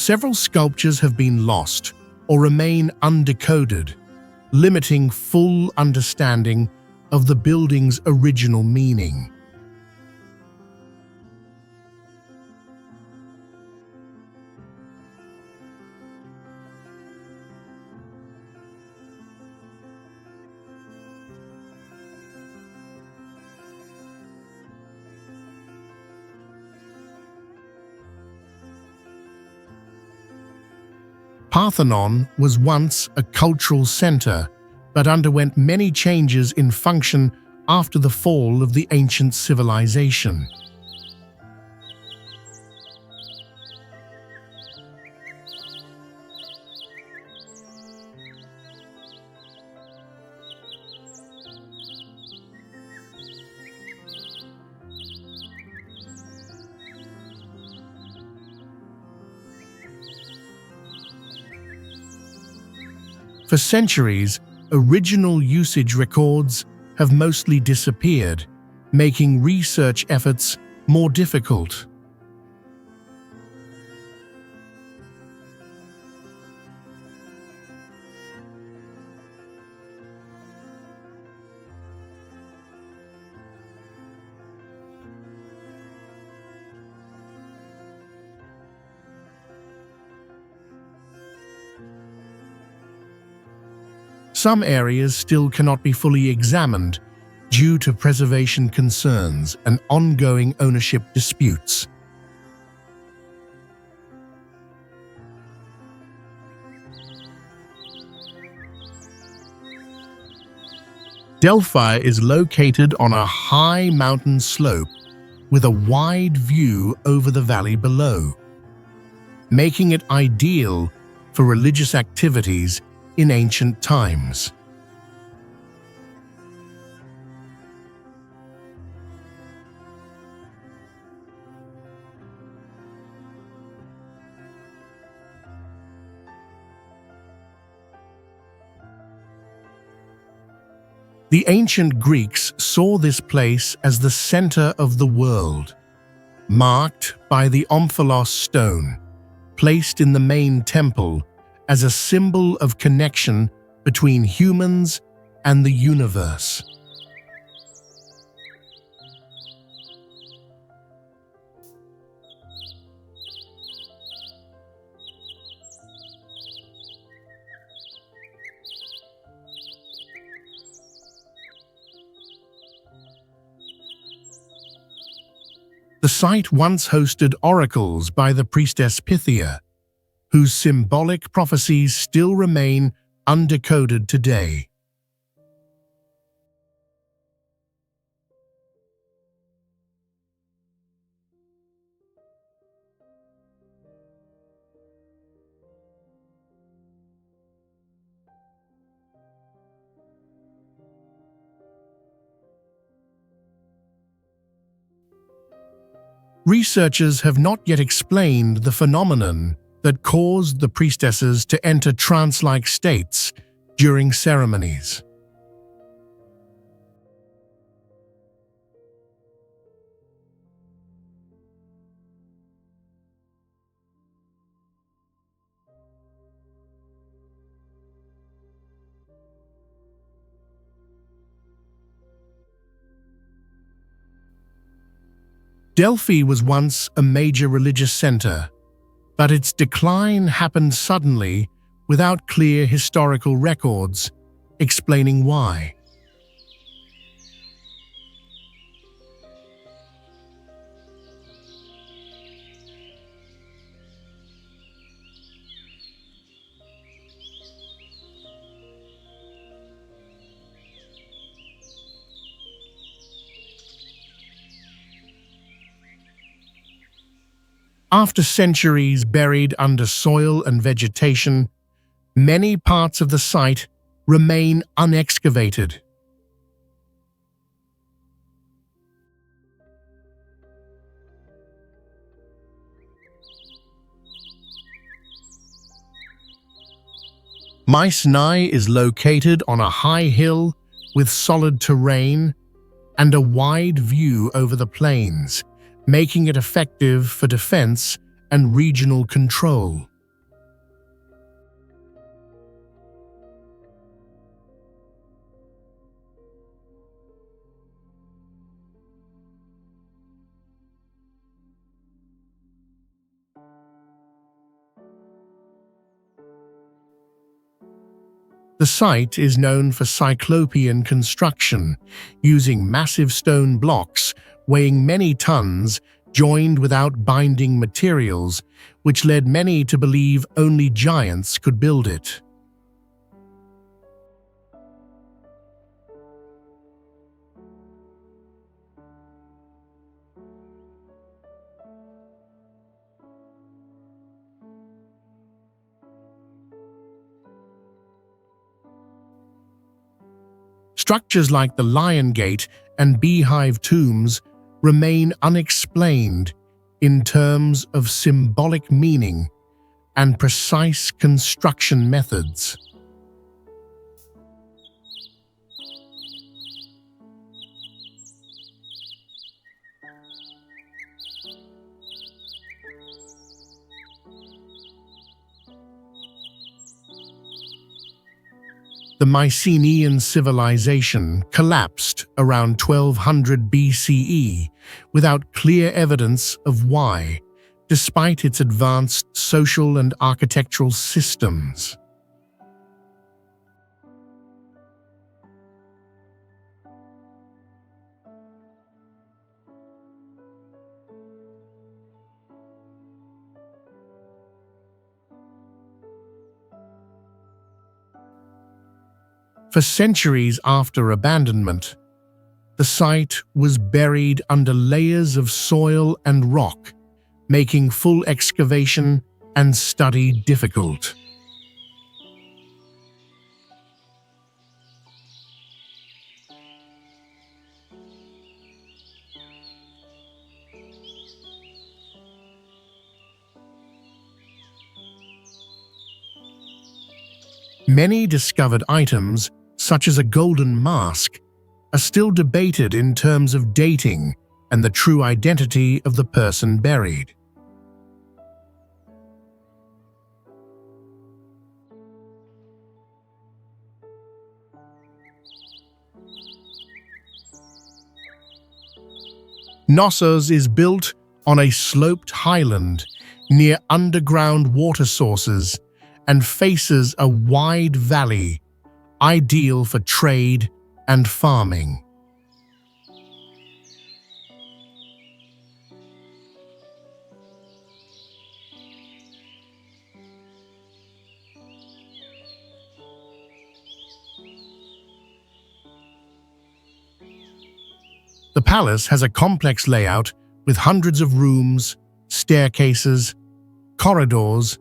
Several sculptures have been lost or remain undecoded, limiting full understanding of the building's original meaning. Parthenon was once a cultural center, but underwent many changes in function after the fall of the ancient civilization. For centuries, original usage records have mostly disappeared, making research efforts more difficult. Some areas still cannot be fully examined due to preservation concerns and ongoing ownership disputes. Delphi is located on a high mountain slope with a wide view over the valley below, making it ideal for religious activities in ancient times. The ancient Greeks saw this place as the center of the world, marked by the omphalos stone, placed in the main temple as a symbol of connection between humans and the universe. The site once hosted oracles by the priestess Pythia, whose symbolic prophecies still remain undecoded today. Researchers have not yet explained the phenomenon that caused the priestesses to enter trance-like states during ceremonies. Delphi was once a major religious center, but its decline happened suddenly without clear historical records explaining why. After centuries buried under soil and vegetation, many parts of the site remain unexcavated. Mycenae is located on a high hill with solid terrain and a wide view over the plains, making it effective for defense and regional control. The site is known for Cyclopean construction, using massive stone blocks weighing many tons joined without binding materials, which led many to believe only giants could build it. Structures like the Lion Gate and Beehive tombs remain unexplained in terms of symbolic meaning and precise construction methods. The Mycenaean civilization collapsed around 1200 BCE without clear evidence of why, despite its advanced social and architectural systems. For centuries after abandonment, the site was buried under layers of soil and rock, making full excavation and study difficult. Many discovered items, such as a golden mask, are still debated in terms of dating and the true identity of the person buried. Knossos is built on a sloped highland near underground water sources and faces a wide valley, ideal for trade and farming. The palace has a complex layout with hundreds of rooms, staircases, corridors,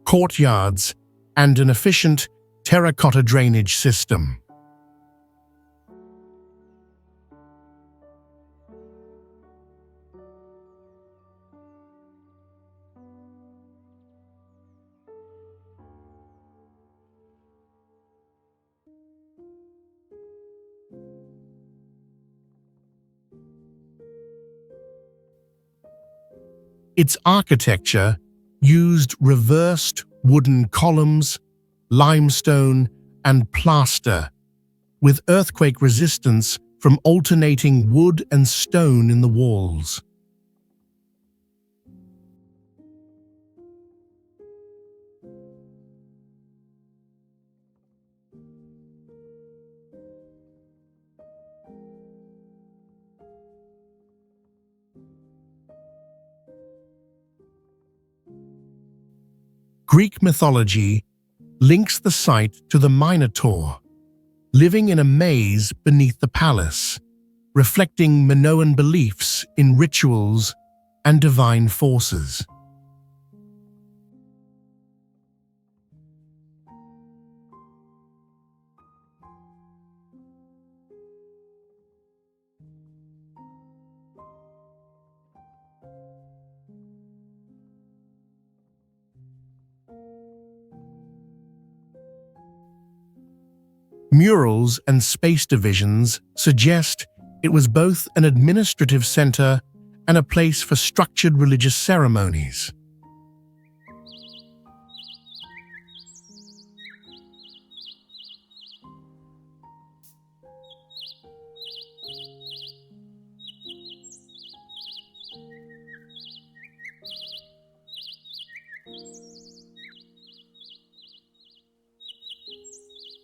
courtyards, and an efficient terracotta drainage system. Its architecture used reversed wooden columns, limestone, and plaster, with earthquake resistance from alternating wood and stone in the walls. Greek mythology links the site to the Minotaur, living in a maze beneath the palace, reflecting Minoan beliefs in rituals and divine forces. Murals and space divisions suggest it was both an administrative center and a place for structured religious ceremonies.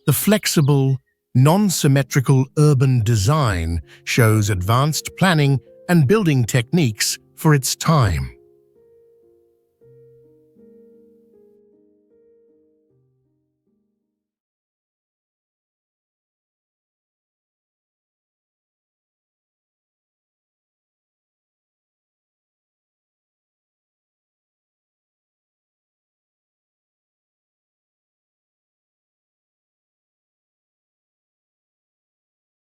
The flexible, non-symmetrical urban design shows advanced planning and building techniques for its time.